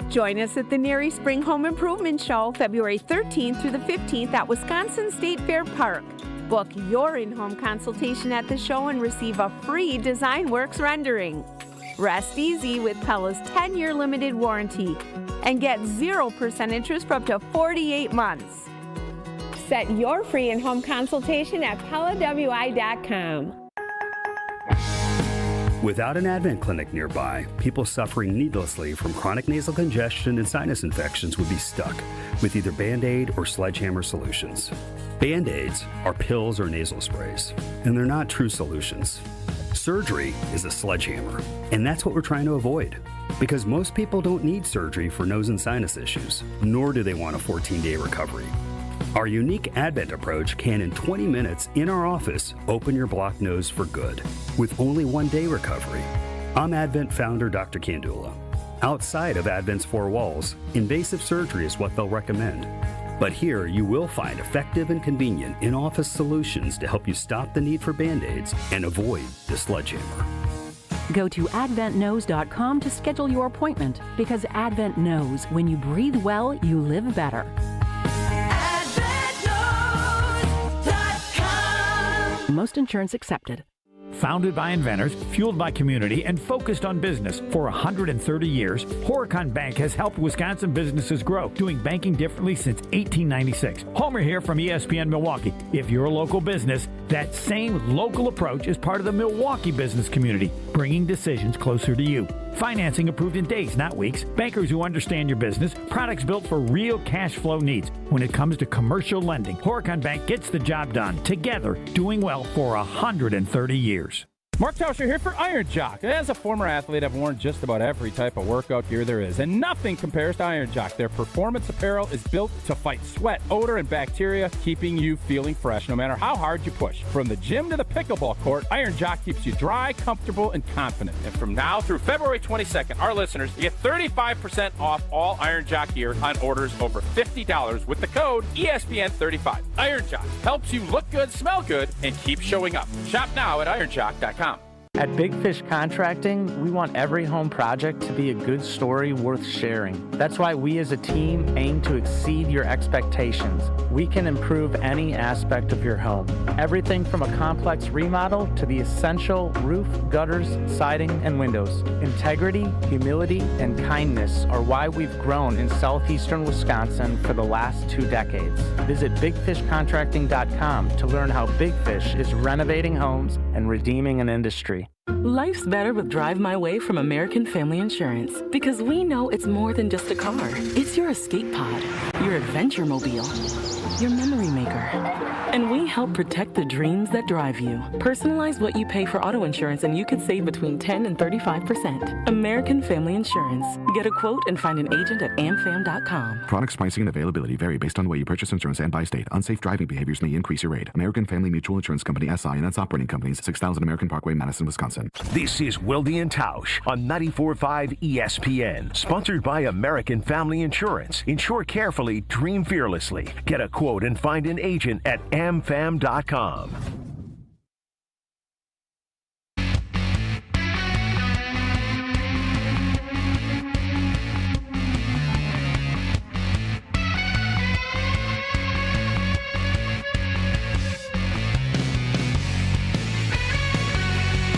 Join us at the Neri Spring Home Improvement Show, February 13th through the 15th at Wisconsin State Fair Park. Book your in-home consultation at the show and receive a free DesignWorks rendering. Rest easy with Pella's 10-year limited warranty and get 0% interest for up to 48 months. Set your free in-home consultation at PellaWI.com. Without an Advent clinic nearby, people suffering needlessly from chronic nasal congestion and sinus infections would be stuck with either Band-Aid or Sledgehammer solutions. Band-Aids are pills or nasal sprays, and they're not true solutions. Surgery is a sledgehammer, and that's what we're trying to avoid. Because most people don't need surgery for nose and sinus issues, nor do they want a 14-day recovery. Our unique Advent approach can, in 20 minutes in our office, open your blocked nose for good, with only 1-day recovery. I'm Advent founder Dr. Kandula. Outside of Advent's 4 walls, invasive surgery is what they'll recommend. But here, you will find effective and convenient in-office solutions to help you stop the need for Band-Aids and avoid the sledgehammer. Go to adventknows.com to schedule your appointment, because Advent knows when you breathe well, you live better. Most insurance accepted. Founded by inventors, fueled by community, and focused on business for 130 years, Horicon Bank has helped Wisconsin businesses grow, doing banking differently since 1896. Homer here from ESPN Milwaukee. If you're a local business, that same local approach is part of the Milwaukee business community, bringing decisions closer to you. Financing approved in days, not weeks. Bankers who understand your business. Products built for real cash flow needs. When it comes to commercial lending, Horicon Bank gets the job done. Together, doing well for 130 years. Mark Tauscher here for Iron Jock. As a former athlete, I've worn just about every type of workout gear there is, and nothing compares to Iron Jock. Their performance apparel is built to fight sweat, odor, and bacteria, keeping you feeling fresh no matter how hard you push. From the gym to the pickleball court, Iron Jock keeps you dry, comfortable, and confident. And from now through February 22nd, our listeners get 35% off all Iron Jock gear on orders over $50 with the code ESPN35. Iron Jock helps you look good, smell good, and keep showing up. Shop now at ironjock.com. At Big Fish Contracting, we want every home project to be a good story worth sharing. That's why we as a team aim to exceed your expectations. We can improve any aspect of your home. Everything from a complex remodel to the essential roof, gutters, siding, and windows. Integrity, humility, and kindness are why we've grown in southeastern Wisconsin for the last 2 decades. Visit BigFishContracting.com to learn how Big Fish is renovating homes and redeeming an industry. Life's better with Drive My Way from American Family Insurance, because we know it's more than just a car. It's your escape pod, your adventure mobile, your memory maker. And we help protect the dreams that drive you. Personalize what you pay for auto insurance and you could save between 10 and 35%. American Family Insurance. Get a quote and find an agent at amfam.com. Products, pricing, and availability vary based on the way you purchase insurance and by state. Unsafe driving behaviors may increase your rate. American Family Mutual Insurance Company, SI, and its operating companies, 6000 American Parkway, Madison, Wisconsin. This is Wilde and Tausch on 94.5 ESPN, sponsored by American Family Insurance. Insure carefully, dream fearlessly. Get a quote and find an agent at amfam.com.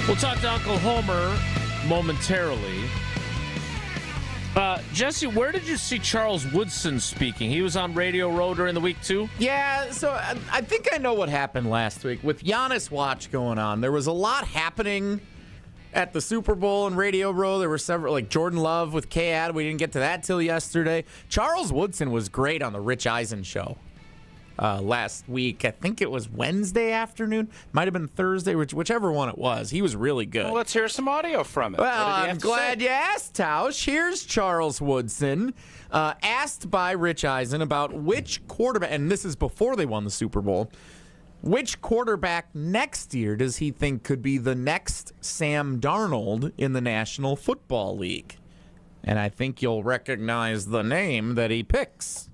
We'll talk to Uncle Homer momentarily. Jesse, where did you see Charles Woodson speaking? He was on Radio Row during the week, too? Yeah, so I think I know what happened last week. With Giannis Watch going on, there was a lot happening at the Super Bowl and Radio Row. There were several, like Jordan Love with K-Ad. We didn't get to that till yesterday. Charles Woodson was great on the Rich Eisen show. Last week. I think it was Wednesday afternoon. Might have been Thursday, whichever one it was. He was really good. Well, let's hear some audio from it. Well, I'm glad you asked, Tausch. Here's Charles Woodson, asked by Rich Eisen about which quarterback, and this is before they won the Super Bowl, which quarterback next year does he think could be the next Sam Darnold in the National Football League? And I think you'll recognize the name that he picks.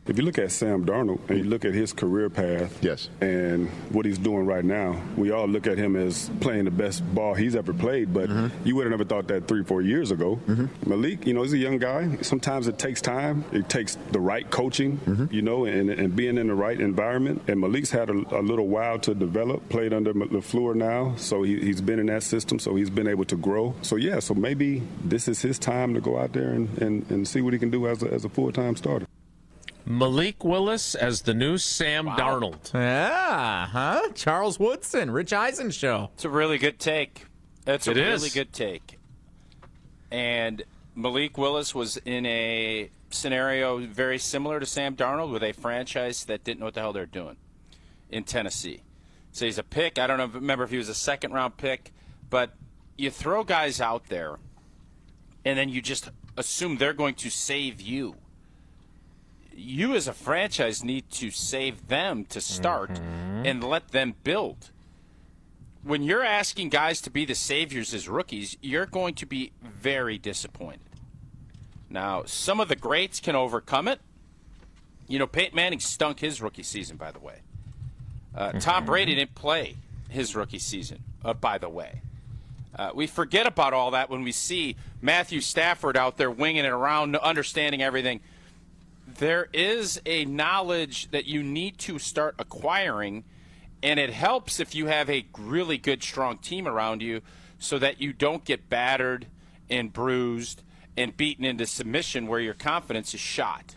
If you look at Sam Darnold and you look at his career path and what he's doing right now, we all look at him as playing the best ball he's ever played, but you would have never thought that 3-4 years ago. Malik, he's a young guy. Sometimes it takes time. It takes the right coaching, and being in the right environment. And Malik's had a little while to develop, played under LaFleur now, so he's been in that system, so he's been able to grow. So maybe this is his time to go out there and see what he can do as a full-time starter. Malik Willis as the new Sam Darnold. Yeah, Charles Woodson, Rich Eisen show. It's a really good take. It's a really is. good take. And Malik Willis was in a scenario very similar to Sam Darnold with a franchise that didn't know what the hell they're doing in Tennessee. So he's a pick. I don't remember if he was a second-round pick, but you throw guys out there, and then you just assume they're going to save you. You as a franchise need to save them to start and let them build. When you're asking guys to be the saviors as rookies, you're going to be very disappointed. Now, some of the greats can overcome it. Peyton Manning stunk his rookie season, by the way. Tom Brady didn't play his rookie season, by the way. We forget about all that when we see Matthew Stafford out there winging it around, understanding everything. There is a knowledge that you need to start acquiring, and it helps if you have a really good, strong team around you so that you don't get battered and bruised and beaten into submission where your confidence is shot.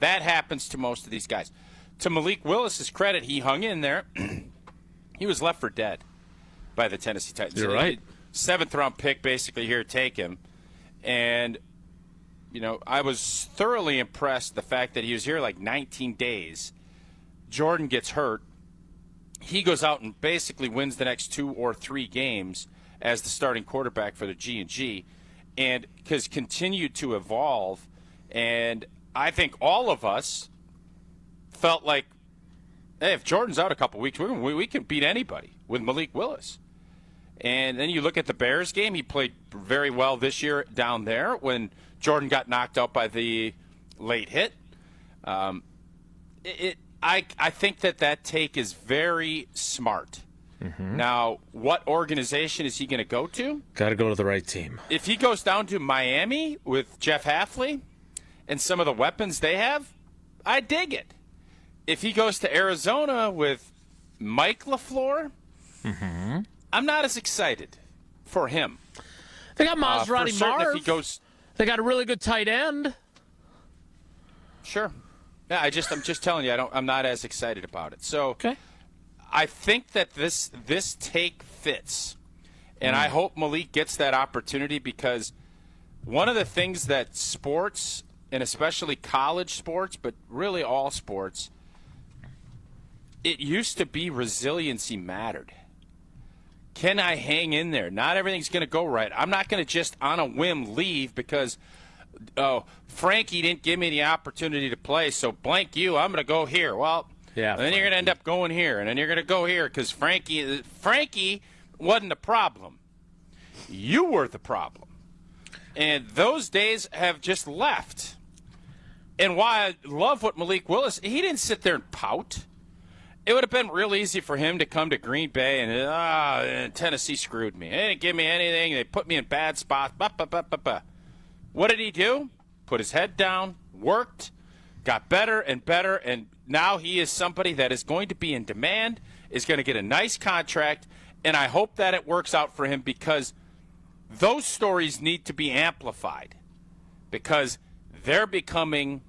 That happens to most of these guys. To Malik Willis's credit, he hung in there. He was left for dead by the Tennessee Titans. You're right. 7th-round pick, basically, here, take him. And I was thoroughly impressed the fact that he was here like 19 days. Jordan gets hurt, he goes out and basically wins the next 2 or 3 games as the starting quarterback for the G&G, and has continued to evolve. And I think all of us felt like, hey, if Jordan's out a couple weeks, we can beat anybody with Malik Willis. And then you look at the Bears game. He played very well this year down there when Jordan got knocked out by the late hit. I think that take is very smart. Mm-hmm. Now, what organization is he going to go to? Got to go to the right team. If he goes down to Miami with Jeff Hafley and some of the weapons they have, I dig it. If he goes to Arizona with Mike LaFleur, Mm-hmm. I'm not as excited for him. They got Maserati Marv. If he goes, they got a really good tight end. Sure. Yeah, I'm just telling you, I'm not as excited about it. So I think that this take fits, and I hope Malik gets that opportunity, because one of the things that sports, and especially college sports, but really all sports, it used to be resiliency mattered. Can I hang in there? Not everything's going to go right. I'm not going to just on a whim leave because, Frankie didn't give me the opportunity to play, so blank you, I'm going to go here. Well, yeah, and then you're going to end up going here, and then you're going to go here because Frankie wasn't the problem. You were the problem. And those days have just left. And why I love what Malik Willis, he didn't sit there and pout. It would have been real easy for him to come to Green Bay and Tennessee screwed me. They didn't give me anything. They put me in bad spots. What did he do? Put his head down, worked, got better and better, and now he is somebody that is going to be in demand, is going to get a nice contract, and I hope that it works out for him, because those stories need to be amplified, because they're becoming,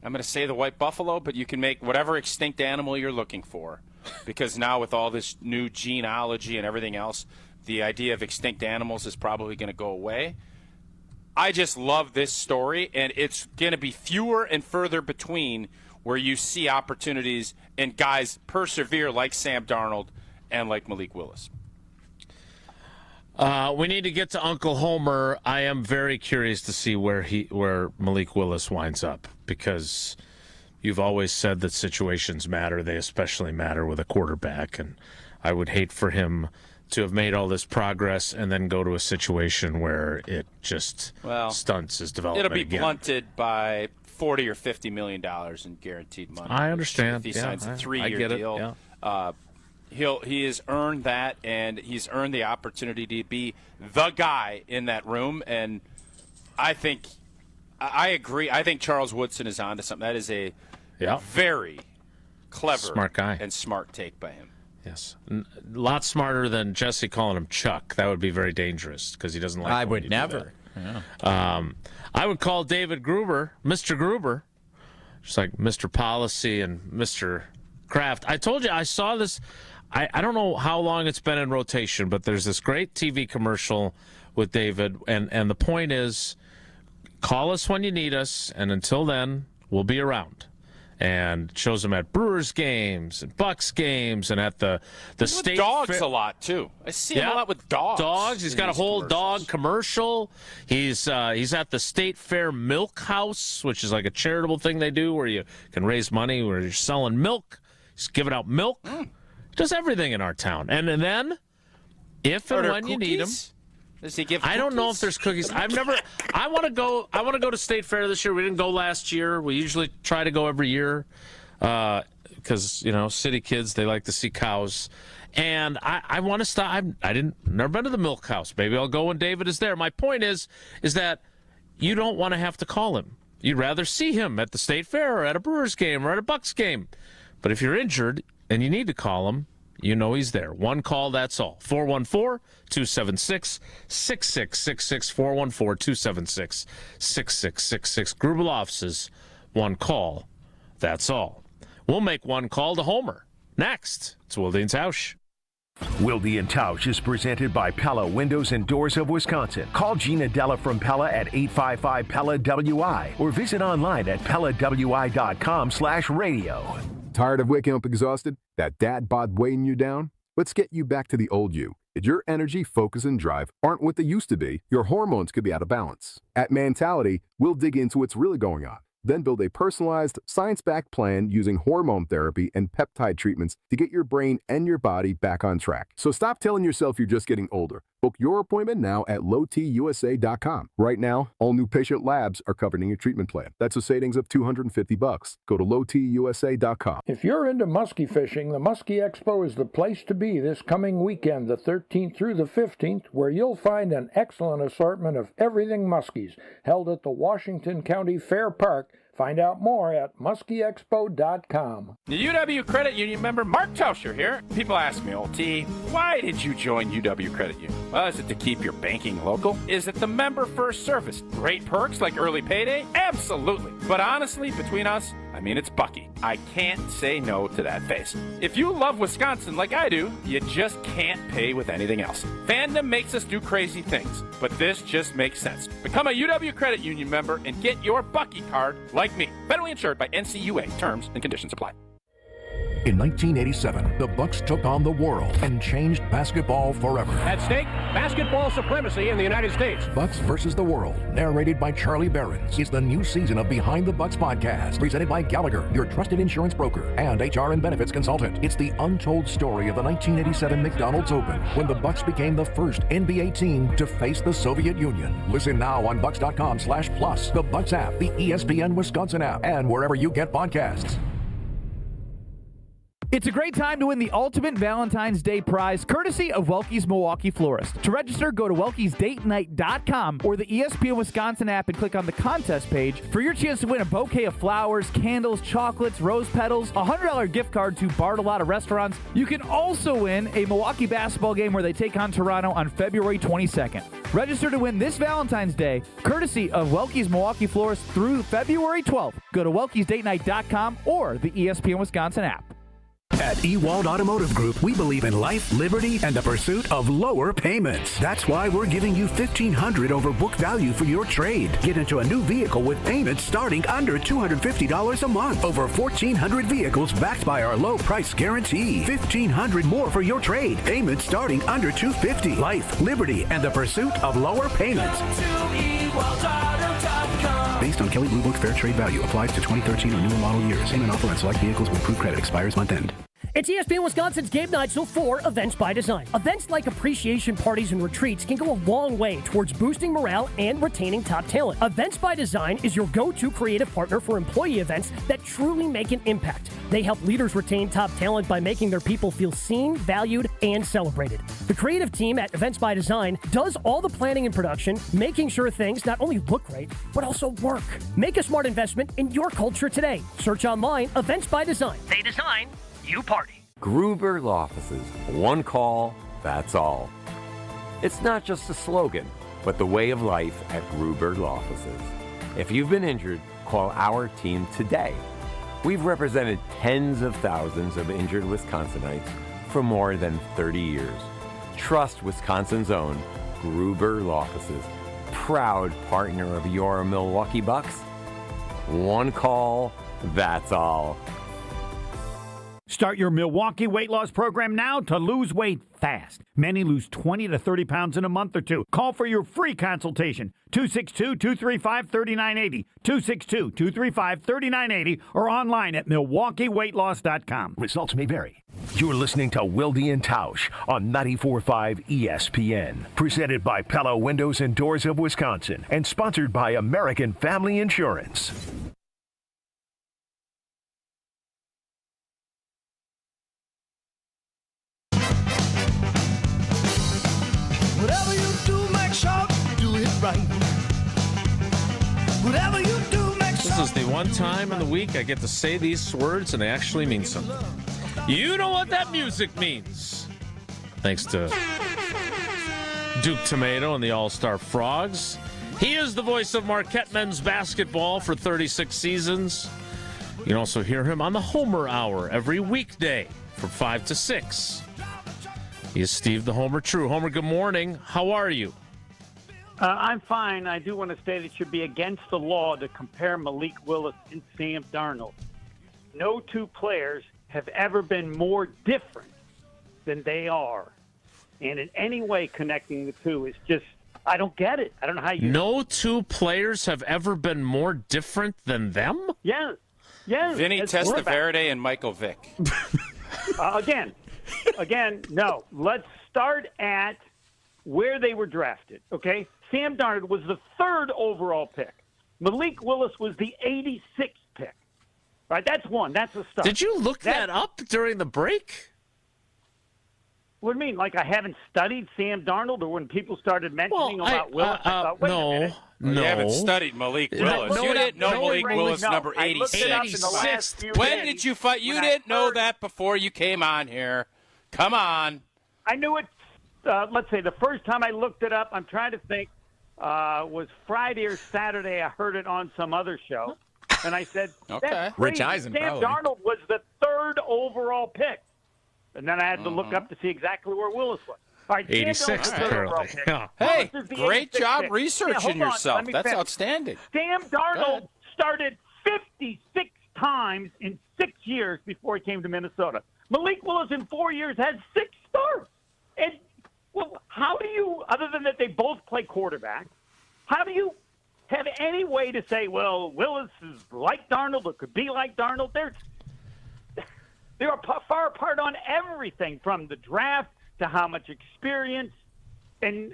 I'm going to say the white buffalo, but you can make whatever extinct animal you're looking for, because now with all this new genealogy and everything else, the idea of extinct animals is probably going to go away. I just love this story, and it's going to be fewer and further between where you see opportunities and guys persevere like Sam Darnold and like Malik Willis. We need to get to Uncle Homer. I am very curious to see where Malik Willis winds up, because you've always said that situations matter. They especially matter with a quarterback, and I would hate for him to have made all this progress and then go to a situation where it just stunts his development. It'll be again. blunted by $40 or $50 million in guaranteed money. I understand. If he signs a 3-year deal. Yeah. He has earned that, and he's earned the opportunity to be the guy in that room. And I agree. I think Charles Woodson is onto something. That is a very clever, smart guy, and smart take by him. Yes, a lot smarter than Jesse calling him Chuck. That would be very dangerous, because he doesn't like. I would never. Yeah. I would call David Gruber Mr. Gruber, just like Mr. Policy and Mr. Kraft. I told you I saw this. I don't know how long it's been in rotation, but there's this great TV commercial with David, and the point is, call us when you need us, and until then, we'll be around. And shows him at Brewers games and Bucks games and at the state dogs a lot too. I see him a lot with dogs. He's got a whole dog commercial. He's at the State Fair Milk House, which is like a charitable thing they do where you can raise money where you're selling milk. He's giving out milk. Does everything in our town. And then, if and when you need him. Does he give? I don't know if there's cookies. I want to go to State Fair this year. We didn't go last year. We usually try to go every year because city kids, they like to see cows. And I want to stop. Never been to the milk house. Maybe I'll go when David is there. My point is that you don't want to have to call him. You'd rather see him at the State Fair or at a Brewers game or at a Bucks game. But if you're injured and you need to call him, you know he's there. One call, that's all. 414-276-6666. 414-276-6666. Grubel offices, one call, that's all. We'll make one call to Homer. Next, it's Wilde and Tausch. Wilde and Tausch is presented by Pella Windows and Doors of Wisconsin. Call Gina Della from Pella at 855-PELLA-WI or visit online at PellaWI.com/radio. Tired of waking up exhausted? That dad bod weighing you down? Let's get you back to the old you. If your energy, focus, and drive aren't what they used to be, your hormones could be out of balance. At Mentality, we'll dig into what's really going on, then build a personalized, science-backed plan using hormone therapy and peptide treatments to get your brain and your body back on track. So stop telling yourself you're just getting older. Book your appointment now at lowtusa.com. Right now, all new patient labs are covered in your treatment plan. That's a savings of $250. Go to lowtusa.com. If you're into muskie fishing, the Muskie Expo is the place to be this coming weekend, the 13th through the 15th, where you'll find an excellent assortment of everything muskies, held at the Washington County Fair Park. Find out more at muskieexpo.com. The UW Credit Union member Mark Tauscher here. People ask me, old T, why did you join UW Credit Union? Well, is it to keep your banking local? Is it the member first service? Great perks like early payday? Absolutely. But honestly, between us, I mean, it's Bucky. I can't say no to that face. If you love Wisconsin like I do, you just can't pay with anything else. Fandom makes us do crazy things, but this just makes sense. Become a UW Credit Union member and get your Bucky card like me. Federally insured by NCUA. Terms and conditions apply. In 1987, the Bucks took on the world and changed basketball forever. At stake, basketball supremacy in the United States. Bucks versus the World, narrated by Charlie Behrens, is the new season of Behind the Bucks podcast, presented by Gallagher, your trusted insurance broker and HR and benefits consultant. It's the untold story of the 1987 McDonald's Open, when the Bucks became the first NBA team to face the Soviet Union. Listen now on bucks.com/plus, the Bucks app, the ESPN Wisconsin app, and wherever you get podcasts. It's a great time to win the ultimate Valentine's Day prize, courtesy of Welke's Milwaukee Florist. To register, go to welkesdatenight.com or the ESPN Wisconsin app and click on the contest page for your chance to win a bouquet of flowers, candles, chocolates, rose petals, a $100 gift card to Bartolotta restaurants. You can also win a Milwaukee basketball game where they take on Toronto on February 22nd. Register to win this Valentine's Day, courtesy of Welke's Milwaukee Florist through February 12th. Go to welkesdatenight.com or the ESPN Wisconsin app. At Ewald Automotive Group, we believe in life, liberty, and the pursuit of lower payments. That's why we're giving you $1,500 over book value for your trade. Get into a new vehicle with payments starting under $250 a month. Over 1,400 vehicles backed by our low price guarantee. $1,500 more for your trade. Payments starting under $250. Life, liberty, and the pursuit of lower payments. Based on Kelley Blue Book Fair Trade Value. Applies to 2013 or newer model years. Payment offer on select vehicles with approved credit. Expires month end. It's ESPN Wisconsin's Game Night for Events by Design. Events like appreciation parties and retreats can go a long way towards boosting morale and retaining top talent. Events by Design is your go-to creative partner for employee events that truly make an impact. They help leaders retain top talent by making their people feel seen, valued, and celebrated. The creative team at Events by Design does all the planning and production, making sure things not only look great, but also work. Make a smart investment in your culture today. Search online, Events by Design. They design, you party. Gruber Law Offices. One call, that's all. It's not just a slogan, but the way of life at Gruber Law Offices. If you've been injured, call our team today. We've represented tens of thousands of injured Wisconsinites for more than 30 years. Trust Wisconsin's own Gruber Law Offices, proud partner of your Milwaukee Bucks. One call, that's all. Start your Milwaukee weight loss program now to lose weight fast. Many lose 20 to 30 pounds in a month or two. Call for your free consultation. 262-235-3980. 262-235-3980 or online at MilwaukeeWeightLoss.com. Results may vary. You're listening to Wilde and Tausch on 94.5 ESPN. Presented by Pella Windows and Doors of Wisconsin and sponsored by American Family Insurance. Whatever you do, make sure you do it right. Whatever you do, make sure. This is the one time in the week I get to say these words and they actually mean something. You know what that music means. Thanks to Duke Tomato and the All-Star Frogs. He is the voice of Marquette men's basketball for 36 seasons. You can also hear him on the Homer Hour every weekday from 5 to 6. He is Steve the Homer True. Homer, good morning. How are you? I'm fine. I do want to state it should be against the law to compare Malik Willis and Sam Darnold. no two players have ever been more different than they are. And in any way connecting the two is just, I don't get it. I don't know how you... No two players have ever been more different than them? Yes. Yes. Vinny Testaverde and Michael Vick. Again, no. Let's start at where they were drafted, okay? Sam Darnold was the 3rd overall pick. Malik Willis was the 86th pick. All right, that's one. That's a start. Did you look that up during the break? What do you mean? Like I haven't studied Sam Darnold, or when people started mentioning about Willis, I thought, wait a minute. You haven't studied Malik Willis. You didn't know Malik Willis, number 86. When did you fight? You didn't know that before you came on here. Come on. I knew it, let's say, the first time I looked it up, I'm trying to think, was Friday or Saturday. I heard it on some other show. And I said, that's crazy. Rich Eisen, Sam probably. Darnold was the 3rd overall pick. And then I had to look up to see exactly where Willis was. All right, 86, apparently. Yeah. Hey, great job pick. researching yourself. That's outstanding. Sam Darnold started 56 times in 6 years before he came to Minnesota. Malik Willis in 4 years had 6 starts. And, well, how do you, other than that they both play quarterback, how do you have any way to say, well, Willis is like Darnold or could be like Darnold? They are far apart on everything, from the draft to how much experience, and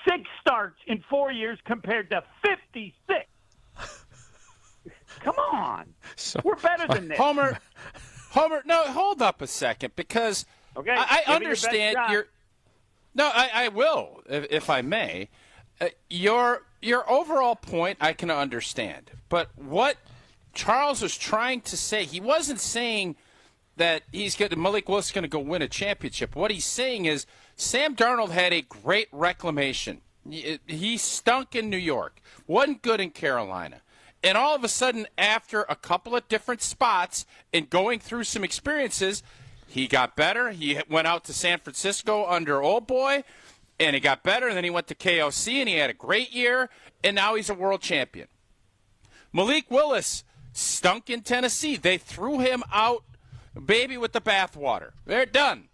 6 starts in 4 years compared to 56. Come on. We're better than this. Homer, no, hold up a second, because I understand your – no, I will, if I may. Your overall point I can understand, but what – Charles was trying to say, he wasn't saying that Malik Willis is going to go win a championship. What he's saying is Sam Darnold had a great reclamation. He stunk in New York, wasn't good in Carolina. And all of a sudden, after a couple of different spots and going through some experiences, he got better. He went out to San Francisco under Old Boy, and he got better. And then he went to KOC, and he had a great year, and now he's a world champion. Malik Willis stunk in Tennessee. They threw him out, baby with the bathwater. They're done.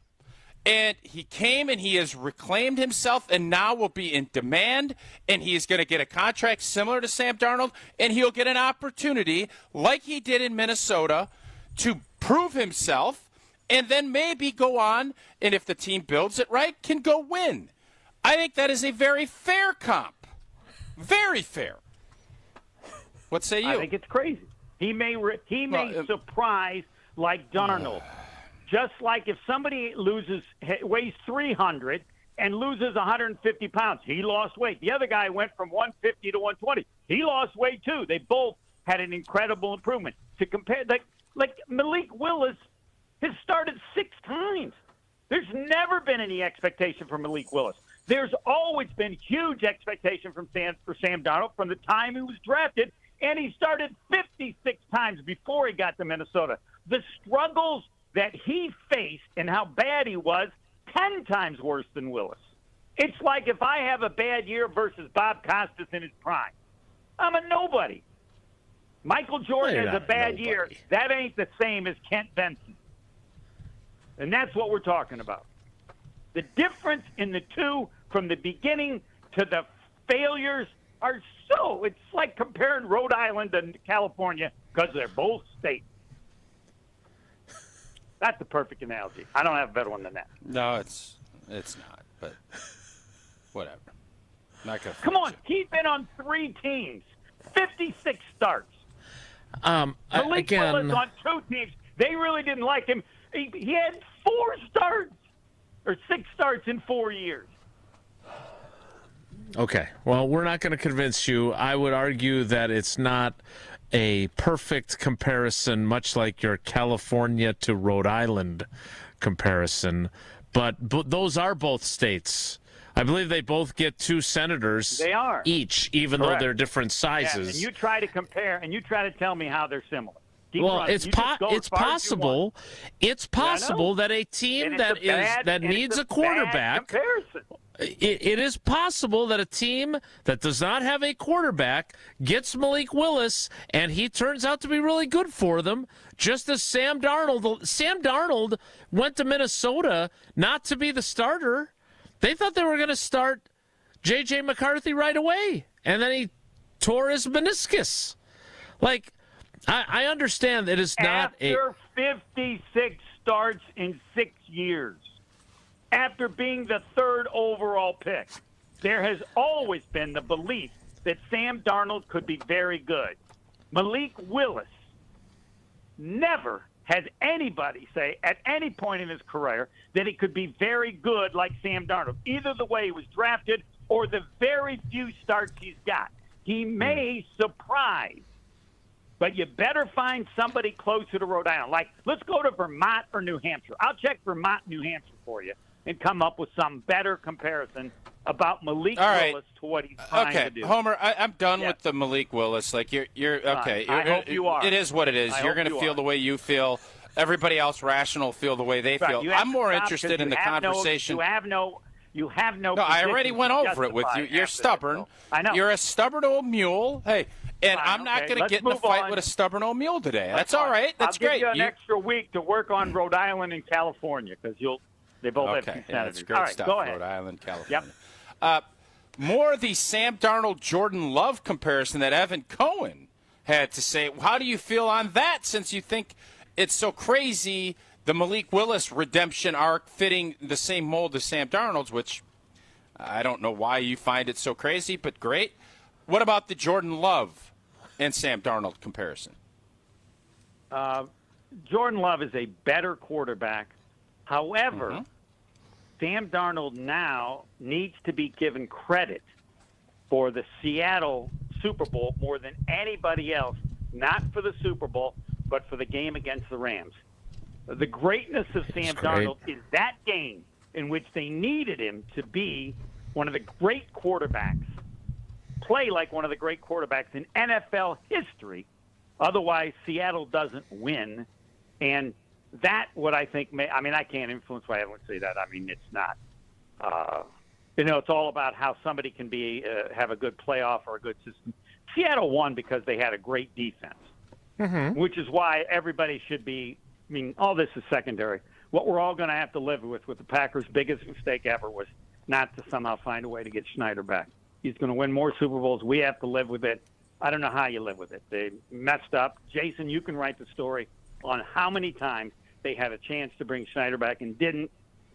And he came and he has reclaimed himself and now will be in demand, and he is going to get a contract similar to Sam Darnold, and he'll get an opportunity like he did in Minnesota to prove himself and then maybe go on, and if the team builds it right, can go win. I think that is a very fair comp. Very fair. What say you? I think it's crazy. He may surprise like Darnold. Just like if somebody weighs 300 and loses 150 pounds, he lost weight. The other guy went from 150 to 120. He lost weight too. They both had an incredible improvement. To compare, like Malik Willis has started 6 times. There's never been any expectation for Malik Willis. There's always been huge expectation for Sam Darnold from the time he was drafted. And he started 56 times before he got to Minnesota. The struggles that he faced and how bad he was, 10 times worse than Willis. It's like if I have a bad year versus Bob Costas in his prime. I'm a nobody. Michael Jordan has a bad year. That ain't the same as Kent Benson. And that's what we're talking about. The difference in the two from the beginning to the failures are it's like comparing Rhode Island and California because they're both states. That's the perfect analogy. I don't have a better one than that. No, it's not, but whatever. Not gonna Come on, he's been on 3 teams, 56 starts. Malik Willis on 2 teams. They really didn't like him. He had 4 starts or 6 starts in 4 years. Okay, well, we're not going to convince you. I would argue that it's not a perfect comparison, much like your California to Rhode Island comparison, but those are both states. I believe they both get 2 senators each, even though they're different sizes. Yeah, and you try to compare, and you try to tell me how they're similar. It's possible. It's possible that a team that needs a quarterback. it is possible that a team that does not have a quarterback gets Malik Willis, and he turns out to be really good for them, just as Sam Darnold. Sam Darnold went to Minnesota not to be the starter. They thought they were going to start J.J. McCarthy right away, and then he tore his meniscus. Like, I understand it is not After 56 starts in 6 years. After being the 3rd overall pick, there has always been the belief that Sam Darnold could be very good. Malik Willis, never has anybody say at any point in his career that he could be very good like Sam Darnold, either the way he was drafted or the very few starts he's got. He may surprise, but you better find somebody closer to Rhode Island. Like, let's go to Vermont or New Hampshire. I'll check Vermont, New Hampshire for you and come up with some better comparison about Malik Willis to what he's trying to do. Okay, Homer, I'm done with the Malik Willis. Like, you're okay. I hope you are. It is what it is. You're going to feel the way you feel. Everybody else rational feel the way they feel. I'm more interested in the conversation. You have no. No, I already went over it with you. You're stubborn. I know. You're a stubborn old mule. Hey, and I'm not going to get in a fight with a stubborn old mule today. That's all right. That's great. I'll give you an extra week to work on Rhode Island and California because they both have 2 senators. That's great all right, stuff. Go ahead. Rhode Island, California. Yep. More the Sam Darnold Jordan Love comparison that Evan Cohen had to say. How do you feel on that? Since you think it's so crazy, the Malik Willis redemption arc fitting the same mold as Sam Darnold's, which I don't know why you find it so crazy, but great. What about the Jordan Love and Sam Darnold comparison? Jordan Love is a better quarterback. However, Sam Darnold now needs to be given credit for the Seattle Super Bowl more than anybody else, not for the Super Bowl, but for the game against the Rams. The greatness of Sam Darnold is that game in which they needed him to be one of the great quarterbacks, play like one of the great quarterbacks in NFL history. Otherwise, Seattle doesn't win. And that, what I think, I can't influence why everyone say that. I mean, it's not. It's all about how somebody can have a good playoff or a good system. Seattle won because they had a great defense, which is why everybody should be. I mean, all this is secondary. What we're all going to have to live with the Packers' biggest mistake ever was not to somehow find a way to get Schneider back. He's going to win more Super Bowls. We have to live with it. I don't know how you live with it. They messed up. Jason, you can write the story on how many times they had a chance to bring Schneider back and didn't.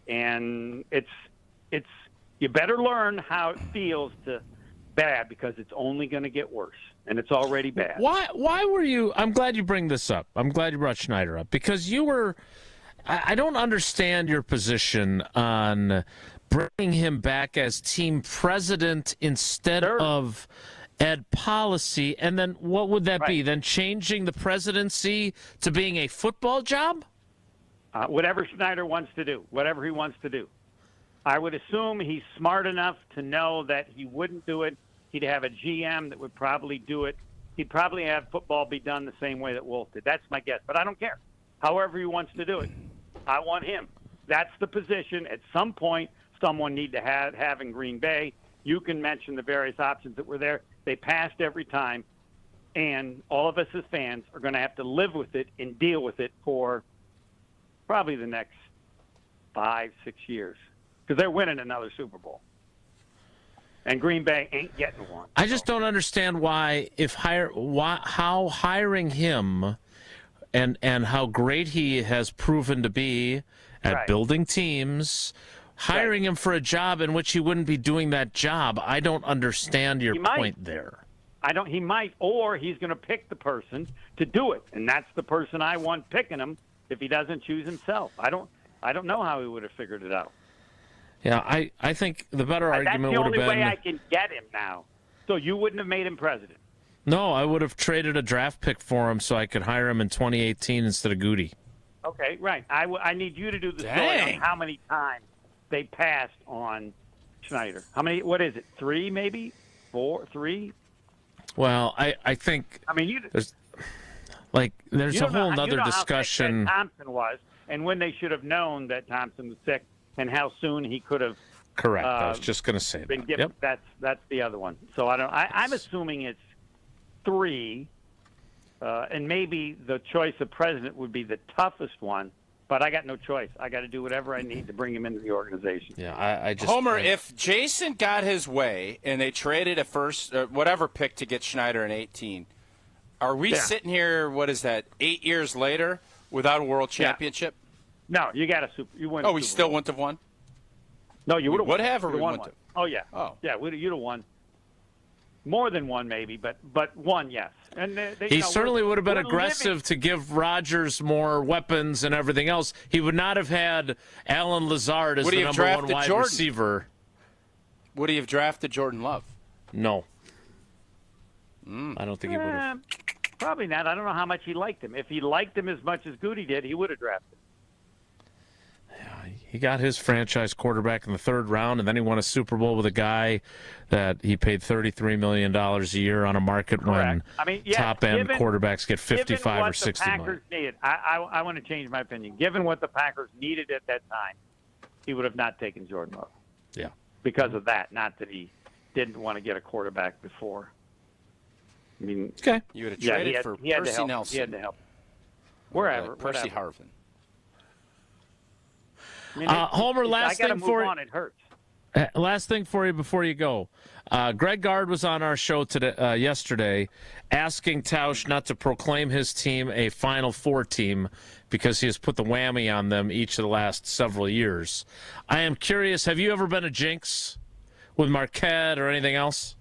And it's you better learn how it feels to bad because it's only going to get worse, and it's already bad. Why were you? I'm glad you bring this up. I'm glad you brought Schneider up because you were. I don't understand your position on bringing him back as team president instead of ed policy, and then what would that be? Then changing the presidency to being a football job? Whatever Schneider wants to do, whatever he wants to do. I would assume he's smart enough to know that he wouldn't do it. He'd have a GM that would probably do it. He'd probably have football be done the same way that Wolf did. That's my guess, but I don't care. However he wants to do it, I want him. That's the position. At some point, someone need to have in Green Bay. You can mention the various options that were there. They passed every time, and all of us as fans are going to have to live with it and deal with it for probably the next 5-6 years because they're winning another Super Bowl. And Green Bay ain't getting one. I just don't understand how hiring him and how great he has proven to be at building teams, hiring him for a job in which he wouldn't be doing that job. I don't understand your point there. He might, or he's going to pick the person to do it, and that's the person I want picking him if he doesn't choose himself. I don't know how he would have figured it out. Yeah, I think the better argument would have been... That's the only way I can get him now. So you wouldn't have made him president? No, I would have traded a draft pick for him so I could hire him in 2018 instead of Goody. Okay, right. I need you to do the story on how many times they passed on Schneider. How many? What is it? 3 maybe? 4? 3? Well, I think... I mean, there's a whole other discussion. How sick Thompson was, and when they should have known that Thompson was sick, and how soon he could have Correct. I was just going to say that. Yep. That's the other one. So I'm assuming it's 3, and maybe the choice of president would be the toughest one. But I got no choice. I got to do whatever I need to bring him into the organization. Yeah, I just Homer. If Jason got his way and they traded a first whatever pick to get Schneider in 18, are we sitting here? What is that? 8 years later without a world championship? No, you got a super. You win. Oh, we still wouldn't have won. No, you would have. Would have, or we we won wouldn't one. have? Oh yeah. Oh yeah. You'd have won. More than one, maybe, but one, yes. And he certainly would have been aggressive to give Rodgers more weapons and everything else. He would not have had Alan Lazard as the number 1 wide receiver. Would he have drafted Jordan Love? No. I don't think he would have. Probably not. I don't know how much he liked him. If he liked him as much as Goody did, he would have drafted. He got his franchise quarterback in the 3rd round, and then he won a Super Bowl with a guy that he paid $33 million a year on a market when top-end quarterbacks get $55 or $60 million. Packers needed, I want to change my opinion. Given what the Packers needed at that time, he would have not taken Jordan Love. Yeah. Because of that, not that he didn't want to get a quarterback before. I mean, you would have traded for Percy Nelson. He had to help. Wherever. Percy Harvin. I mean, Homer, last I thing move for on. It hurts. Last thing for you before you go. Greg Gard was on our show yesterday asking Tausch not to proclaim his team a Final Four team because he has put the whammy on them each of the last several years. I am curious, have you ever been a jinx with Marquette or anything else?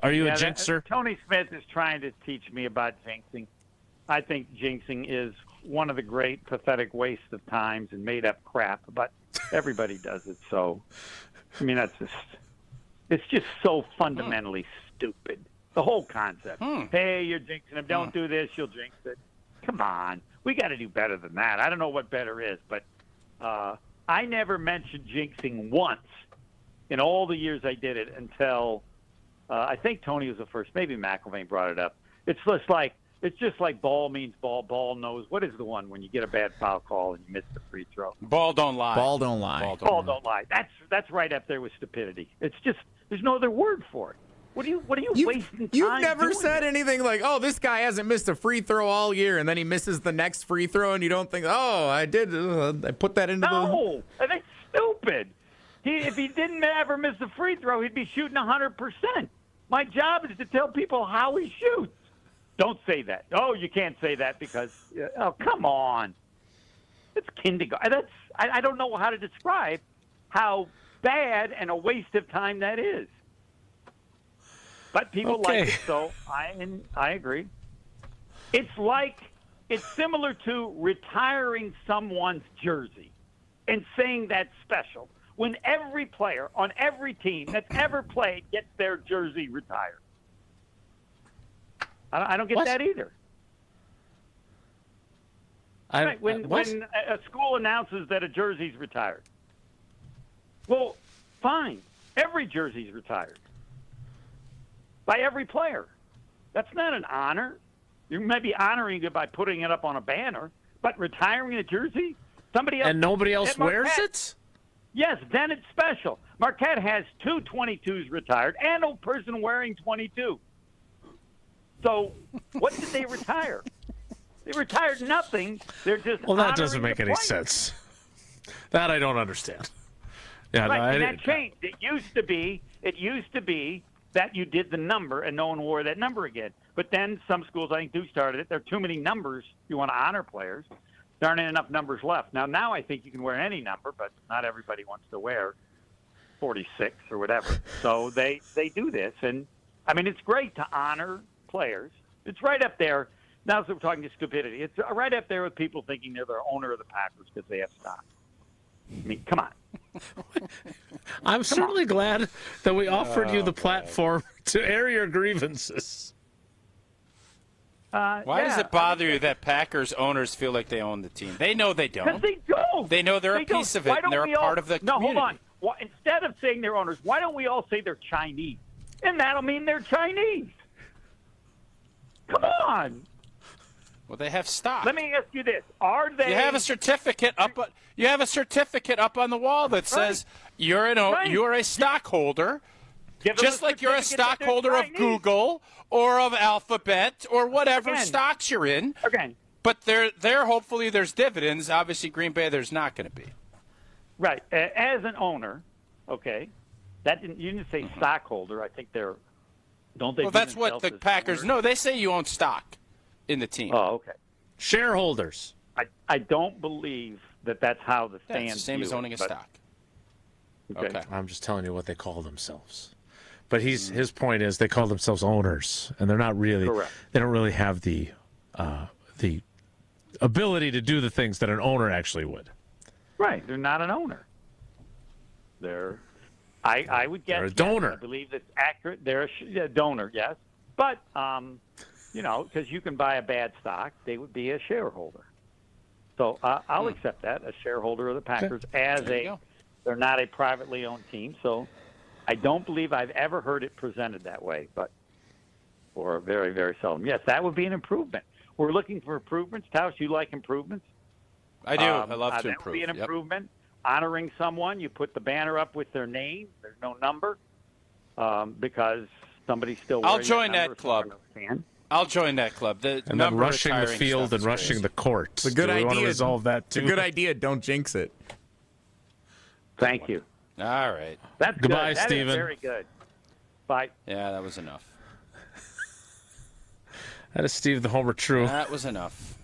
Are you a jinxer? Tony Smith is trying to teach me about jinxing. I think jinxing is one of the great pathetic wastes of times and made up crap, but everybody does it. So, I mean, it's just so fundamentally stupid. The whole concept. Hey, you're jinxing him. Don't do this. You'll jinx it. Come on. We got to do better than that. I don't know what better is, but I never mentioned jinxing once in all the years I did it until I think Tony was the first. Maybe McElvain brought it up. It's just like ball means ball. Ball knows. What is the one when you get a bad foul call and you miss the free throw? Ball don't lie. Ball don't lie. Ball don't lie. That's right up there with stupidity. It's just there's no other word for it. What are you wasting time? You've never said it? anything like, "Oh, this guy hasn't missed a free throw all year," and then he misses the next free throw, and you don't think, "Oh, I did. I put that into No, that's stupid. If he didn't ever miss a free throw, he'd be shooting 100%. My job is to tell people how he shoots. Don't say that. Oh, you can't say that because, come on. It's kindergarten. I don't know how to describe how bad and a waste of time that is. But people like it, so I agree. It's similar to retiring someone's jersey and saying that's special when every player on every team that's ever played gets their jersey retired. I don't get that either. When a school announces that a jersey's retired, well, fine. Every jersey's retired by every player. That's not an honor. You might be honoring it by putting it up on a banner, but retiring a jersey, somebody else and nobody else wears it. Yes, then it's special. Marquette has 2 22s retired and a person wearing 22. So what did they retire? They retired nothing. They're just that doesn't make any players. sense. That I don't understand. Yeah, right, no, and that changed. It used to be that you did the number and no one wore that number again. But then some schools, I think, do started it. There are too many numbers. You want to honor players. There aren't enough numbers left. Now I think you can wear any number, but not everybody wants to wear 46 or whatever. So they do this, and I mean it's great to honor players. It's right up there. Now that we're talking to stupidity, it's right up there with people thinking they're the owner of the Packers because they have stock. I mean, come on. I'm certainly glad that we offered you the platform to air your grievances. Why does it bother you that Packers owners feel like they own the team? They know they don't. Because they don't. They know they're a piece of it, and they're a part of the community. No, hold on. Well, instead of saying they're owners, why don't we all say they're Chinese? And that'll mean they're Chinese. Come on. Well, they have stock. Let me ask you this: are they? You have a certificate up. You have a certificate up on the wall that says you're a stockholder, just like you're a stockholder of Google or of Alphabet or whatever stocks you're in. Again. But there hopefully there's dividends. Obviously, Green Bay there's not going to be. Right. As an owner, okay, you didn't say stockholder. I think they're. Don't they? Well, that's what the Packers. owners? No, they say you own stock in the team. Oh, okay. Shareholders. I don't believe that's how the fans. It's the same as owning a stock. Okay. I'm just telling you what they call themselves. But his point is they call themselves owners, and they're not really. Correct. They don't really have the ability to do the things that an owner actually would. Right. They're not an owner. I would guess. They're a donor. Yes, I believe that's accurate. They're a donor, yes. But, because you can buy a bad stock, they would be a shareholder. So I'll accept that, a shareholder of the Packers they're not a privately owned team. So I don't believe I've ever heard it presented that way, or very, very seldom. Yes, that would be an improvement. We're looking for improvements. Tausch, you like improvements? I do. I love to that improve. That would be an improvement. Honoring someone, you put the banner up with their name. There's no number because somebody's still wearing I'll join that club. I'll join that club. And then rushing the field and rushing the court. It's a good idea. We want to resolve that, too. It's a good idea. Don't jinx it. Thank you. All right. That's Goodbye, good. That Steven. is very good. Bye. Yeah, that was enough. That is Steve the Homer True. That was enough.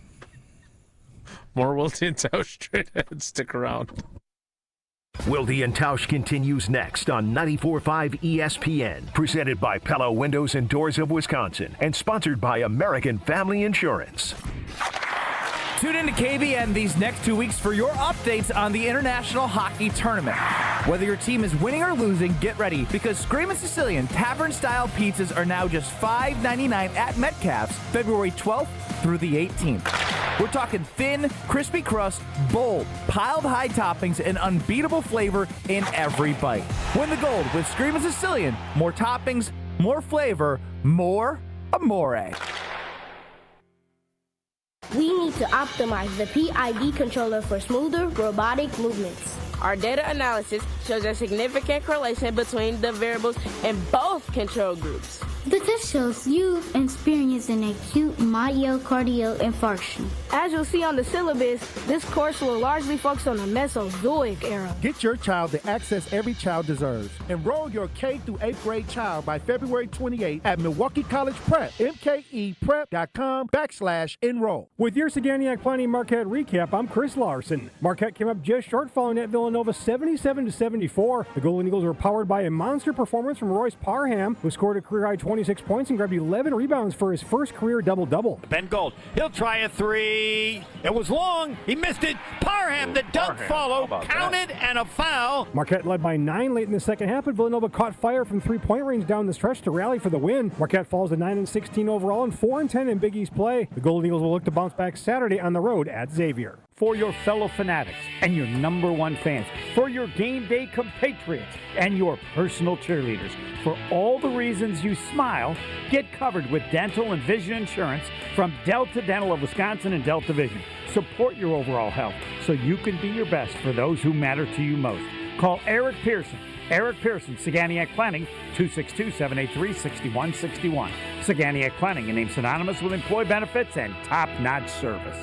More Wilty and Tausch straight ahead. Stick around. Wilty and Tausch continues next on 94.5 ESPN, presented by Pella Windows and Doors of Wisconsin, and sponsored by American Family Insurance. Tune in to KBN these next 2 weeks for your updates on the International Hockey Tournament. Whether your team is winning or losing, get ready because Screamin' Sicilian Tavern-style pizzas are now just $5.99 at Metcalf's, February 12th through the 18th. We're talking thin, crispy crust, bold, piled high toppings, and unbeatable flavor in every bite. Win the gold with Screamin' Sicilian. More toppings, more flavor, more amore. We need to optimize the PID controller for smoother robotic movements. Our data analysis shows a significant correlation between the variables in both control groups. The test shows you've experienced an acute myocardial infarction. As you'll see on the syllabus, this course will largely focus on the Mesozoic era. Get your child the access every child deserves. Enroll your K through 8th grade child by February 28 at Milwaukee College Prep, mkeprep.com/enroll. With your Saganiac Planning Marquette recap, I'm Chris Larson. Marquette came up just short following at Villanova 77-74. The Golden Eagles were powered by a monster performance from Royce Parham, who scored a career-high 26 points and grabbed 11 rebounds for his first career double-double. Ben Gold, he'll try a three. It was long. He missed it. Parham, the dunk follow, counted, and a foul. Marquette led by 9 late in the second half, but Villanova caught fire from three-point range down the stretch to rally for the win. Marquette falls to 9-16 overall and 4-10 in Big East play. The Golden Eagles will look to bounce back Saturday on the road at Xavier. For your fellow fanatics and your number one fans, for your game day compatriots and your personal cheerleaders, for all the reasons you smile, get covered with dental and vision insurance from Delta Dental of Wisconsin and Delta Vision. Support your overall health so you can be your best for those who matter to you most. Call Eric Pearson. Eric Pearson, Saganiac Planning, 262-783-6161. Saganiac Planning, a name synonymous with employee benefits and top-notch service.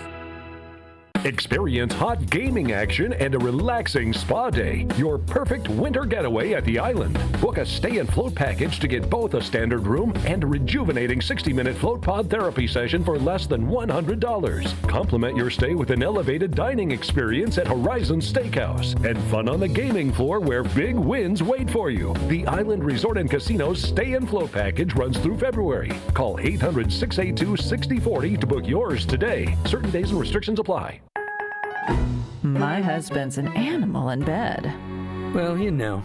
Experience hot gaming action and a relaxing spa day. Your perfect winter getaway at the island. Book a stay and float package to get both a standard room and a rejuvenating 60-minute float pod therapy session for less than $100. Complement your stay with an elevated dining experience at Horizon Steakhouse and fun on the gaming floor where big wins wait for you. The Island Resort and Casino's stay and float package runs through February. Call 800-682-6040 to book yours today. Certain days and restrictions apply. My husband's an animal in bed. Well, you know.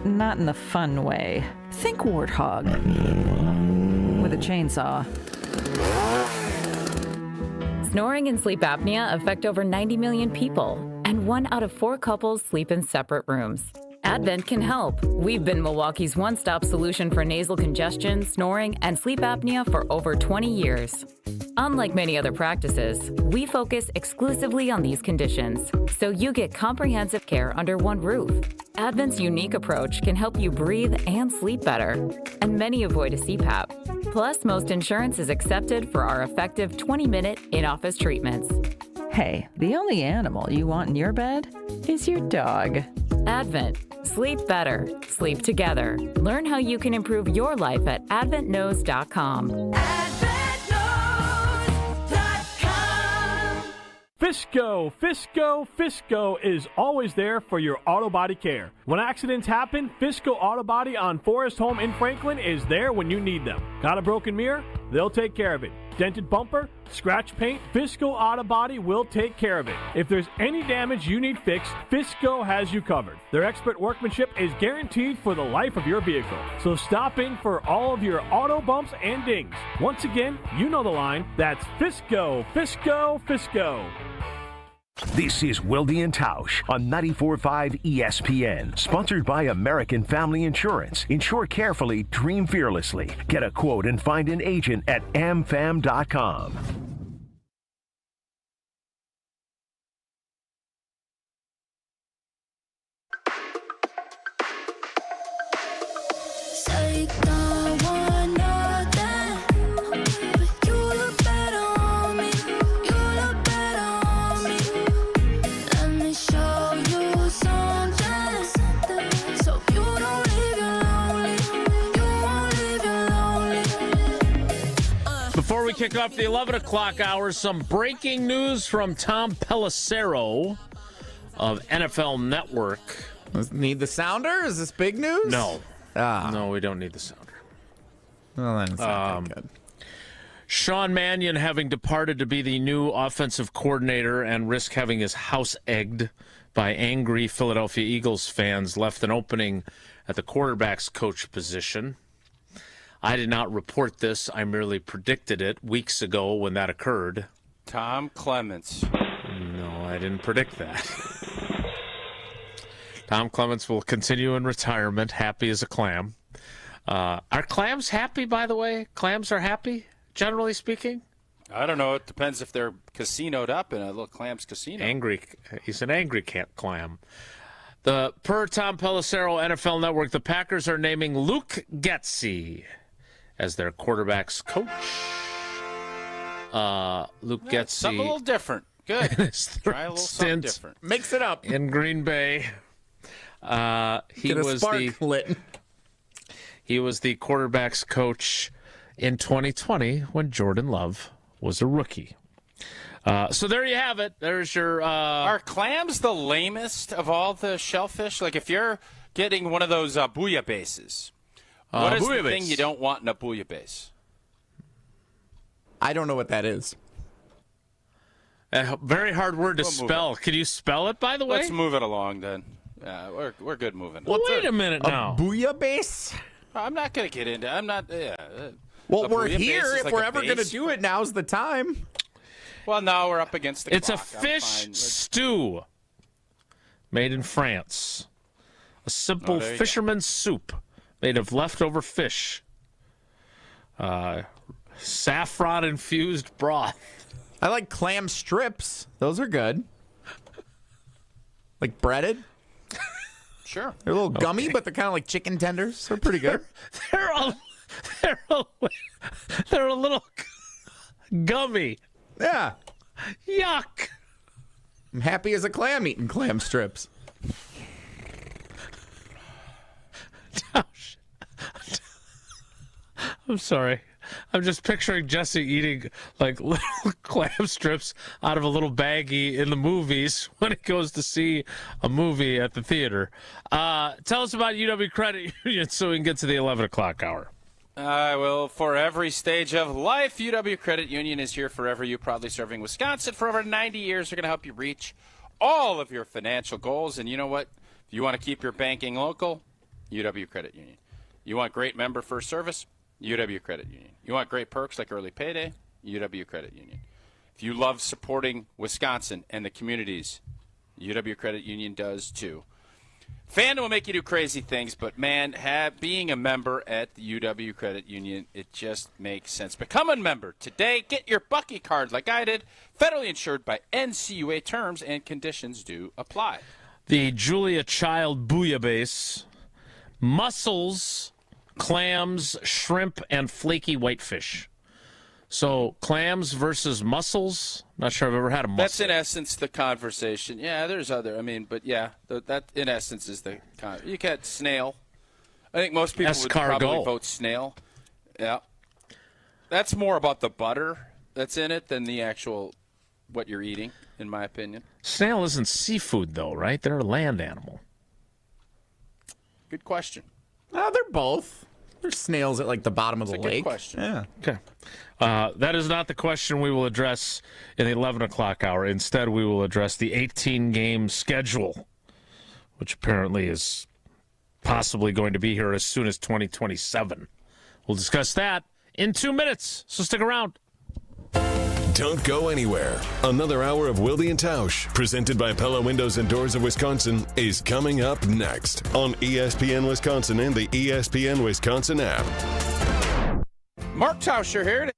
Not in the fun way. Think warthog. With a chainsaw. Snoring and sleep apnea affect over 90 million people, and 1 out of 4 couples sleep in separate rooms. Advent can help. We've been Milwaukee's one-stop solution for nasal congestion, snoring, and sleep apnea for over 20 years. Unlike many other practices, we focus exclusively on these conditions, so you get comprehensive care under one roof. Advent's unique approach can help you breathe and sleep better, and many avoid a CPAP. Plus, most insurance is accepted for our effective 20-minute in-office treatments. Hey, the only animal you want in your bed is your dog. Advent. Sleep better. Sleep together. Learn how you can improve your life at adventknows.com. Fisco is always there for your auto body care. When accidents happen, Fisco Auto Body on Forest Home in Franklin is there when you need them. Got a broken mirror? They'll take care of it. Dented bumper? Scratch paint? Fisco Auto Body will take care of it. If there's any damage you need fixed, Fisco has you covered. Their expert workmanship is guaranteed for the life of your vehicle. So stop in for all of your auto bumps and dings. Once again, you know the line. That's Fisco. This is Wilde and Tausch on 94.5 ESPN. Sponsored by American Family Insurance. Insure carefully, dream fearlessly. Get a quote and find an agent at amfam.com. Before we kick off the 11 o'clock hour, some breaking news from Tom Pelissero of NFL Network. Need the sounder? Is this big news? No. No, we don't need the sounder. Well, then it's not that good. Sean Mannion having departed to be the new offensive coordinator and risk having his house egged by angry Philadelphia Eagles fans left an opening at the quarterback's coach position. I did not report this. I merely predicted it weeks ago when that occurred. Tom Clements. No, I didn't predict that. Tom Clements will continue in retirement, happy as a clam. Are clams happy, by the way? Clams are happy, generally speaking? I don't know. It depends if they're casinoed up in a little clams casino. Angry. He's an angry clam. Per Tom Pelissero, NFL Network, the Packers are naming Luke Getsy as their quarterback's coach. Luke Getsy. Something a little different. Good. Try a little something different. Mix it up. In Green Bay. He was the quarterback's coach in 2020 when Jordan Love was a rookie. So there you have it. There's your... Are clams the lamest of all the shellfish? Like if you're getting one of those bouillabaisses, what is the thing you don't want in a bouillabaisse? I don't know what that is. A very hard word to spell. Can you spell it, by the way? Let's move it along then. We're good moving. Well, wait a minute now. A bouillabaisse? I'm not going to get into. I'm not. Well, we're here. If we're ever going to do it, now's the time. Well, now we're up against the It's clock. a fish stew made in France. A simple fisherman's soup made of leftover fish. Saffron-infused broth. I like clam strips. Those are good. Like breaded. Sure. They're a little gummy, but they're kind of like chicken tenders. They're pretty good. They're a little gummy. Yeah. Yuck. I'm happy as a clam eating clam strips. I'm sorry. I'm just picturing Jesse eating like little clam strips out of a little baggie in the movies when he goes to see a movie at the theater. Tell us about UW Credit Union so we can get to the 11 o'clock hour. Well, for every stage of life, UW Credit Union is here forever. You, proudly serving Wisconsin for over 90 years. They're going to help you reach all of your financial goals. And you know what? If you want to keep your banking local, UW Credit Union. You want great member first service? UW Credit Union. You want great perks like early payday? UW Credit Union. If you love supporting Wisconsin and the communities, UW Credit Union does too. Fandom will make you do crazy things, but, man, being a member at the UW Credit Union, it just makes sense. Become a member today. Get your Bucky card like I did. Federally insured by NCUA. Terms and conditions do apply. The Julia Child Bouillabaisse, mussels, clams, shrimp, and flaky whitefish. So clams versus mussels. Not sure I've ever had a mussel. That's in essence the conversation. Yeah, there's other. I mean, but yeah, that in essence is the. You get snail. I think most people would probably vote snail. Yeah, that's more about the butter that's in it than the actual what you're eating, in my opinion. Snail isn't seafood, though, right? They're a land animal. Good question. They're both. There's snails at like the bottom of the lake. Good question. Yeah. Okay. That is not the question we will address in the 11 o'clock hour. Instead, we will address the 18-game schedule, which apparently is possibly going to be here as soon as 2027. We'll discuss that in 2 minutes, so stick around. Don't go anywhere. Another hour of Wilde and Tausch, presented by Pella Windows and Doors of Wisconsin, is coming up next on ESPN Wisconsin and the ESPN Wisconsin app. Mark Tauscher here.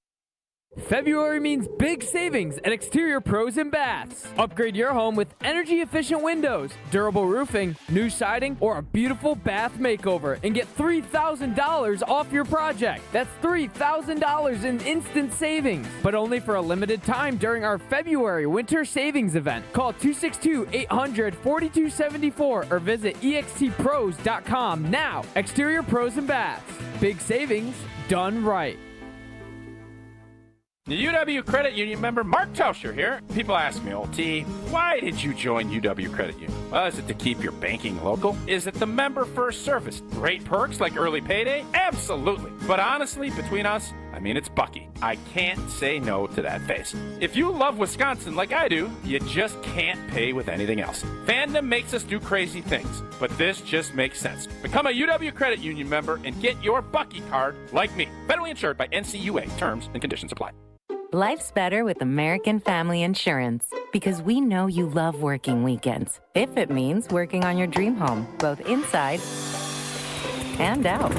February means big savings at Exterior Pros and Baths. Upgrade your home with energy-efficient windows, durable roofing, new siding, or a beautiful bath makeover and get $3,000 off your project. That's $3,000 in instant savings, but only for a limited time during our February winter savings event. Call 262-800-4274 or visit extpros.com now. Exterior Pros and Baths. Big savings done right. The UW Credit Union member Mark Tauscher here. People ask me, old T, why did you join UW Credit Union? Well, is it to keep your banking local? Is it the member first service? Great perks like early payday? Absolutely. But honestly, between us, I mean, it's Bucky. I can't say no to that face. If you love Wisconsin like I do, you just can't pay with anything else. Fandom makes us do crazy things, but this just makes sense. Become a UW Credit Union member and get your Bucky card like me. Federally insured by NCUA. Terms and conditions apply. Life's better with American Family Insurance because we know you love working weekends. If it means working on your dream home, both inside and out.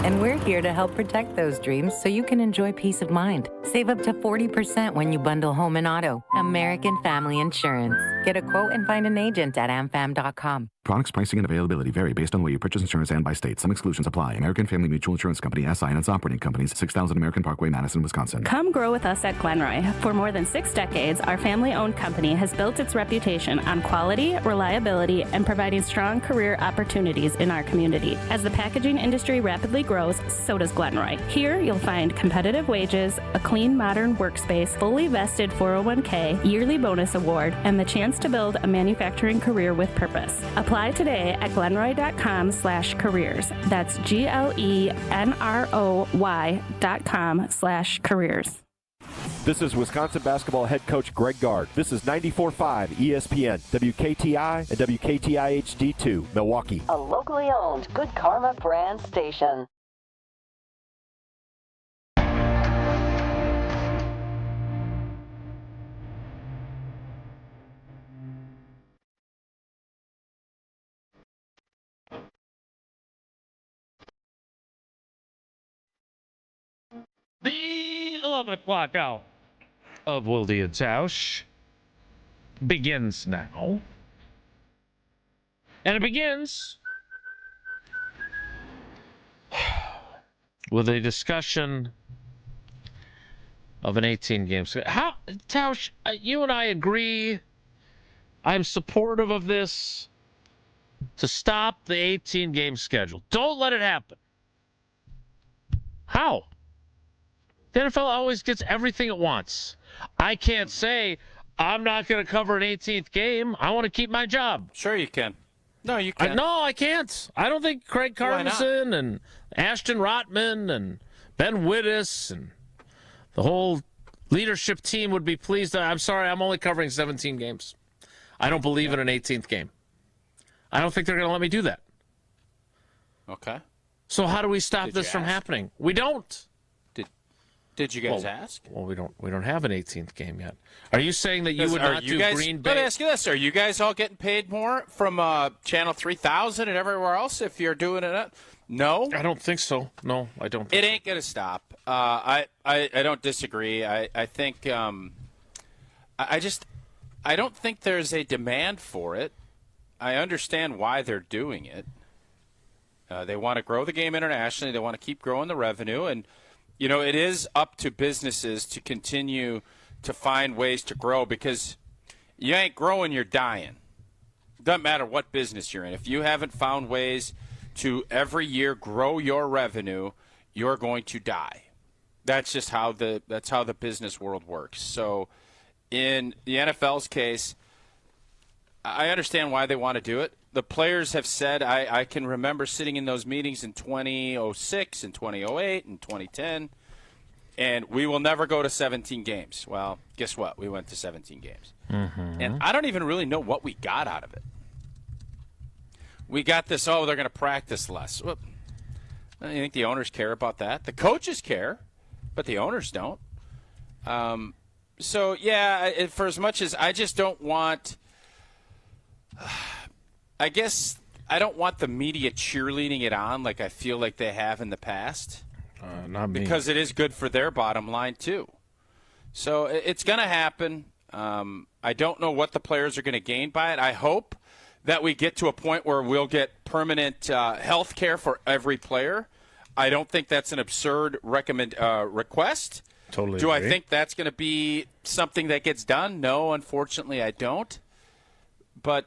And we're here to help protect those dreams so you can enjoy peace of mind. Save up to 40% when you bundle home and auto. American Family Insurance. Get a quote and find an agent at amfam.com. Products, pricing, and availability vary based on where you purchase insurance and by state. Some exclusions apply. American Family Mutual Insurance Company, SI, and its operating companies, 6000 American Parkway, Madison, Wisconsin. Come grow with us at Glenroy. For more than 6 decades, our family-owned company has built its reputation on quality, reliability, and providing strong career opportunities in our community. As the packaging industry rapidly grows, so does Glenroy. Here, you'll find competitive wages, a clean, modern workspace, fully vested 401k, yearly bonus award, and the chance to build a manufacturing career with purpose. Apply today at glenroy.com/careers. That's GLENROY.com/careers. This is Wisconsin basketball head coach Greg Gard. This is 94.5 ESPN, WKTI, and WKTI HD2, Milwaukee. A locally owned Good Karma brand station. The 11 o'clock hour of Wilde and Tausch begins now. And it begins with a discussion of an 18-game schedule. How, Tausch, you and I agree, I'm supportive of this, to stop the 18-game schedule. Don't let it happen. How? The NFL always gets everything it wants. I can't say, I'm not going to cover an 18th game. I want to keep my job. Sure you can. No, you can't. No, I can't. I don't think Craig Carvison and Ashton Rotman and Ben Wittes and the whole leadership team would be pleased. I'm sorry, I'm only covering 17 games. I don't believe in an 18th game. I don't think they're going to let me do that. Okay. So how do we stop this from happening? We don't. Did you guys ask? Well, we don't have an 18th game yet. Are you saying that you would not do Green Bay? Let me ask you this: are you guys all getting paid more from Channel 3000 and everywhere else if you're doing it? No, I don't think so. No, I don't. It ain't gonna stop. I don't disagree. I think I don't think there's a demand for it. I understand why they're doing it. They want to grow the game internationally. They want to keep growing the revenue, and it is up to businesses to continue to find ways to grow, because you ain't growing, you're dying. Doesn't matter what business you're in. If you haven't found ways to every year grow your revenue, you're going to die. That's just how the business world works. So in the NFL's case, I understand why they want to do it. The players have said, I can remember sitting in those meetings in 2006 and 2008 and 2010, and we will never go to 17 games. Well, guess what? We went to 17 games. Mm-hmm. And I don't even really know what we got out of it. We got this, they're going to practice less. Well, I think the owners care about that. The coaches care, but the owners don't. So, yeah, for as much as I just don't want – I guess I don't want the media cheerleading it on like I feel like they have in the past. Not me. Because it is good for their bottom line, too. So it's going to happen. I don't know what the players are going to gain by it. I hope that we get to a point where we'll get permanent health care for every player. I don't think that's an absurd request. Totally Do agree. I think that's going to be something that gets done? No, unfortunately, I don't. But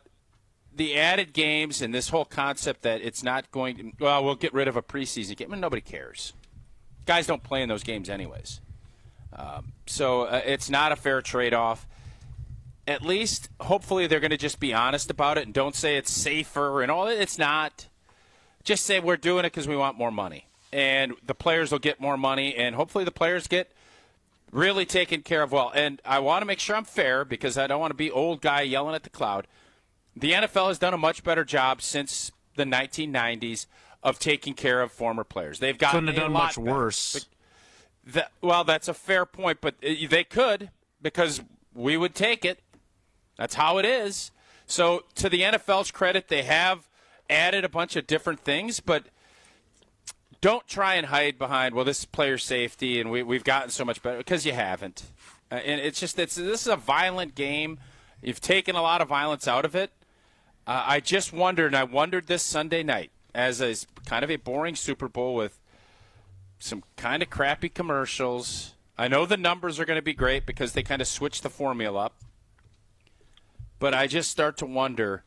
the added games and this whole concept that it's not going to, we'll get rid of a preseason game. Nobody cares. Guys don't play in those games anyways. So it's not a fair trade-off. At least, hopefully, they're going to just be honest about it and don't say it's safer and all. It's not. Just say we're doing it because we want more money. And the players will get more money, and hopefully the players get really taken care of well. And I want to make sure I'm fair because I don't want to be old guy yelling at the cloud. The NFL has done a much better job since the 1990s of taking care of former players. They've gotten couldn't have done much worse. Well, that's a fair point, but they could because we would take it. That's how it is. So to the NFL's credit, they have added a bunch of different things, but don't try and hide behind, well, this is player safety and we've gotten so much better, because you haven't. And it's just this is a violent game. You've taken a lot of violence out of it. I just wondered, and I wondered this Sunday night, as a kind of a boring Super Bowl with some kind of crappy commercials. I know the numbers are going to be great because they kind of switched the formula up. But I just start to wonder,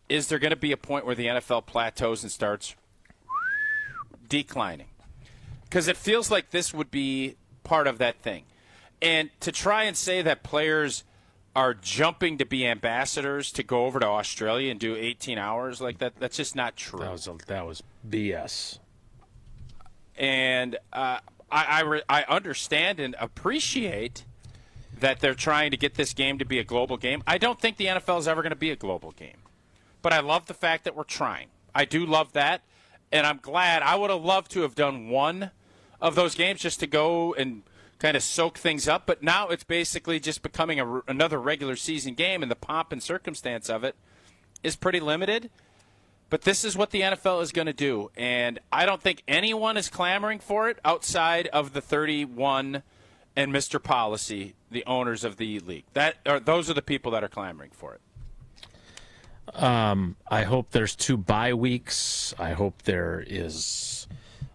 is there going to be a point where the NFL plateaus and starts declining? Because it feels like this would be part of that thing. And to try and say that players are jumping to be ambassadors to go over to Australia and do 18 hours like that, that's just not true. That was BS. And I understand and appreciate that they're trying to get this game to be a global game. I don't think the NFL is ever going to be a global game. But I love the fact that we're trying. I do love that. And I'm glad. I would have loved to have done one of those games just to go and kind of soak things up. But now it's basically just becoming another regular season game, and the pomp and circumstance of it is pretty limited. But this is what the NFL is going to do. And I don't think anyone is clamoring for it outside of the 31 and Mr. Policy, the owners of the league. Those are the people that are clamoring for it. I hope there's 2 bye weeks. I hope there is.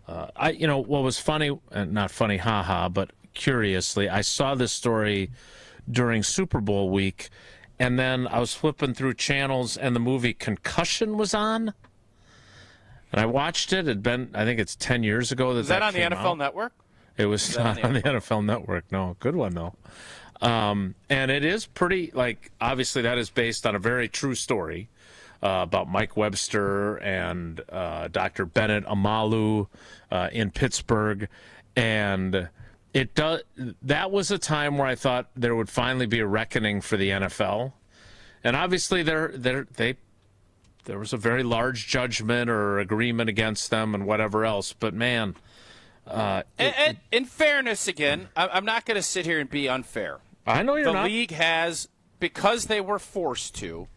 What was funny, not funny, haha, but curiously, I saw this story during Super Bowl week, and then I was flipping through channels, and the movie Concussion was on, and I watched it. It'd been, I think it's 10 years ago that Is that on the came NFL out. Network? It was not on the NFL Network. No, good one though. And it is pretty, obviously that is based on a very true story about Mike Webster and Dr. Bennett Amalu in Pittsburgh. And that was a time where I thought there would finally be a reckoning for the NFL. And obviously there was a very large judgment or agreement against them and whatever else. But man, In fairness, again, I'm not going to sit here and be unfair. I know you're not. The league has, because they were forced to,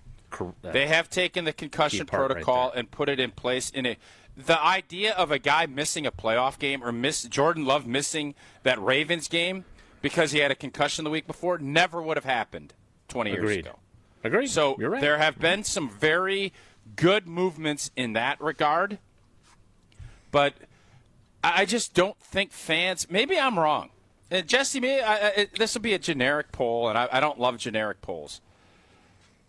they have taken the concussion protocol and put it in place. The idea of a guy missing a playoff game or Jordan Love missing that Ravens game because he had a concussion the week before never would have happened 20 years ago. Agreed. So you're right. There have been some very good movements in that regard, but I just don't think fans – maybe I'm wrong. Jesse, this will be a generic poll, and I don't love generic polls.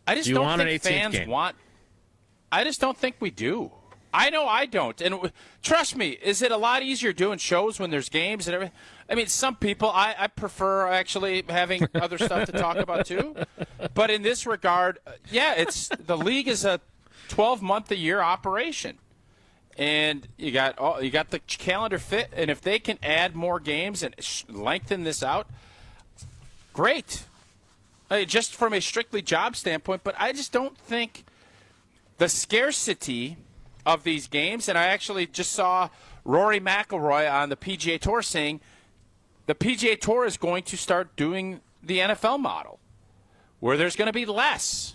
I just don't think fans want – I just don't think we do. I know I don't. And trust me, is it a lot easier doing shows when there's games and everything? I mean, some people, I prefer actually having other stuff to talk about too. But in this regard, it's the league is a 12-month-a-year operation. And you got the calendar fit, and if they can add more games and lengthen this out, great. Just from a strictly job standpoint, but I just don't think the scarcity of these games, and I actually just saw Rory McIlroy on the PGA Tour saying the PGA Tour is going to start doing the NFL model, where there's going to be less.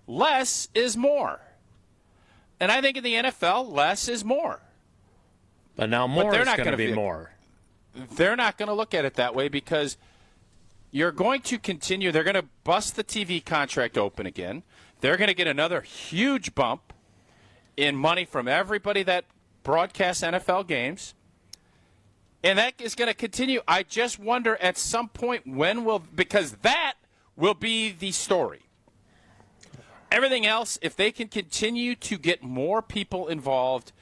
Less is more. And I think in the NFL, less is more. But now more is going to be more. They're not going to look at it that way because you're going to continue. They're going to bust the TV contract open again. They're going to get another huge bump in money from everybody that broadcasts NFL games. And that is going to continue. I just wonder at some point because that will be the story. Everything else, if they can continue to get more people involved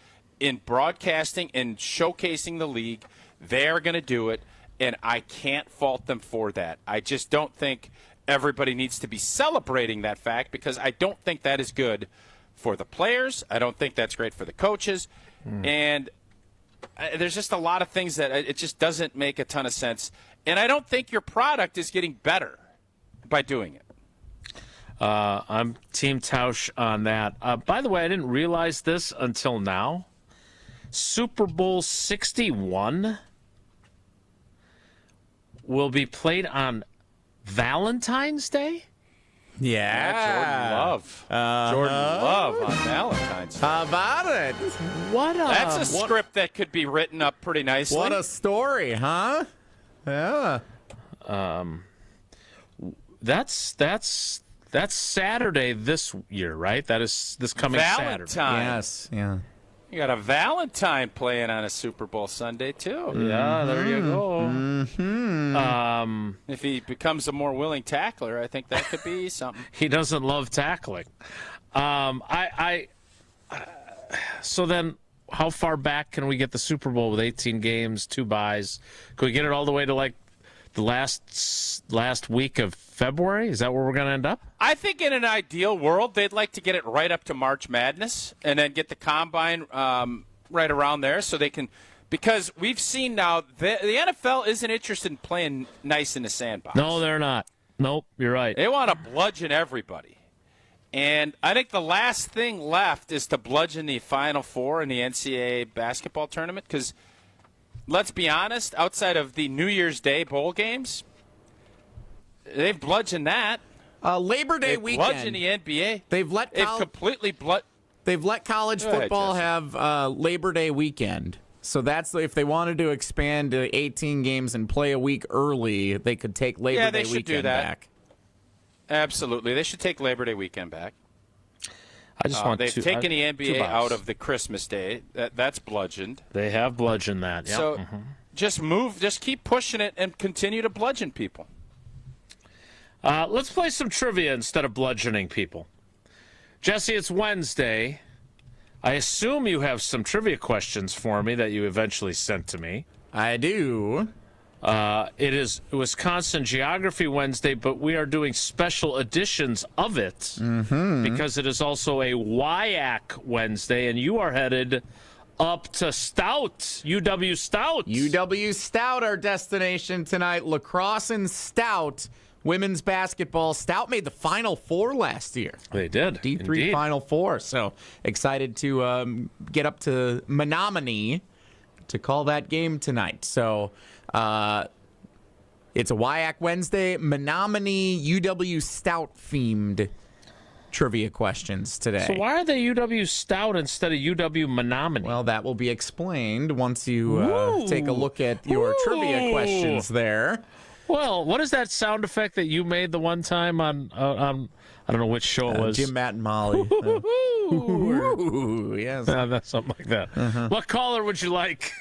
in broadcasting and showcasing the league, they're going to do it, and I can't fault them for that. I just don't think everybody needs to be celebrating that fact because I don't think that is good for the players. I don't think that's great for the coaches. And there's just a lot of things that it just doesn't make a ton of sense. And I don't think your product is getting better by doing it. I'm Team Tausch on that. By the way, I didn't realize this until now. Super Bowl 61 will be played on Valentine's Day? Yeah, Jordan Love. Jordan Love on Valentine's Day. How about it? That's a script that could be written up pretty nicely. What a story, huh? Yeah. That's Saturday this year, right? That is this coming Valentine. Saturday. Yes, yeah. You got a Valentine playing on a Super Bowl Sunday, too. Yeah, there you go. Mm-hmm. If he becomes a more willing tackler, I think that could be something. He doesn't love tackling. So then how far back can we get the Super Bowl with 18 games, 2 byes? Can we get it all the way to like the last week of February? Is that where we're going to end up? I think in an ideal world, they'd like to get it right up to March Madness and then get the Combine right around there so they can – because we've seen now the NFL isn't interested in playing nice in the sandbox. No, they're not. Nope, you're right. They want to bludgeon everybody. And I think the last thing left is to bludgeon the Final Four in the NCAA basketball tournament because – let's be honest, outside of the New Year's Day bowl games, they've bludgeoned that. Labor Day weekend. Bludgeoned the NBA. They've let college football have Labor Day weekend. So that's if they wanted to expand to 18 games and play a week early, they could take Labor Day weekend back. Absolutely. They should take Labor Day weekend back. I just want they've taken the NBA out of the Christmas Day. That's bludgeoned. They have bludgeoned that. Yep. So just keep pushing it and continue to bludgeon people. Let's play some trivia instead of bludgeoning people. Jesse, it's Wednesday. I assume you have some trivia questions for me that you eventually sent to me. I do. It is Wisconsin Geography Wednesday, but we are doing special editions of it because it is also a WIAC Wednesday, and you are headed up to Stout, UW Stout. UW Stout, our destination tonight. Lacrosse and Stout, women's basketball. Stout made the Final Four last year. They did. D3 Indeed. Final Four. So excited to get up to Menominee to call that game tonight. So it's a WIAC Wednesday, Menominee UW Stout themed trivia questions today. So why are they UW Stout instead of UW Menominee? Well, that will be explained once you take a look at your trivia questions there. Well, what is that sound effect that you made the one time on I don't know which show it was. Jim, Matt, and Molly. Yes. That's something like that. Uh-huh. What caller would you like?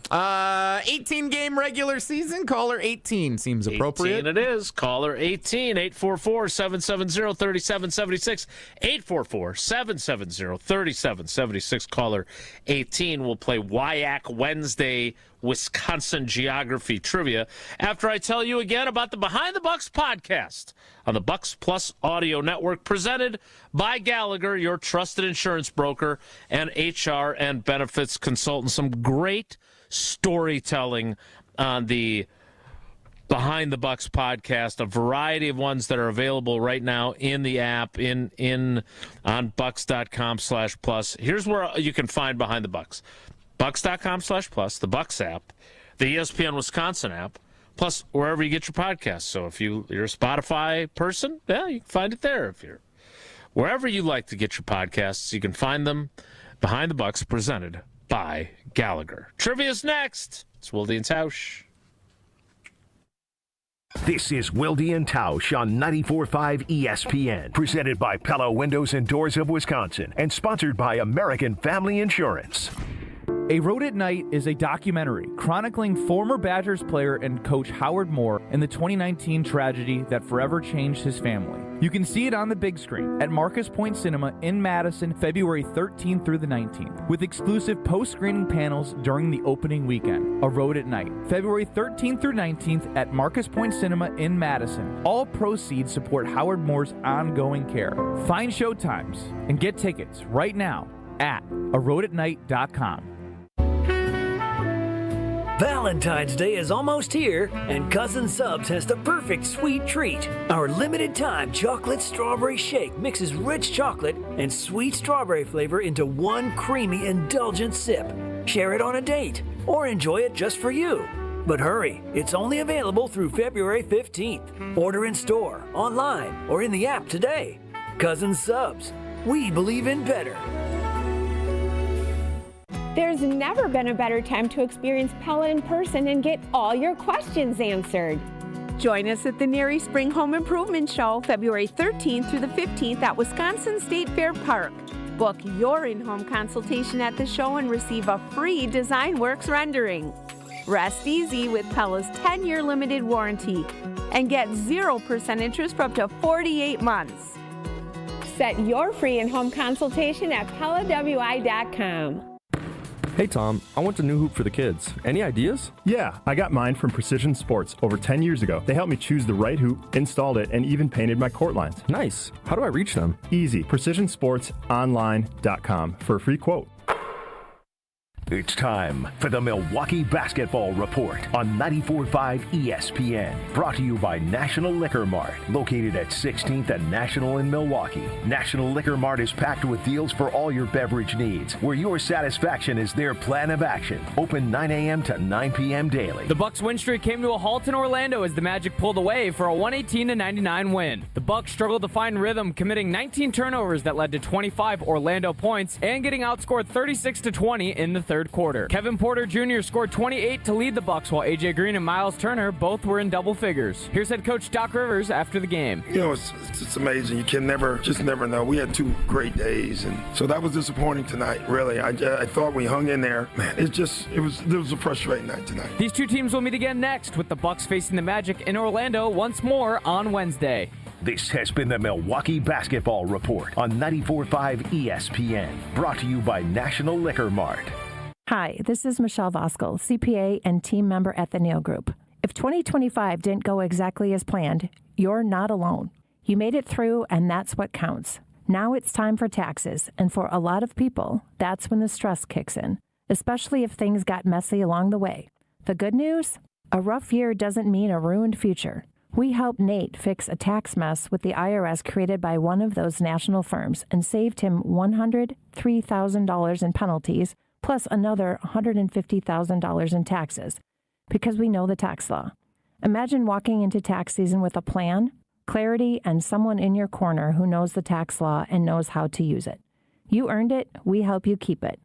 18-game regular season. Caller 18 seems appropriate. 18 it is. Caller 18, 844-770-3776. 844-770-3776. Caller 18 will play WIAC Wednesday Wisconsin Geography Trivia after I tell you again about the Behind the Bucks podcast on the Bucks Plus Audio Network, presented by Gallagher, your trusted insurance broker and HR and benefits consultant. Some great storytelling on the Behind the Bucks podcast, a variety of ones that are available right now in the app, on bucks.com/plus. Here's where you can find Behind the Bucks. Bucks.com/plus, the Bucks app, the ESPN Wisconsin app, plus wherever you get your podcasts. So if you're a Spotify person, yeah, you can find it there. If you're wherever you like to get your podcasts, you can find them. Behind the Bucks, presented by Gallagher. Trivia's next. It's Wilde and Tausch. This is Wilde and Tausch on 94.5 ESPN, presented by Pella Windows and Doors of Wisconsin, and sponsored by American Family Insurance. A Road at Night is a documentary chronicling former Badgers player and coach Howard Moore and the 2019 tragedy that forever changed his family. You can see it on the big screen at Marcus Point Cinema in Madison, February 13th through the 19th, with exclusive post-screening panels during the opening weekend. A Road at Night, February 13th through 19th at Marcus Point Cinema in Madison. All proceeds support Howard Moore's ongoing care. Find showtimes and get tickets right now at aroadatnight.com. Valentine's Day is almost here, and Cousin Subs has the perfect sweet treat. Our limited-time chocolate strawberry shake mixes rich chocolate and sweet strawberry flavor into one creamy, indulgent sip. Share it on a date, or enjoy it just for you. But hurry, it's only available through February 15th. Order in store, online, or in the app today. Cousin Subs, we believe in better. There's never been a better time to experience Pella in person and get all your questions answered. Join us at the Neary Spring Home Improvement Show, February 13th through the 15th at Wisconsin State Fair Park. Book your in-home consultation at the show and receive a free Design Works rendering. Rest easy with Pella's 10-year limited warranty and get 0% interest for up to 48 months. Set your free in-home consultation at PellaWI.com. Hey Tom, I want a new hoop for the kids. Any ideas? Yeah, I got mine from Precision Sports over 10 years ago. They helped me choose the right hoop, installed it, and even painted my court lines. Nice. How do I reach them? Easy. PrecisionSportsOnline.com for a free quote. It's time for the Milwaukee Basketball Report on 94.5 ESPN. Brought to you by National Liquor Mart, located at 16th and National in Milwaukee. National Liquor Mart is packed with deals for all your beverage needs, where your satisfaction is their plan of action. Open 9 a.m. to 9 p.m. daily. The Bucks win streak came to a halt in Orlando as the Magic pulled away for a 118-99 win. The Bucks struggled to find rhythm, committing 19 turnovers that led to 25 Orlando points and getting outscored 36-20 in the third quarter. Kevin Porter Jr. scored 28 to lead the Bucks, while A.J. Green and Miles Turner both were in double figures. Here's head coach Doc Rivers after the game. You know, it's amazing. You can never know. We had 2 great days, and so that was disappointing tonight, really. I thought we hung in there. Man, it was a frustrating night tonight. These two teams will meet again next, with the Bucks facing the Magic in Orlando once more on Wednesday. This has been the Milwaukee Basketball Report on 94.5 ESPN. Brought to you by National Liquor Mart. Hi, this is Michelle Voskel, CPA and team member at the Neal Group. If 2025 didn't go exactly as planned, you're not alone. You made it through, and that's what counts. Now it's time for taxes, and for a lot of people, that's when the stress kicks in, especially if things got messy along the way. The good news? A rough year doesn't mean a ruined future. We helped Nate fix a tax mess with the IRS created by one of those national firms and saved him $103,000 in penalties, plus another $150,000 in taxes, because we know the tax law. Imagine walking into tax season with a plan, clarity, and someone in your corner who knows the tax law and knows how to use it. You earned it. We help you keep it.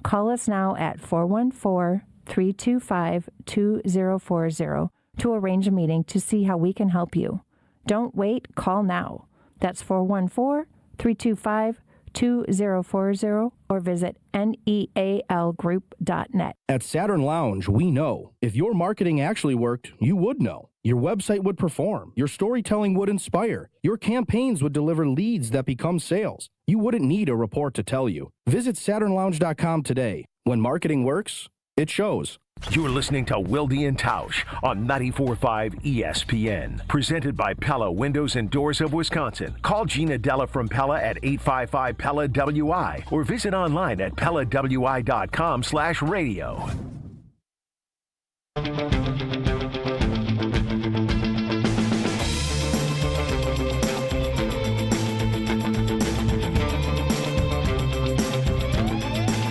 Call us now at 414-325-2040 to arrange a meeting to see how we can help you. Don't wait. Call now. That's 414-325-2040 or visit nealgroup.net. At Saturn Lounge, we know. If your marketing actually worked, you would know. Your website would perform. Your storytelling would inspire. Your campaigns would deliver leads that become sales. You wouldn't need a report to tell you. Visit SaturnLounge.com today. When marketing works, it shows. You're listening to Wilde and Tausch on 94.5 ESPN. Presented by Pella Windows and Doors of Wisconsin. Call Gina Della from Pella at 855-PELLA-WI or visit online at PellaWI.com/radio.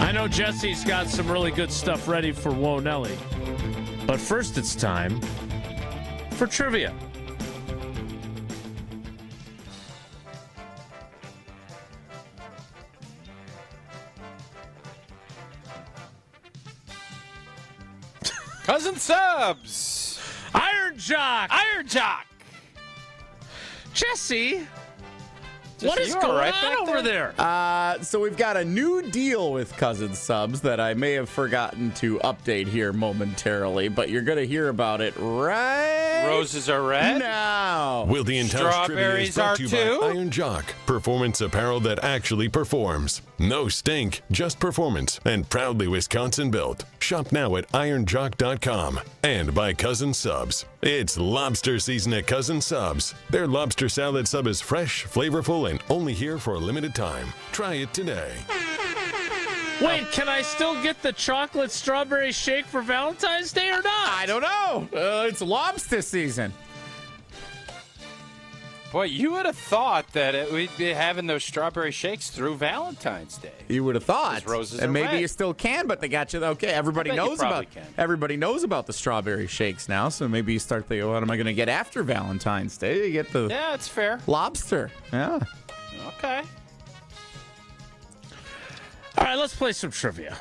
I know Jesse's got some really good stuff ready for Whoa Nelly. But first it's time for trivia. Cousin Subs. Iron Jock. Jesse. What is going on over there? So we've got a new deal with Cousin Subs that I may have forgotten to update here momentarily, but you're going to hear about it right Roses are red now. Wilde and Tausch Trivia is Strawberries brought are to you too. by Iron Jock, performance apparel that actually performs. No stink, just performance, and proudly Wisconsin built. Shop now at ironjock.com. And by Cousin Subs. It's lobster season at Cousin Subs. Their lobster salad sub is fresh, flavorful, and only here for a limited time. Try it today. Wait, can I still get the chocolate strawberry shake for Valentine's Day or not? I don't know. It's lobster season. Boy, you would have thought that we'd be having those strawberry shakes through Valentine's Day. You would have thought. Roses and are maybe red. you still can, but they got you. Okay, everybody knows about the strawberry shakes now, so maybe you start thinking, what am I going to get after Valentine's Day? You get the it's fair. Lobster. Yeah. Okay. All right, let's play some trivia.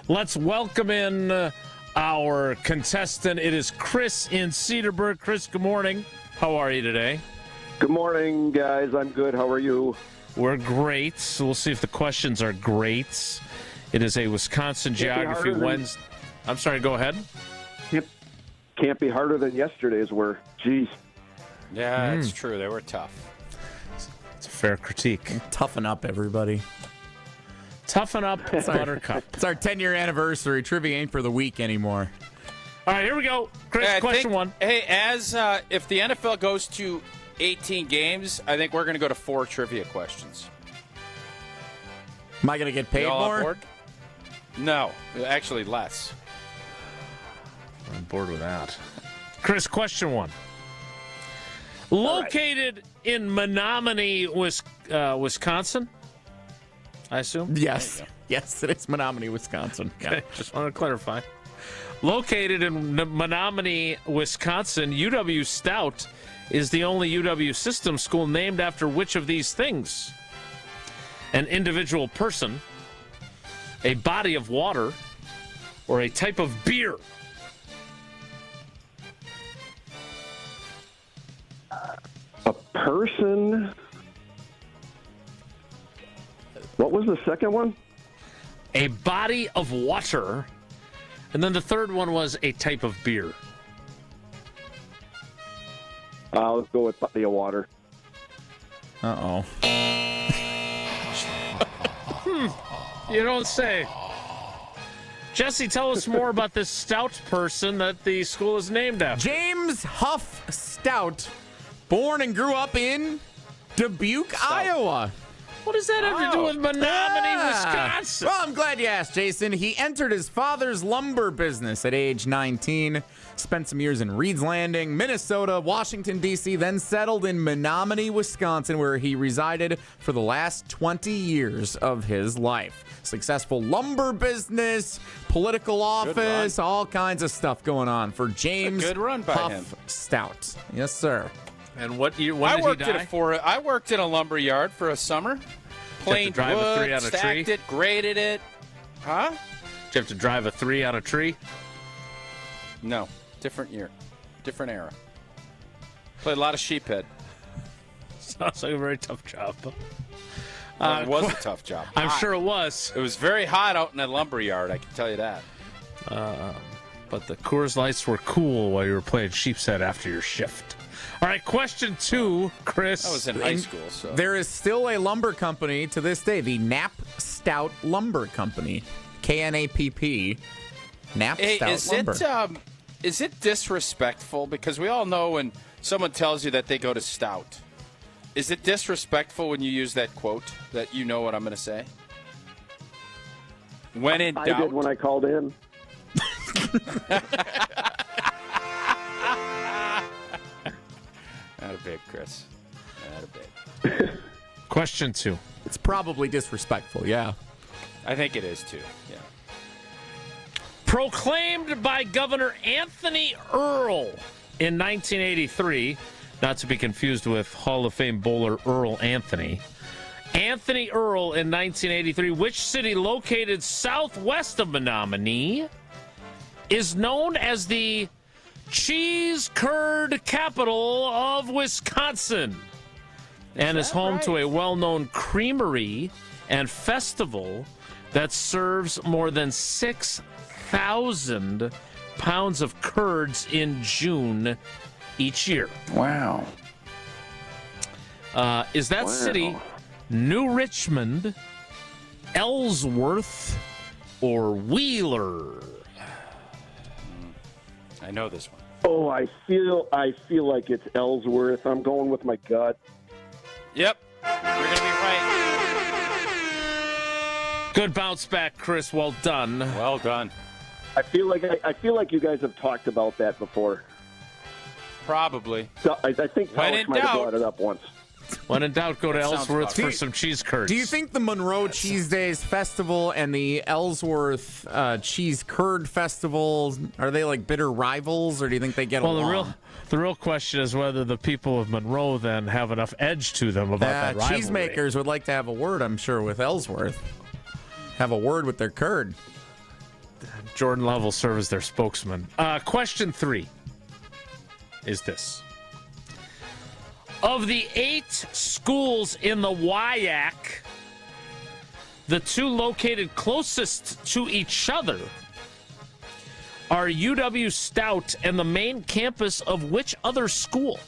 Let's welcome in our contestant. It is Chris in Cedarburg. Chris, good morning. How are you today? Good morning, guys. I'm good. How are you? We're great. So we'll see if the questions are great. It is a Wisconsin Geography Wednesday. I'm sorry, go ahead. Can't be harder than yesterday's were. Jeez. Yeah, it's true. They were tough. It's a fair critique. Toughen up, everybody. Toughen up, Buttercup. It's our 10-year anniversary. Trivia ain't for the week anymore. All right, here we go. Chris, question one. Hey, if the NFL goes to 18 games, I think we're going to go to 4 trivia questions. Am I going to get paid more? No, actually less. I'm on board with that. Chris, question one. Located in Menominee, Wisconsin, I assume? Yes. Yes, it is Menominee, Wisconsin. Yeah. Okay, just want to clarify. Located in Menominee, Wisconsin, UW Stout is the only UW system school named after which of these things? An individual person, a body of water, or a type of beer? A person. What was the second one? A body of water. And then the third one was a type of beer. Let's go with body of water. Uh-oh. You don't say. Jesse, tell us more about this Stout person that the school is named after. James Huff Stout, born and grew up in Dubuque, Iowa. What does that have to do with Menominee, Wisconsin? Well, I'm glad you asked, Jason. He entered his father's lumber business at age 19, spent some years in Reed's Landing, Minnesota, Washington, D.C., then settled in Menominee, Wisconsin, where he resided for the last 20 years of his life. Successful lumber business, political office, all kinds of stuff going on for James good run by Huff him. Stout. Yes, sir. And when did he die? I worked in a lumber yard for a summer. Planed drive a wood, 3 on a stacked tree? it, graded it. Huh? Did you have to drive a 3 on a tree? No. Different year. Different era. Played a lot of sheephead. Sounds like a very tough job. It was a tough job. I'm sure it was. It was very hot out in that lumber yard, I can tell you that. But the Coors Lights were cool while you were playing sheep's head after your shift. All right, question 2, Chris. I was in high school, so. There is still a lumber company to this day, the Knapp Stout Lumber Company, KNAPP. Knapp Stout Lumber. Is it disrespectful? Because we all know when someone tells you that they go to Stout. Is it disrespectful when you use that quote that you know what I'm going to say? When in doubt. I did when I called in. Not a bit, Chris. Not a bit. Question 2. It's probably disrespectful, yeah. I think it is, too. Yeah. Proclaimed by Governor Anthony Earl in 1983, not to be confused with Hall of Fame bowler Earl Anthony. Anthony Earl in 1983, which city located southwest of Menominee is known as the cheese curd capital of Wisconsin and is home to a well-known creamery and festival that serves more than 6,000 pounds of curds in June each year. Wow. Is that city New Richmond, Ellsworth, or Wheeler? I know this one. Oh, I feel like it's Ellsworth. I'm going with my gut. Yep. You're going to be right. Good bounce back, Chris. Well done. Well done. I feel like you guys have talked about that before. Probably. So I think Tausch might have brought it up once. When in doubt, go to Ellsworth for some cheese curds. Do you think the Monroe Cheese Days Festival and the Ellsworth Cheese Curd Festival, are they like bitter rivals, or do you think they get along? The real question is whether the people of Monroe then have enough edge to them about that rivalry. Cheesemakers would like to have a word, I'm sure, with Ellsworth. Have a word with their curd. Jordan Love will serve as their spokesman. Question 3 is this. Of the 8 schools in the WIAC, the 2 located closest to each other are UW Stout and the main campus of which other school?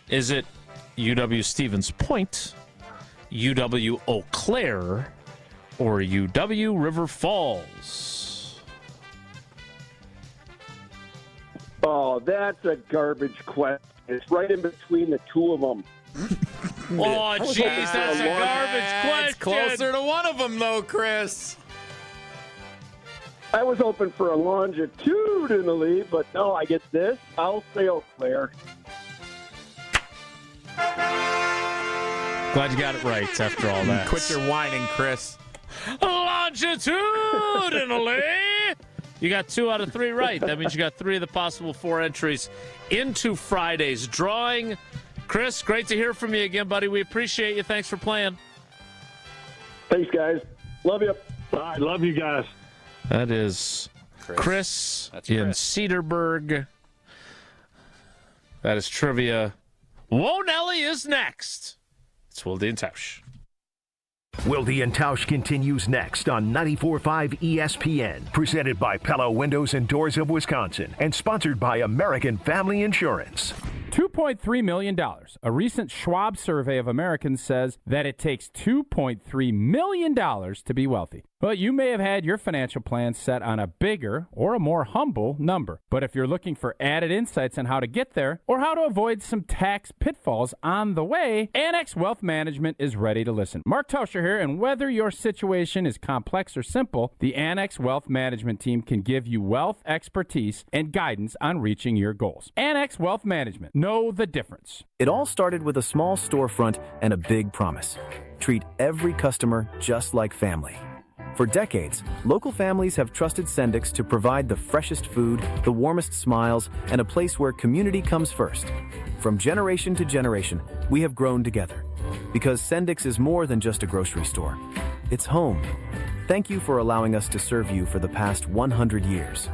Is it UW Stevens Point, UW Eau Claire, or UW River Falls? Oh, that's a garbage question. It's right in between the two of them. Oh, jeez, that's a garbage question. It's closer to one of them, though, Chris. I was hoping for a longitudinally, but no, I get this. I'll say Eau Claire. Glad you got it right after all that. Quit your whining, Chris. Longitudinally. You got 2 out of 3 right. That means you got 3 of the possible 4 entries into Friday's drawing. Chris, great to hear from you again, buddy. We appreciate you. Thanks for playing. Thanks, guys. Love you. I love you guys. That is Chris in Cedarburg. That is trivia. Whoa, Nelly is next. It's Wilde and Tausch. Wilde and Tausch continues next on 94.5 ESPN, presented by Pella Windows and Doors of Wisconsin, and sponsored by American Family Insurance. $2.3 million. A recent Schwab survey of Americans says that it takes $2.3 million to be wealthy. Well, you may have had your financial plan set on a bigger or a more humble number. But if you're looking for added insights on how to get there or how to avoid some tax pitfalls on the way, Annex Wealth Management is ready to listen. Mark Tauscher here, and whether your situation is complex or simple, the Annex Wealth Management team can give you wealth expertise and guidance on reaching your goals. Annex Wealth Management. Know the difference. It all started with a small storefront and a big promise. Treat every customer just like family. For decades, local families have trusted Sendix to provide the freshest food, the warmest smiles, and a place where community comes first. From generation to generation, we have grown together. Because Sendix is more than just a grocery store. It's home. Thank you for allowing us to serve you for the past 100 years.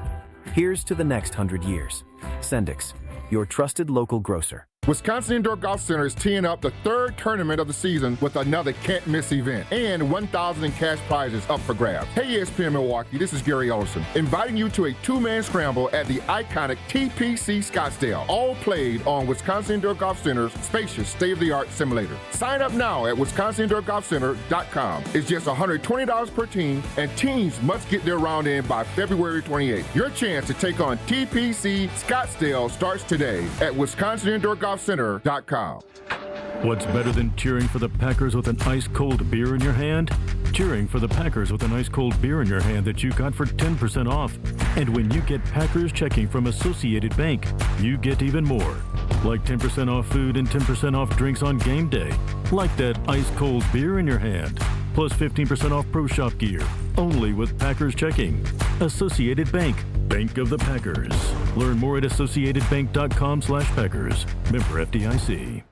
Here's to the next 100 years. Sendix, your trusted local grocer. Wisconsin Indoor Golf Center is teeing up the third tournament of the season with another can't-miss event and $1,000 in cash prizes up for grabs. Hey, ESPN Milwaukee, this is Gary Olson, inviting you to a two-man scramble at the iconic TPC Scottsdale, all played on Wisconsin Indoor Golf Center's spacious state-of-the-art simulator. Sign up now at wisconsinindoorgolfcenter.com. It's just $120 per team, and teams must get their round in by February 28th. Your chance to take on TPC Scottsdale starts today at wisconsinindorgolfcenter.com. What's better than cheering for the Packers with an ice-cold beer in your hand? Cheering for the Packers with an ice-cold beer in your hand that you got for 10% off. And when you get Packers checking from Associated Bank, you get even more. Like 10% off food and 10% off drinks on game day. Like that ice-cold beer in your hand. Plus 15% off Pro Shop gear. Only with Packers checking. Associated Bank. Bank of the Packers. Learn more at associatedbank.com/Packers. Member FDIC.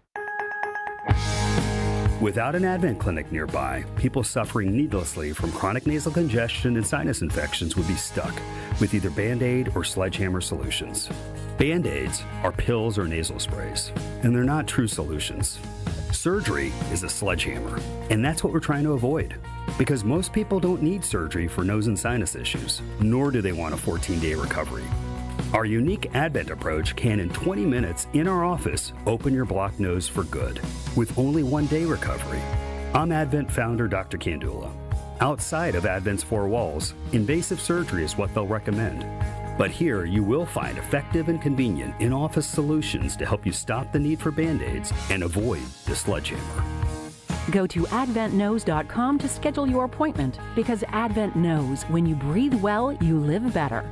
Without an Advent clinic nearby, people suffering needlessly from chronic nasal congestion and sinus infections would be stuck with either Band-Aid or Sledgehammer solutions. Band-Aids are pills or nasal sprays, and they're not true solutions. Surgery is a sledgehammer, and that's what we're trying to avoid. Because most people don't need surgery for nose and sinus issues, nor do they want a 14-day recovery. Our unique Advent approach can, in 20 minutes in our office, open your blocked nose for good, with only 1-day recovery. I'm Advent founder Dr. Kandula. Outside of Advent's four walls, invasive surgery is what they'll recommend. But here you will find effective and convenient in-office solutions to help you stop the need for Band-Aids and avoid the sledgehammer. Go to adventknows.com to schedule your appointment, because Advent knows when you breathe well, you live better.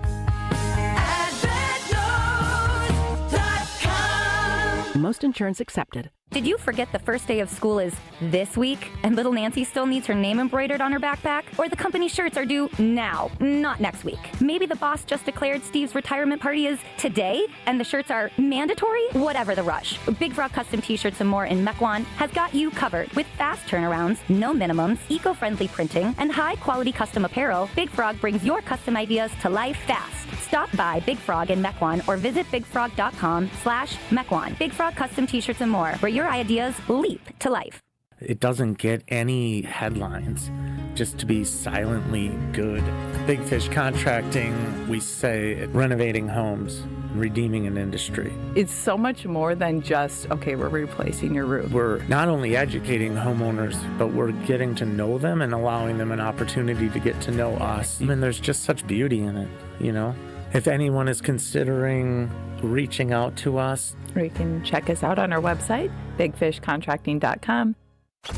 Most insurance accepted. Did you forget the first day of school is this week and little Nancy still needs her name embroidered on her backpack? Or the company shirts are due now, not next week? Maybe the boss just declared Steve's retirement party is today and the shirts are mandatory? Whatever the rush. Big Frog Custom T-shirts and more in Mequon has got you covered. With fast turnarounds, no minimums, eco-friendly printing, and high-quality custom apparel, Big Frog brings your custom ideas to life fast. Stop by Big Frog in Mequon or visit bigfrog.com/Mequon. Big Frog Custom T-shirts and more, where your ideas leap to life. It doesn't get any headlines just to be silently good. Big Fish Contracting, we say renovating homes, redeeming an industry. It's so much more than just, okay, we're replacing your roof. We're not only educating homeowners, but we're getting to know them and allowing them an opportunity to get to know us. And there's just such beauty in it, you know? If anyone is considering reaching out to us, or you can check us out on our website, bigfishcontracting.com.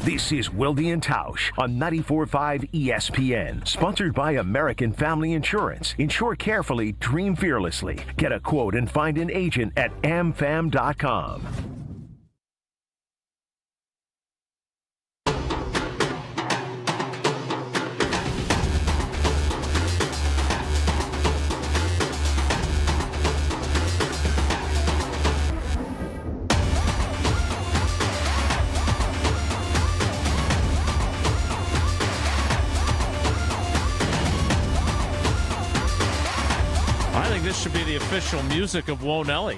This is Wilde and Tausch on 94.5 ESPN, sponsored by American Family Insurance. Insure carefully, dream fearlessly. Get a quote and find an agent at amfam.com. This should be the official music of Wonelli.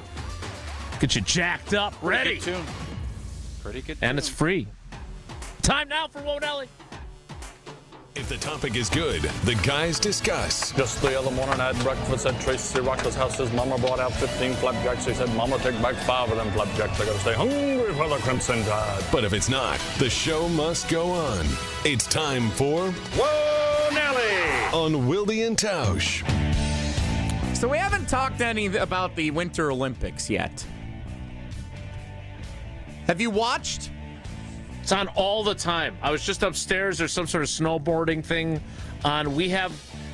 Get you jacked up, ready. Pretty good tune. Pretty good And tune. it's free. Time now for Wonelli. If the topic is good, the guys discuss. Just the other morning I had breakfast at Tracy Rocker's house. His mama brought out 15 flapjacks. He said, Mama, take back 5 of them flapjacks. I gotta stay hungry for the Crimson Tide. But if it's not, the show must go on. It's time for Wonelli! on Wilde and Tausch. So we haven't talked any about the Winter Olympics yet. Have you watched? It's on all the time. I was just upstairs. There's some sort of snowboarding thing on. We have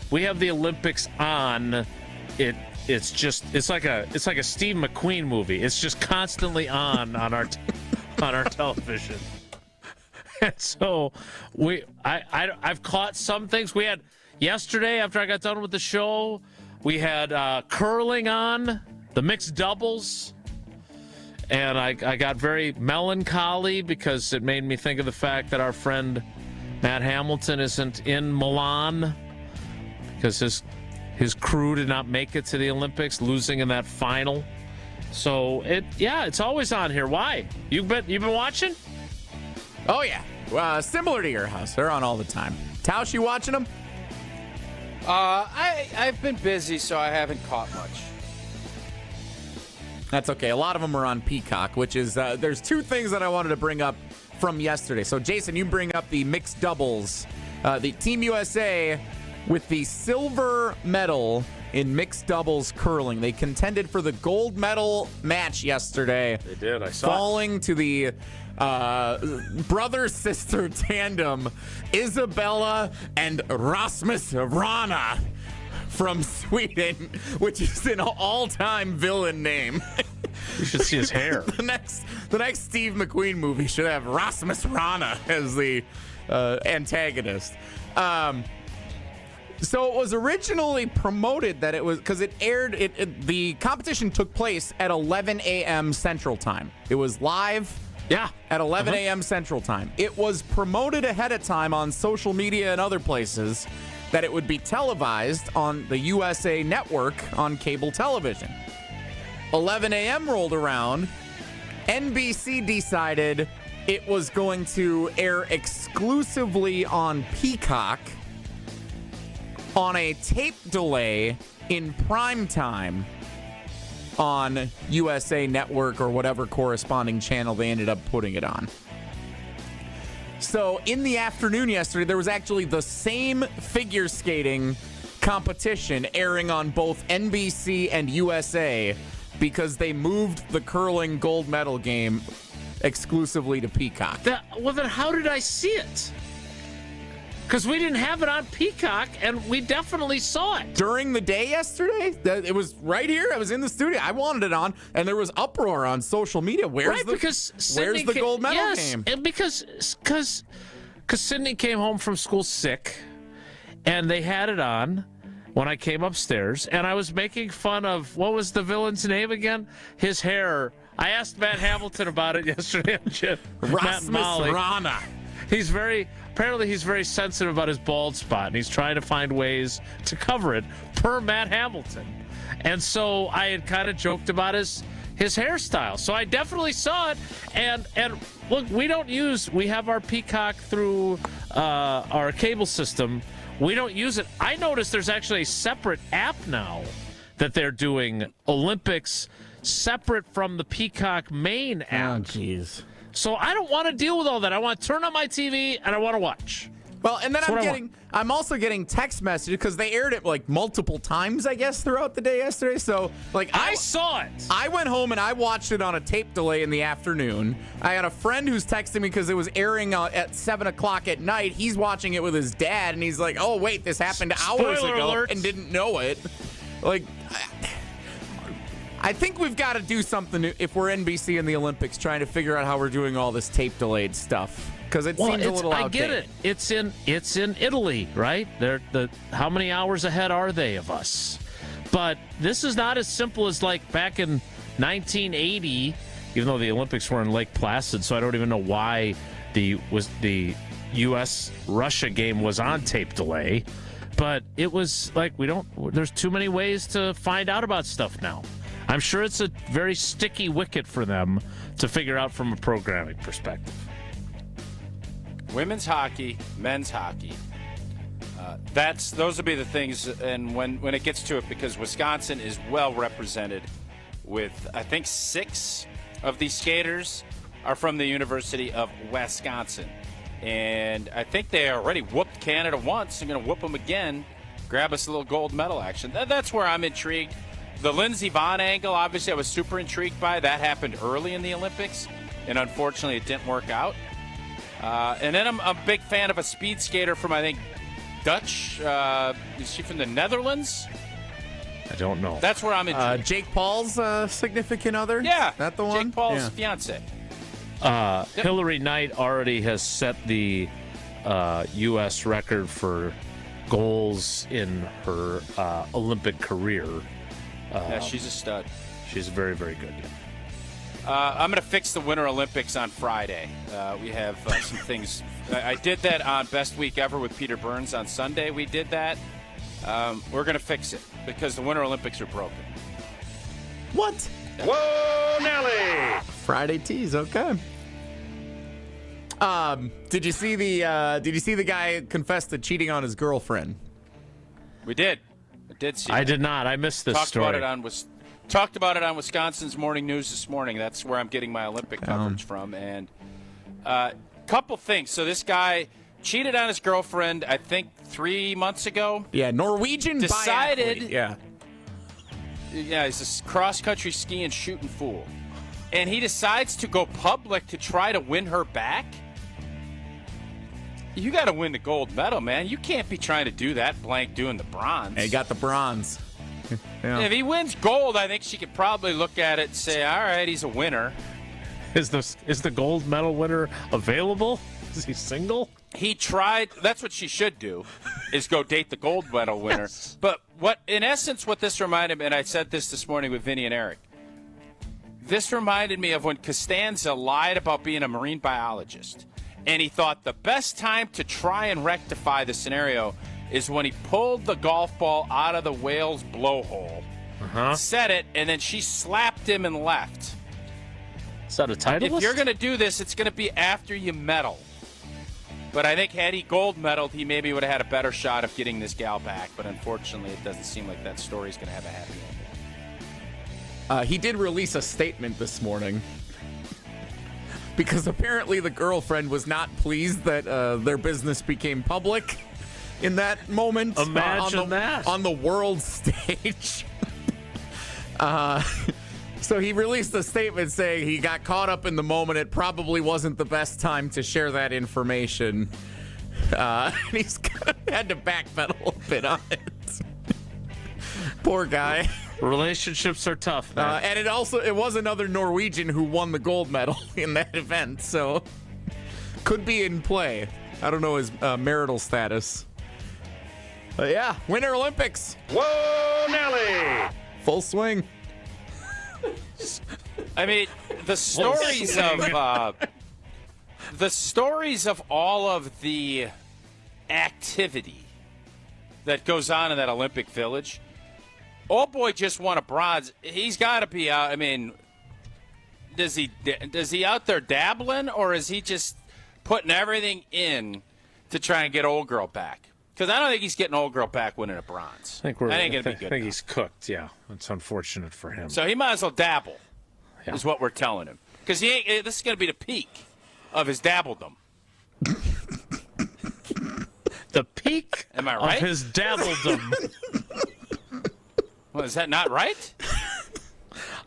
the Olympics on. It's like a Steve McQueen movie. It's just constantly on our television. And so I've caught some things. We had yesterday after I got done with the show. We had curling on, the mixed doubles, and I got very melancholy because it made me think of the fact that our friend Matt Hamilton isn't in Milan because his crew did not make it to the Olympics, losing in that final. So it's always on here. Why? You've been watching? Oh yeah, similar to your house. They're on all the time. Tausch, you watching them? I've been busy, so I haven't caught much. That's okay. A lot of them are on Peacock, which is there's two things that I wanted to bring up from yesterday. So, Jason, you bring up the mixed doubles. The Team USA with the silver medal in mixed doubles curling. They contended for the gold medal match yesterday. They did. I saw falling to the brother-sister tandem Isabella and Rasmus Rana from Sweden, which is an all-time villain name. You should see his hair. The next Steve McQueen movie should have Rasmus Rana as the antagonist. So it was originally promoted that it was because it aired. The competition took place at 11 a.m. Central Time. It was live. Yeah. At 11 a.m. Central Time. It was promoted ahead of time on social media and other places that it would be televised on the USA Network on cable television. 11 a.m. rolled around. NBC decided it was going to air exclusively on Peacock on a tape delay in prime time on USA Network or whatever corresponding channel they ended up putting it on. So in the afternoon yesterday, there was actually the same figure skating competition airing on both NBC and USA because they moved the curling gold medal game exclusively to Peacock. Well, then how did I see it? Because we didn't have it on Peacock, and we definitely saw it. During the day yesterday? It was right here. I was in the studio. I wanted it on, and there was uproar on social media. Where's the gold medal game? And because Sydney came home from school sick, and they had it on when I came upstairs, and I was making fun of, what was the villain's name again? His hair. I asked Matt Hamilton about it yesterday. Rasmus Rana. Apparently he's very sensitive about his bald spot, and he's trying to find ways to cover it, per Matt Hamilton. And so I had kind of joked about his hairstyle. So I definitely saw it. And look, we have our Peacock through our cable system. We don't use it. I noticed there's actually a separate app now that they're doing Olympics separate from the Peacock main app. Oh, jeez. So I don't want to deal with all that. I want to turn on my TV and I want to watch. Well, and then I'm also getting text messages because they aired it like multiple times, I guess, throughout the day yesterday. So like I saw it. I went home and I watched it on a tape delay in the afternoon. I had a friend who's texting me because it was airing at 7 o'clock at night. He's watching it with his dad, and he's like, "Oh wait, this happened hours ago," alert. and didn't know it. Like, I think we've got to do something if we're NBC in the Olympics, trying to figure out how we're doing all this tape delayed stuff, because it seems a little outdated. I get it. It's in Italy, right? How many hours ahead are they of us? But this is not as simple as like back in 1980, even though the Olympics were in Lake Placid, so I don't even know why the U.S.-Russia game was on tape delay. But it was like there's too many ways to find out about stuff now. I'm sure it's a very sticky wicket for them to figure out from a programming perspective. Women's hockey, men's hockey. Those would be the things, and when it gets to it, because Wisconsin is well represented with, I think, 6 of these skaters are from the University of Wisconsin. And I think they already whooped Canada once. They're going to whoop them again grab us a little gold medal action. That's where I'm intrigued. The Lindsey Vonn angle, obviously, I was super intrigued by. That happened early in the Olympics, and unfortunately, it didn't work out. And then I'm a big fan of a speed skater from, I think, Dutch. Is she from the Netherlands? I don't know. That's where I'm intrigued. Jake Paul's significant other? Yeah. That the one? Jake Paul's fiance. Hillary Knight already has set the U.S. record for goals in her Olympic career. Yeah, she's a stud. She's very, very good. I'm going to fix the Winter Olympics on Friday. We have some things. I did that on Best Week Ever with Peter Burns on Sunday. We did that. We're going to fix it because the Winter Olympics are broken. What? Whoa, Nelly! Friday tease, okay. Did you see the guy confess to cheating on his girlfriend? We did. I did see. I did not. I missed this story. Talked about it on Wisconsin's Morning News this morning. That's where I'm getting my Olympic coverage from. And couple things. So this guy cheated on his girlfriend, I think 3 months ago. Yeah, Norwegian decided. biathlete. Yeah. Yeah, he's a cross-country skiing shooting fool. And he decides to go public to try to win her back. You got to win the gold medal, man. You can't be trying to do that blank doing the bronze. He got the bronze. Yeah. If he wins gold, I think she could probably look at it and say, all right, he's a winner. Is the gold medal winner available? Is he single? He tried. That's what she should do, is go date the gold medal winner. Yes. But in essence, what this reminded me, and I said this morning with Vinny and Eric, this reminded me of when Costanza lied about being a marine biologist. And he thought the best time to try and rectify the scenario is when he pulled the golf ball out of the whale's blowhole, said it, and then she slapped him and left. Is that a title? If you're going to do this, it's going to be after you medal. But I think had he gold medaled, he maybe would have had a better shot of getting this gal back. But unfortunately, it doesn't seem like that story is going to have a happy ending. He did release a statement this morning because apparently the girlfriend was not pleased that their business became public in that moment. Imagine that. On the world stage. So he released a statement saying he got caught up in the moment. It probably wasn't the best time to share that information. And he's had to backpedal a bit on it. Poor guy. Relationships are tough, man. And it was another Norwegian who won the gold medal in that event, so could be in play. I don't know his marital status. But yeah, Winter Olympics. Whoa, Nelly! Full swing. I mean, the stories of all of the activity that goes on in that Olympic Village. Old boy just won a bronze. He's got to be out. I mean, does he out there dabbling, or is he just putting everything in to try and get old girl back? Because I don't think he's getting old girl back winning a bronze. I think gonna be good. I think he's cooked. Yeah, it's unfortunate for him. So he might as well dabble, is what we're telling him. Because this is going to be the peak of his dabbledom. The peak Am I right? of his dabbledom. Well, is that not right?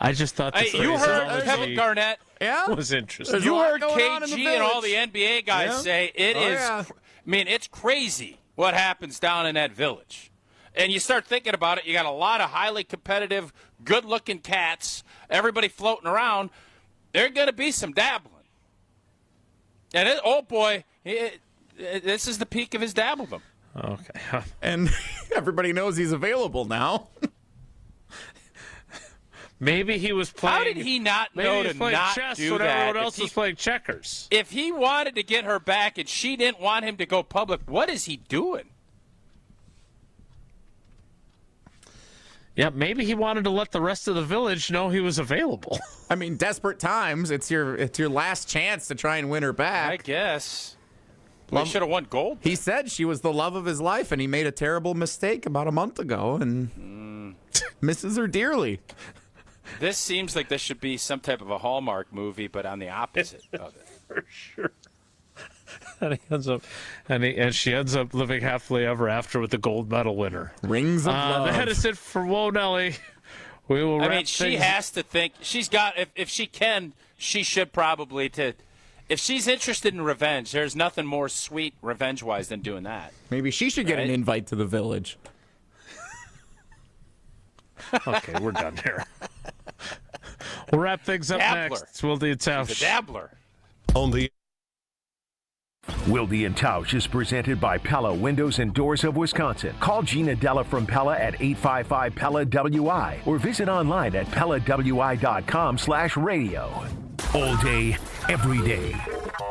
I just thought you heard Kevin Garnett. Yeah, was interesting. You heard KG and all the NBA guys say it is. I mean, it's crazy what happens down in that village. And you start thinking about it, you got a lot of highly competitive, good-looking cats, everybody floating around. There's going to be some dabbling. And old boy, this is the peak of his dabbledom. Okay. And everybody knows he's available now. Maybe he was playing. How did he not know to not chess do when that? everyone else was playing checkers. If he wanted to get her back and she didn't want him to go public, what is he doing? Yeah, maybe he wanted to let the rest of the village know he was available. I mean, desperate times. It's your last chance to try and win her back. I guess. He should have won gold. He said she was the love of his life, and he made a terrible mistake about a month ago, and misses her dearly. This seems like this should be some type of a Hallmark movie, but on the opposite of it. For sure. and she ends up living happily ever after with the gold medal winner. Rings of love. That is it for Whoa Nelly. We will wrap things. She has to think she's got. If she can, she should probably If she's interested in revenge, there's nothing more sweet revenge-wise than doing that. Maybe she should get an invite to the village. Okay, we're done here. We'll wrap things up next. It's Wildy and Tausch. She's a dabbler. On the Wildy and Tausch is presented by Pella Windows and Doors of Wisconsin. Call Gina Della from Pella at 855-PELLA-WI or visit online at PellaWI.com/radio. All day, every day.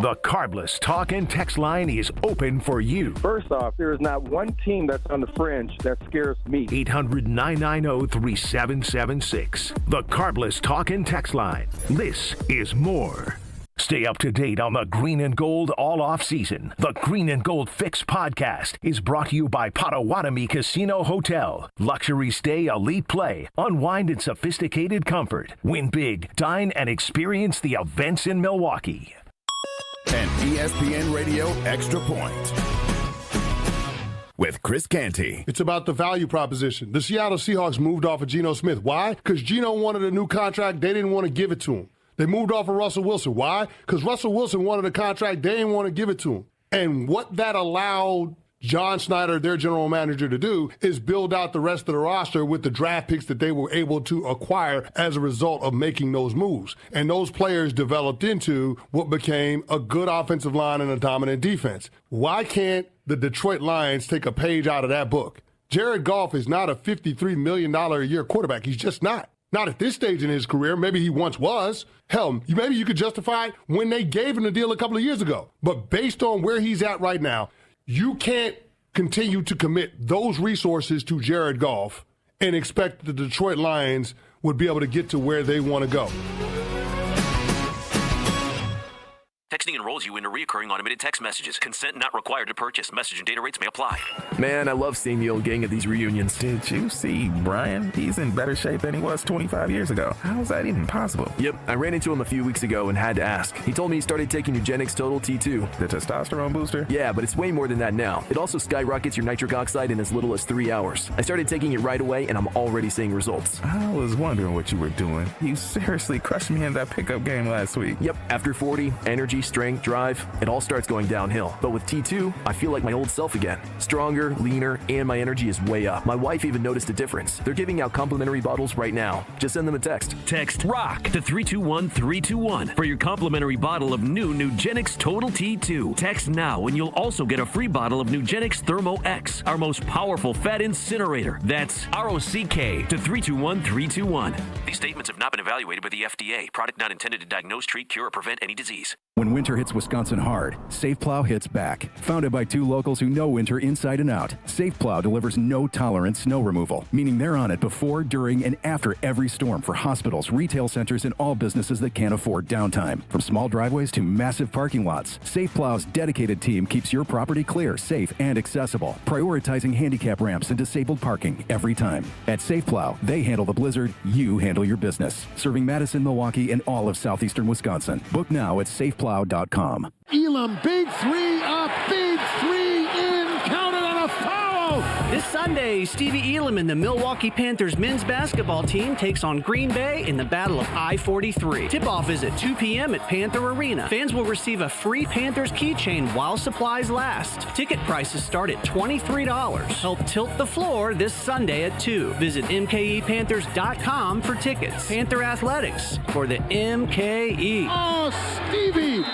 The Carbless talk and text line is open for you. First off, there is not one team that's on the fringe that scares me. 800-990-3776. The Carbless talk and text line. This is more. Stay up to date on the Green and Gold all off season. The Green and Gold Fix podcast is brought to you by Potawatomi Casino Hotel. Luxury stay, elite play, unwind in sophisticated comfort. Win big, dine, and experience the events in Milwaukee. An ESPN Radio Extra Point with Chris Canty. It's about the value proposition. The Seattle Seahawks moved off of Geno Smith. Why? Because Geno wanted a new contract. They didn't want to give it to him. They moved off of Russell Wilson. Why? Because Russell Wilson wanted a contract. They didn't want to give it to him. And what that allowed John Schneider, their general manager, to do is build out the rest of the roster with the draft picks that they were able to acquire as a result of making those moves. And those players developed into what became a good offensive line and a dominant defense. Why can't the Detroit Lions take a page out of that book? Jared Goff is not a $53 million a year quarterback. He's just not. Not at this stage in his career. Maybe he once was. Hell, maybe you could justify it when they gave him the deal a couple of years ago. But based on where he's at right now, you can't continue to commit those resources to Jared Goff and expect the Detroit Lions would be able to get to where they want to go. Texting enrolls you into recurring automated text messages. Consent not required to purchase. Message and data rates may apply. Man, I love seeing the old gang at these reunions. Did you see Brian? He's in better shape than he was 25 years ago. How is that even possible? Yep, I ran into him a few weeks ago and had to ask. He told me he started taking Nugenix Total T2. The testosterone booster? Yeah, but it's way more than that now. It also skyrockets your nitric oxide in as little as 3 hours. I started taking it right away, and I'm already seeing results. I was wondering what you were doing. You seriously crushed me in that pickup game last week. Yep, after 40, energy, strength, drive, it all starts going downhill. But with T2, I feel like my old self again. Stronger, leaner, and my energy is way up. My wife even noticed a difference. They're giving out complimentary bottles right now. Just send them a text. Text ROCK to 321-321 for your complimentary bottle of new Nugenix Total T2. Text now and you'll also get a free bottle of Nugenix Thermo X, our most powerful fat incinerator. That's ROCK to 321-321. These statements have not been evaluated by the FDA. Product not intended to diagnose, treat, cure, or prevent any disease. When winter hits Wisconsin hard, Safe Plow hits back. Founded by two locals who know winter inside and out, Safe Plow delivers no-tolerance snow removal, meaning they're on it before, during, and after every storm for hospitals, retail centers, and all businesses that can't afford downtime. From small driveways to massive parking lots, Safe Plow's dedicated team keeps your property clear, safe, and accessible, prioritizing handicap ramps and disabled parking every time. At Safe Plow, they handle the blizzard, you handle your business. Serving Madison, Milwaukee, and all of southeastern Wisconsin. Book now at safeplow.com. Elam, big three up, big three in, counted on a foul. This Sunday, Stevie Elam and the Milwaukee Panthers men's basketball team takes on Green Bay in the Battle of I-43. Tip-off is at 2 p.m. at Panther Arena. Fans will receive a free Panthers keychain while supplies last. Ticket prices start at $23. Help tilt the floor this Sunday at 2. Visit MKEPanthers.com for tickets. Panther Athletics for the MKE. Oh, Stevie!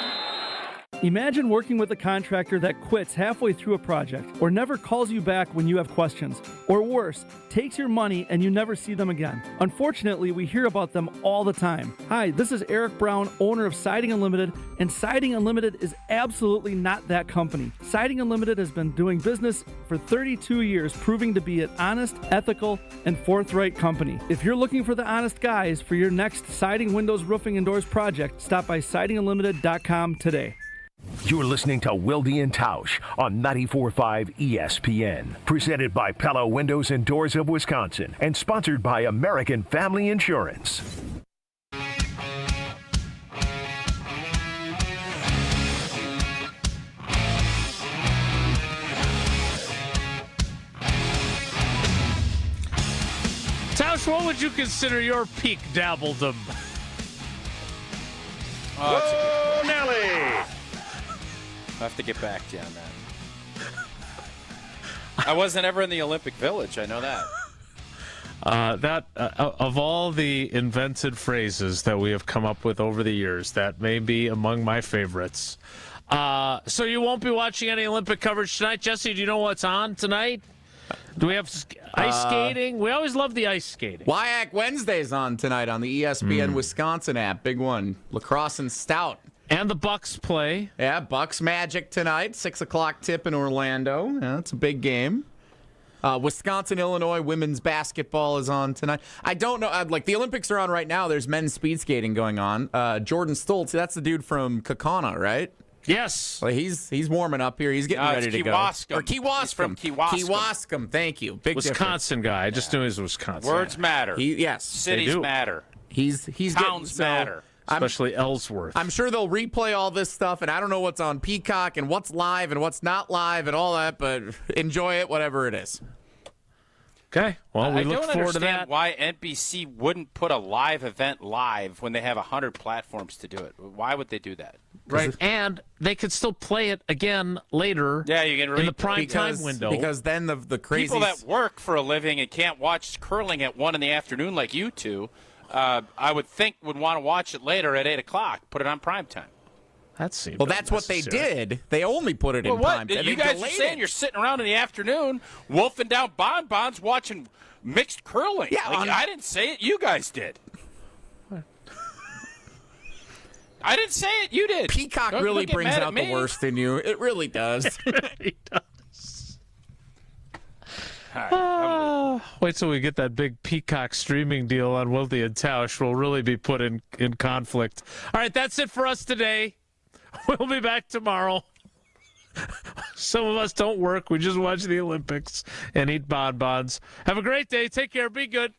Imagine working with a contractor that quits halfway through a project or never calls you back when you have questions, or worse, takes your money and you never see them again. Unfortunately, we hear about them all the time. Hi, this is Eric Brown, owner of Siding Unlimited, and Siding Unlimited is absolutely not that company. Siding Unlimited has been doing business for 32 years, proving to be an honest, ethical, and forthright company. If you're looking for the honest guys for your next siding, windows, roofing, and doors project, stop by sidingunlimited.com today. You're listening to Wildy and Tausch on 94.5 ESPN. Presented by Pella Windows and Doors of Wisconsin and sponsored by American Family Insurance. Tausch, what would you consider your peak dabbledom? Oh, Nelly! I'll have to get back to you on that. I wasn't ever in the Olympic Village. I know that. Of all the invented phrases that we have come up with over the years, that may be among my favorites. So you won't be watching any Olympic coverage tonight, Jesse? Do you know what's on tonight? Do we have ice skating? We always love the ice skating. WIAC Wednesday's on tonight on the ESPN Wisconsin app. Big one. Lacrosse and Stout. And the Bucks play. Yeah, Bucks Magic tonight. 6 o'clock tip in Orlando. Yeah, that's a big game. Wisconsin, Illinois women's basketball is on tonight. I don't know. Like, the Olympics are on right now. There's men's speed skating going on. Jordan Stoltz, that's the dude from Kaukauna, right? Yes. Well, he's warming up here. He's getting ready to go. Or Kewaskum. He's from Kewaskum. Kewaskum, thank you. Big Wisconsin guy. I just knew he was Wisconsin. Words matter. Yes. Cities matter. He's Towns matter. Especially Ellsworth. I'm sure they'll replay all this stuff, and I don't know what's on Peacock and what's live and what's not live and all that, but enjoy it, whatever it is. Okay. Well, we look forward to that. I don't understand why NBC wouldn't put a live event live when they have 100 platforms to do it. Why would they do that? Right. And they could still play it again later. Yeah, you can in the prime time window. Because then the crazy people that work for a living and can't watch curling at 1 in the afternoon like you two, I would think would want to watch it later at 8 o'clock. Put it on prime time. That seems that's what they did. They only put it in prime time. You guys are saying you're sitting around in the afternoon wolfing down bonbons watching mixed curling. Yeah, I didn't say it. You guys did. I didn't say it. You did. Peacock really brings out the worst in you. It really does. It really does. Wait till we get that big Peacock streaming deal on Wildy and Tausch. We'll really be put in conflict. All right, that's it for us today. We'll be back tomorrow. Some of us don't work. We just watch the Olympics and eat bonbons. Have a great day. Take care. Be good.